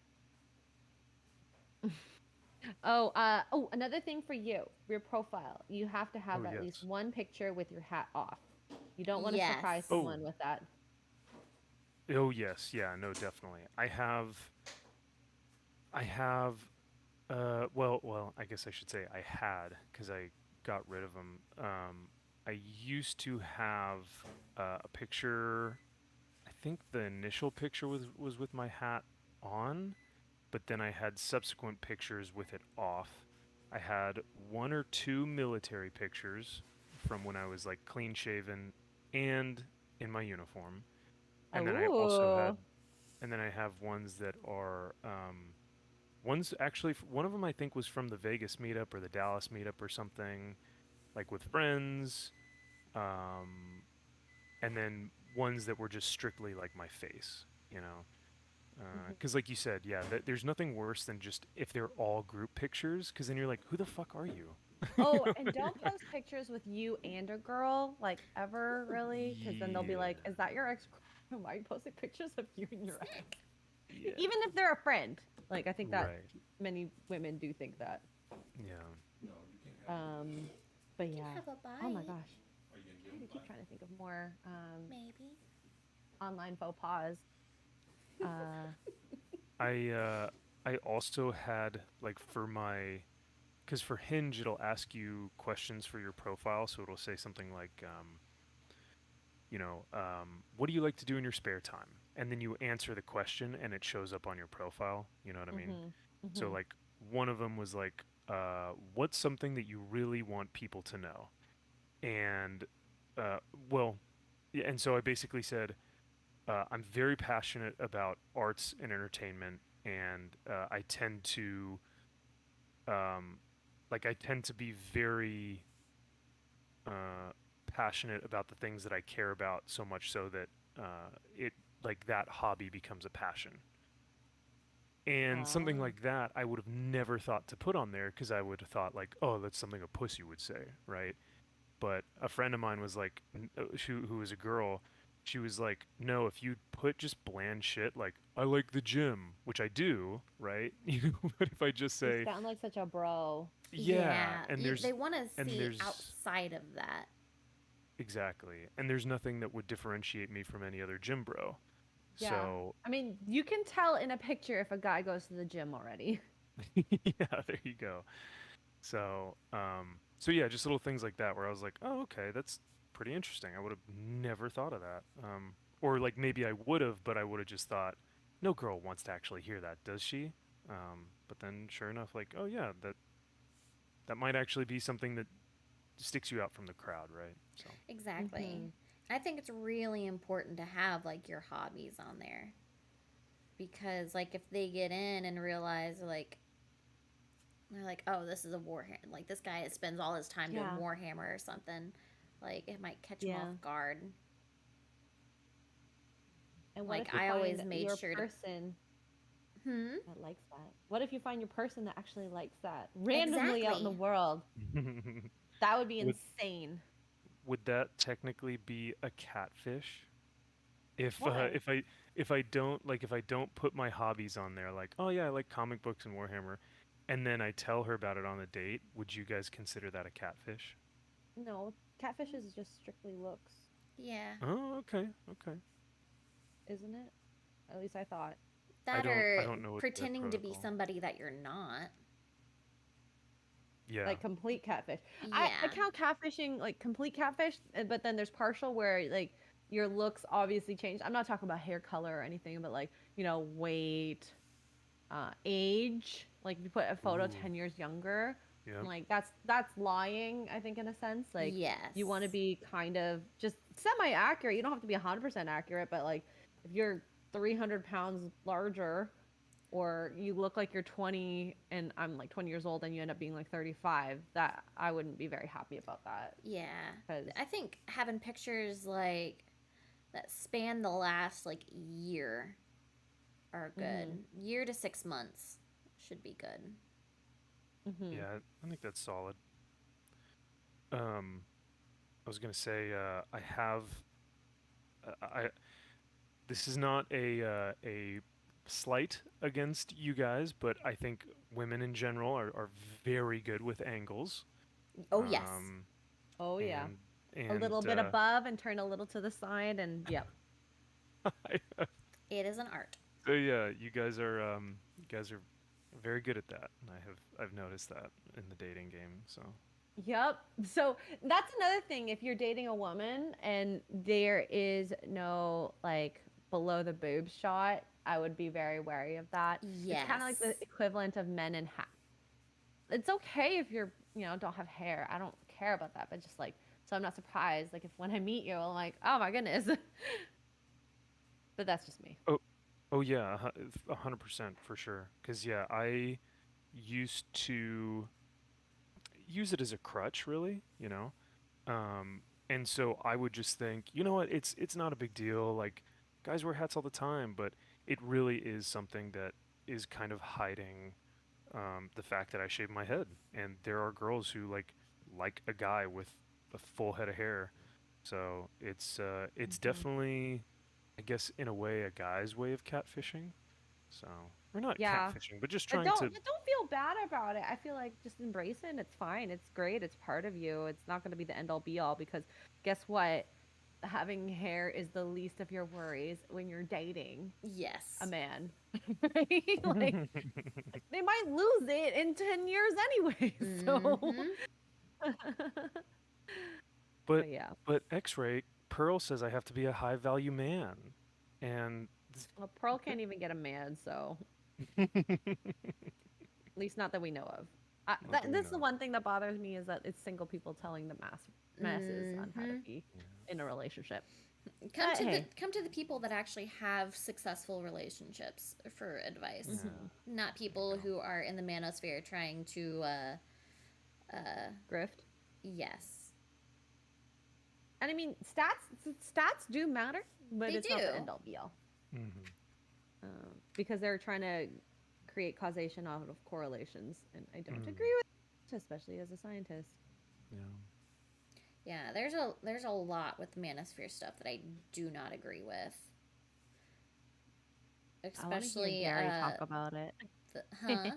Another thing for you, your profile. You have to have Oh at least yes. one picture with your hat off. You don't want to Yes. surprise Oh someone with that. oh yes, yeah, no, definitely. I have well, I guess I should say I had, because I got rid of them. I used to have a picture. I think the initial picture was with my hat on, but then I had subsequent pictures with it off. I had one or two military pictures from when I was like clean shaven and in my uniform, and then I also had, Oh, and then I have ones that are one's actually one of them I think was from the Vegas meetup or the Dallas meetup or something, like with friends, um, and then ones that were just strictly like my face, you know. mhm. Because, like you said, yeah, there's nothing worse than just if they're all group pictures, because then you're like, who the fuck are you? You Oh, know? and don't post pictures with you and a girl, like ever, really, because then they'll be like, Yeah, "Is that your ex? Why are you posting pictures of you and your ex?" yeah, Even if they're a friend. Like I think that right, many women do think that. yeah. No, you can't have. Um, but You can yeah. have a Oh my bite, gosh. Are you gonna give Trying to them keep back? trying to think of more maybe. online faux pas. Uh, I I also had like for my, because for Hinge it'll ask you questions for your profile, so it'll say something like what do you like to do in your spare time? And then you answer the question and it shows up on your profile. You know what I mean? mhm, So mhm. like one of them was like, what's something that you really want people to know? And uh, well, yeah, and so I basically said, I'm very passionate about arts and entertainment, and I tend to I tend to be very uh, passionate about the things that I care about, so much so that it like that hobby becomes a passion. And something Oh. like that, I would have never thought to put on there because I would have thought like, oh, that's something a pussy would say, right? But a friend of mine was like, who was a girl, she was like, no, if you put just bland shit like I like the gym, which I do, right? But if I just You say, sound like such a bro. yeah, Yeah, and they want to see there's outside of that. exactly, and there's nothing that would differentiate me from any other gym bro. Yeah. So I mean, you can tell in a picture if a guy goes to the gym already. yeah, there you go. So yeah, just little things like that where I was like, oh, okay, that's pretty interesting. I would have never thought of that. Or like maybe I would have, but I would have just thought, no girl wants to actually hear that, does she? But then sure enough, like, oh yeah, that might actually be something that sticks you out from the crowd, right? So Exactly. Mhm. I think it's really important to have like your hobbies on there because like if they get in and realize like they're like, oh, this is a warhammer. Like this guy spends all his time doing Yeah. Warhammer or something. Like it might catch him off Yeah. guard. And what Like if you I always find made your sure to. person that likes that? What if you find your person that actually likes that randomly out in the Exactly. world? That would be would insane. would that technically be a catfish? If Why? if I don't put my hobbies on there, like, oh yeah, I like comic books and Warhammer, and then I tell her about it on a date, would you guys consider that a catfish? No, catfish is just strictly looks, Yeah. Oh, okay, okay. isn't it? At least I thought. That I or don't know what the pretending to be protocol. somebody that you're not. Yeah. Like complete catfish. I Yeah. count catfishing like complete catfish, but then there's partial where like your looks obviously change. I'm not talking about hair color or anything, but like, weight, age. Like if you put a photo Ooh. 10 years younger, Yep. like that's lying, I think, in a sense. Like you want to Yes. be kind of just semi accurate. You don't have to be 100% accurate, but like if you're 300 pounds larger, or you look like you're 20 and I'm like 20 years old and you end up being like 35, that I wouldn't be very happy about that. Yeah. Because I think having pictures like that span the last like year are good. mm-hmm, Year to 6 months should be good. mm-hmm. Yeah, I think that's solid. Um, I was gonna say, I have, I this is not a slight against you guys, but I think women in general are very good with angles. Oh yes. Um, Oh yeah, and a little and bit above and turn a little to the side, and yep. It is an art. so yeah, you guys are very good at that, and I've noticed that in the dating game. So Yep. So that's another thing. If you're dating a woman and there is no like below the boob shot, I would be very wary of that. It's kind of like the Yes. equivalent of men in hat. It's okay if you're, don't have hair. I don't care about that, but just like, so I'm not surprised. Like if when I meet you, I'm like, oh my goodness. But that's just me. oh oh yeah, 100% for sure. Cause yeah, I used to use it as a crutch, really. Um, and so I would just think, you know what, it's not a big deal. Like guys wear hats all the time, but it really is something that is kind of hiding the fact that I shave my head. And there are girls who like a guy with a full head of hair. So it's Hmm. definitely, I guess, in a way, a guy's way of catfishing. So or not Yeah. catfishing, but just But trying to. don't feel bad about it. I feel like just embrace it. It's fine. It's great. It's part of you. It's not going to be the end all be all because guess what? Having hair is the least of your worries when you're dating a Yes. man. Right? Like they might lose it in 10 years anyway. So Mm-hmm. but but yeah. but X-ray Pearl says I have to be a high value man, and Well, Pearl can't even get a man, so at least not that we know of. not that we This is the know. one thing that bothers me is that it's single people telling the masses on how to Mm-hmm. be Yeah. in a relationship. Come But to the hey, come to the people that actually have successful relationships for advice, hmm, Yeah. not There you people go. who are in the manosphere trying to grift. yes. And I mean, stats do matter, but They it's not the do. end all be all. Hmm. Because they're trying to create causation out of correlations, and I don't Mm. agree with it, especially as a scientist. Yeah. Yeah, there's a lot with manosphere stuff that I do not agree with. I want to hear Especially Gary talk about it. huh?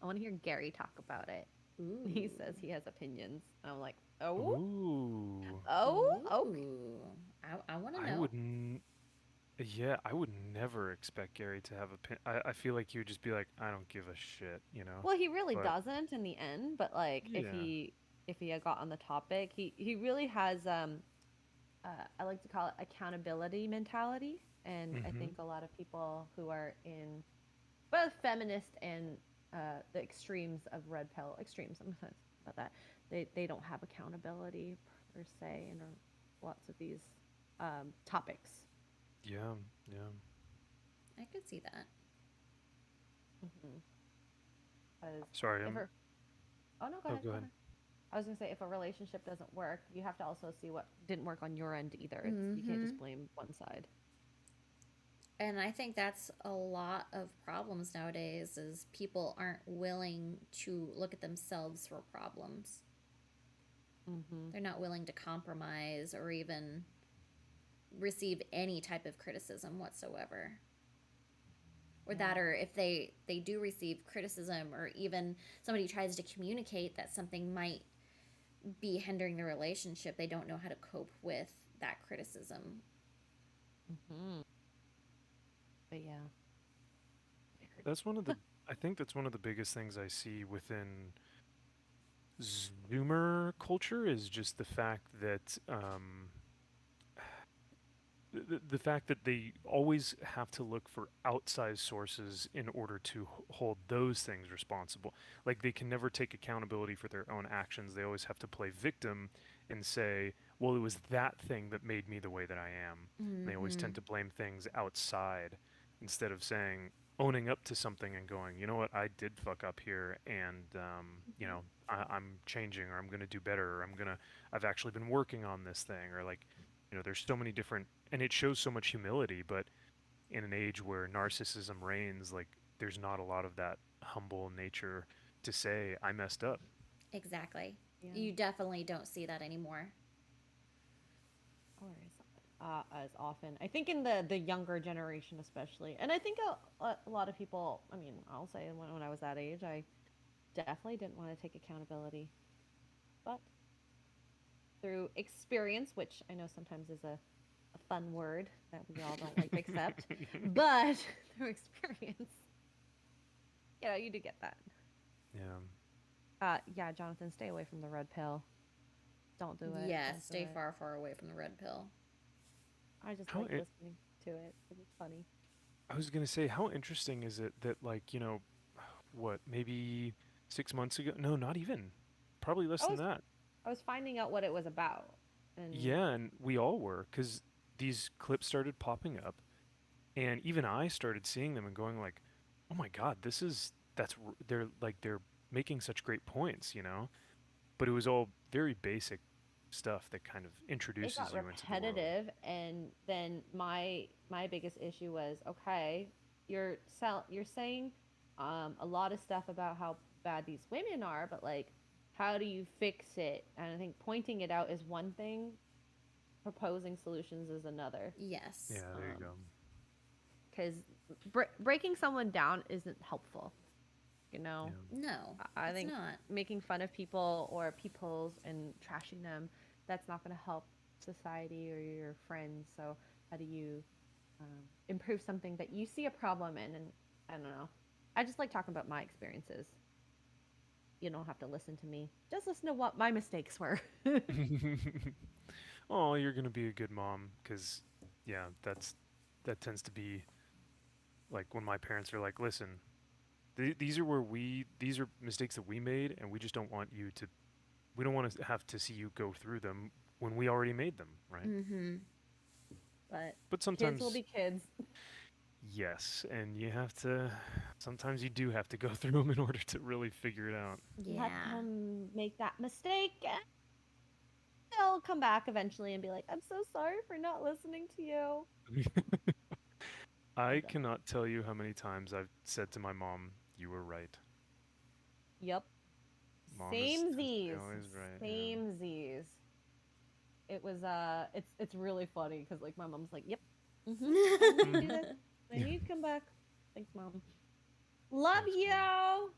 I want to hear Gary talk about it. He Ooh. says he has opinions. And I'm like, oh, Ooh. okay. Ooh. I want to I know. wouldn't. Yeah, I would never expect Gary to have a pin. I feel like he would just be like, I don't give a shit, you know? Well, he really But doesn't in the end, but like yeah. if he had got on the topic, he really has I like to call it accountability mentality, and I Mm-hmm. think a lot of people who are in both feminist and the extremes of red pill extremes, I'm sorry about that. They don't have accountability per se in lots of these topics. Yeah. Yeah. I could see that. Mm-hmm. Because Sorry, if I'm. her, oh no, go Oh, ahead, go go ahead. ahead. I was gonna say if a relationship doesn't work, you have to also see what didn't work on your end either. You can't Mm-hmm. just blame one side. And I think that's a lot of problems nowadays is people aren't willing to look at themselves for problems. Mm-hmm. They're not willing to compromise or even receive any type of criticism whatsoever. Or Yeah. that, or if they do receive criticism, or even somebody tries to communicate that something might be hindering the relationship, they don't know how to cope with that criticism. Mm-hmm. But yeah. That's one of the. I think that's one of the biggest things I see within Zoomer culture is just the fact that the fact that they always have to look for outside sources in order to hold those things responsible. Like they can never take accountability for their own actions. They always have to play victim and say, "Well, it was that thing that made me the way that I am." And they always Mm-hmm. tend to blame things outside instead of saying, owning up to something and going, "You know what? I did fuck up here, and I'm changing, or I'm going to do better, or I've actually been working on this thing, or like." There's so many different, and it shows so much humility, but in an age where narcissism reigns, like there's not a lot of that humble nature to say I messed up. Exactly. Yeah. You definitely don't see that anymore. Or as often. I think in the younger generation, especially, and I think a lot of people. I mean, I'll say when I was that age, I definitely didn't want to take accountability, but through experience, which I know sometimes is a fun word that we all don't like to accept, but through experience, you do get that. Yeah. Yeah, Jonathan, stay away from the red pill. Don't do it. Yes, Don't do stay it. far, far away from the red pill. I just How like listening to it. It's funny. I was gonna say, how interesting is it that like what, maybe 6 months ago? No, not even. Probably less I than was that. I was finding out what it was about, and Yeah, and we all were, because these clips started popping up, and even I started seeing them and going like, "Oh my God, they're making such great points." But it was all very basic stuff that kind of it got introduces you into the world. repetitive. And then my biggest issue was, okay, you're saying a lot of stuff about how bad these women are, but like, how do you fix it? And I think pointing it out is one thing, proposing solutions is another. Yes. Yeah, there you um go. because breaking someone down isn't helpful, you know. Yeah. No, I it's think not. making fun of people or peoples and trashing them, that's not going to help society or your friends. So how do you improve something that you see a problem in? And I don't know. I just like talking about my experiences. You don't have to listen to me. Just listen to what my mistakes were. Oh, you're gonna be a good mom, because yeah, that tends to be like when my parents are like, "Listen, these are mistakes that we made, and we just don't want you to. We don't want to have to see you go through them when we already made them, right?" Mm-hmm. But But kids will sometimes, be kids. yes, and you have to. Sometimes you do have to go through them in order to really figure it out. Let Yeah. them make that mistake, and they'll come back eventually and be like, I'm so sorry for not listening to you. I So, cannot tell you how many times I've said to my mom, "You were right." yep. Mom is Same tends to be Z's. always right. Same Z's. It was it's really funny because like my mom's like, yep, I Yeah. need to do this. I need to come back. Thanks, mom. Love Thanks, mom. you.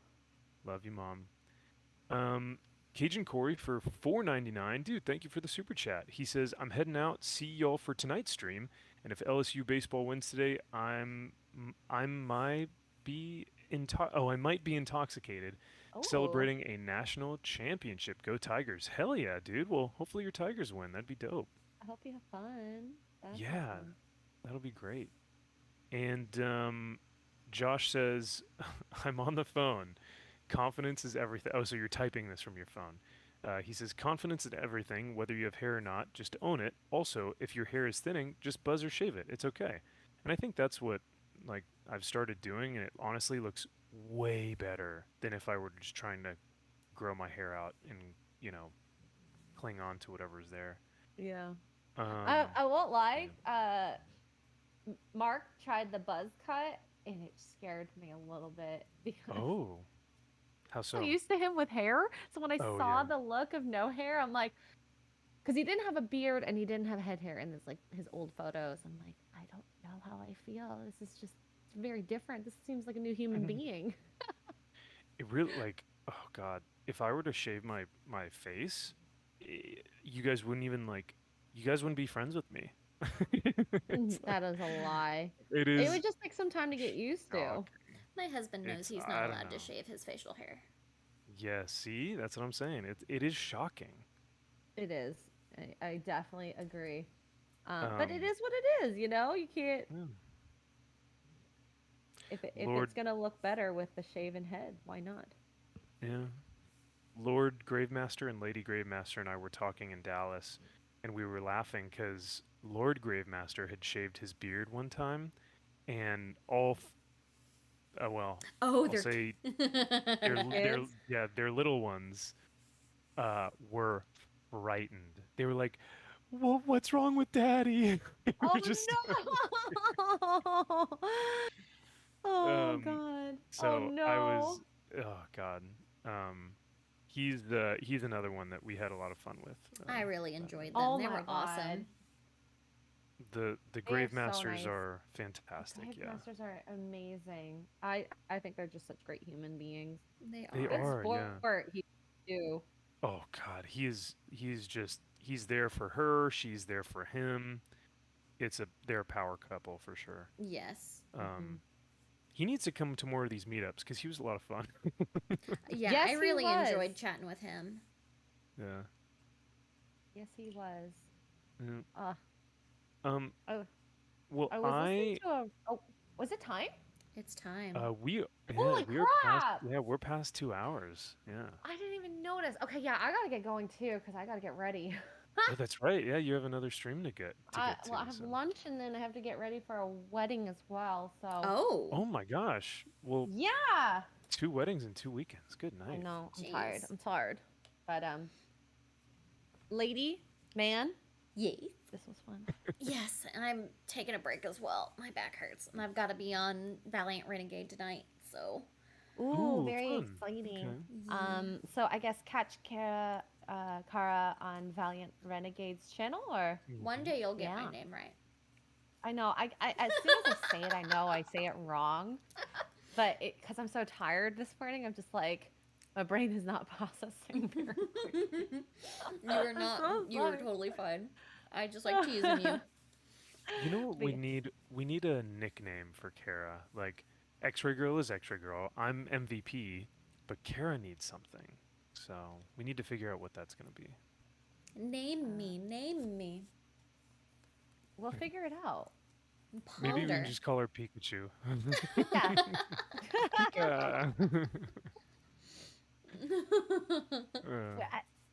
Love you, mom. Um, Cajun Corey for 4.99. Dude, thank you for the super chat. He says, "I'm heading out. See y'all for tonight's stream. And if LSU baseball wins today, I might I might be intoxicated, Oh, celebrating a national championship. Go Tigers! Hell yeah, dude. Well, hopefully your Tigers win. That'd be dope. I hope you have fun. That's Yeah, awesome. that'll be great." And Josh says, "I'm on the phone. Confidence is everything." Oh, so you're typing this from your phone. He says, "Confidence in everything, whether you have hair or not, just own it. Also, if your hair is thinning, just buzz or shave it. It's okay." And I think that's what like I've started doing, and it honestly looks way better than if I were just trying to grow my hair out and you know cling on to whatever's there. Yeah. Um, I won't lie. yeah. Mark tried the buzz cut, and it scared me a little bit because Oh, how I'm so? so used to him with hair. So when I Oh saw yeah. the look of no hair, I'm like, because he didn't have a beard and he didn't have head hair in his old photos. I'm like, I don't know how I feel. This is just very different. This seems like a new human being. It really like, oh God, if I were to shave my face, you guys wouldn't even like, you guys wouldn't be friends with me. It's like, That is a lie. it It is would just take some time to get used to. shocking. My husband knows It's he's not I don't allowed to know. shave his facial hair. Yeah, see, that's what I'm saying. It is shocking. It is. I definitely agree. But it Um, is what it is, you know? You can't yeah. if Lord, it's gonna look better with the shaven head, why not? yeah, Lord Gravemaster and Lady Gravemaster and I were talking in Dallas, and we were laughing because Lord Gravemaster had shaved his beard one time, and well, Oh, I'll say The their kids? yeah their little ones were frightened. They were like, "Well, what's wrong with Daddy?" We Oh were just no! Oh um, god. Oh so I no. was, oh God, um, he's another one that we had a lot of fun with. I really That night. enjoyed them. Oh They my were god. awesome. The They are Grave so Masters nice. are fantastic. Grave Yeah, masters are amazing. I think they're just such great human beings. They they Good are. are. Yeah. sport he do. Oh God, he's just he's there for her. She's there for him. They're a power couple for sure. Yes. Mhm. Um, he needs to come to more of these meetups because he was a lot of fun. Yeah, I Yes, he really was. enjoyed chatting with him. Yeah. Yes, he was. Yeah. Uh, Um. oh, Well, I was listening to a. Oh, was it time? It's time. we yeah Holy we are past crap! yeah we're past 2 hours. Yeah. I didn't even notice. Okay, yeah, I gotta get going too because I gotta get ready. Oh, that's right. Yeah, you have another stream to get Well, to. I have So. lunch and then I have to get ready for a wedding as well. So, Oh, Oh my gosh. Well, yeah. 2 weddings in 2 weekends. Good I night. know. I'm tired. jeez. I'm tired. But lady, man, Yes. this was fun. Yes, and I'm taking a break as well. My back hurts, and I've got to be on Valiant Renegade tonight. So, Ooh, Ooh, very fun. exciting. Okay. yeah. So I guess catch Kara on Valiant Renegades channel, or One Hmm. day you'll get my yeah. name right. I know. I as soon as I say it, I know I say it wrong. But because I'm so tired this morning, I'm just like, my brain is not processing very quickly. You are I'm not. so You are sorry. totally fine. I just like teasing you. You know what But we yeah. need? We need a nickname for Kara. Like X-Ray Girl is X-Ray Girl. I'm MVP, but Kara needs something. So we need to figure out what that's gonna be. Name Uh, me. Name me. we'll figure it out. Maybe we can Ponder. just call her Pikachu. Yeah. Pika. Well,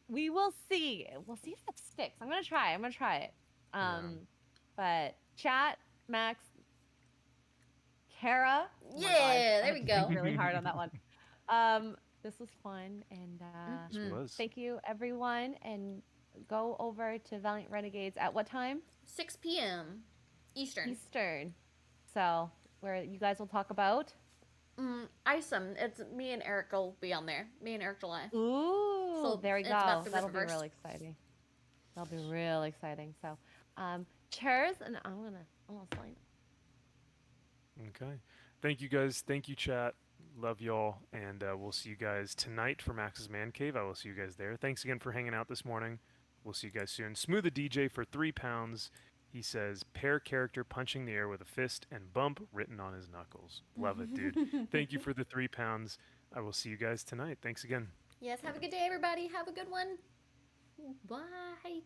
we will see. We'll see if that sticks. I'm gonna try. I'm gonna try it. Yeah. But chat, Max, Kara. Oh my god, Yeah, I there had we to think go. really hard on that one. This was fun, and This Hmm. was. thank you everyone. And go over to Valiant Renegades at what time? 6 p.m. Eastern. Eastern. So where you guys will talk about. Isom. It's me and Eric will be on there. Me and Eric July. Ooh, So there we it's about go. the That'll be Riververse. really exciting. That'll be real exciting. So, cheers, and I'm gonna sign. Okay. Thank you guys. Thank you, chat. Love y'all. And we'll see you guys tonight for Max's Man Cave. I will see you guys there. Thanks again for hanging out this morning. We'll see you guys soon. Smooth the DJ for £3. He says, pair character punching the air with a fist and bump written on his knuckles. Love it, dude. Thank you for the £3. I will see you guys tonight. Thanks again. Yes, have a good day, everybody. Have a good one. Bye.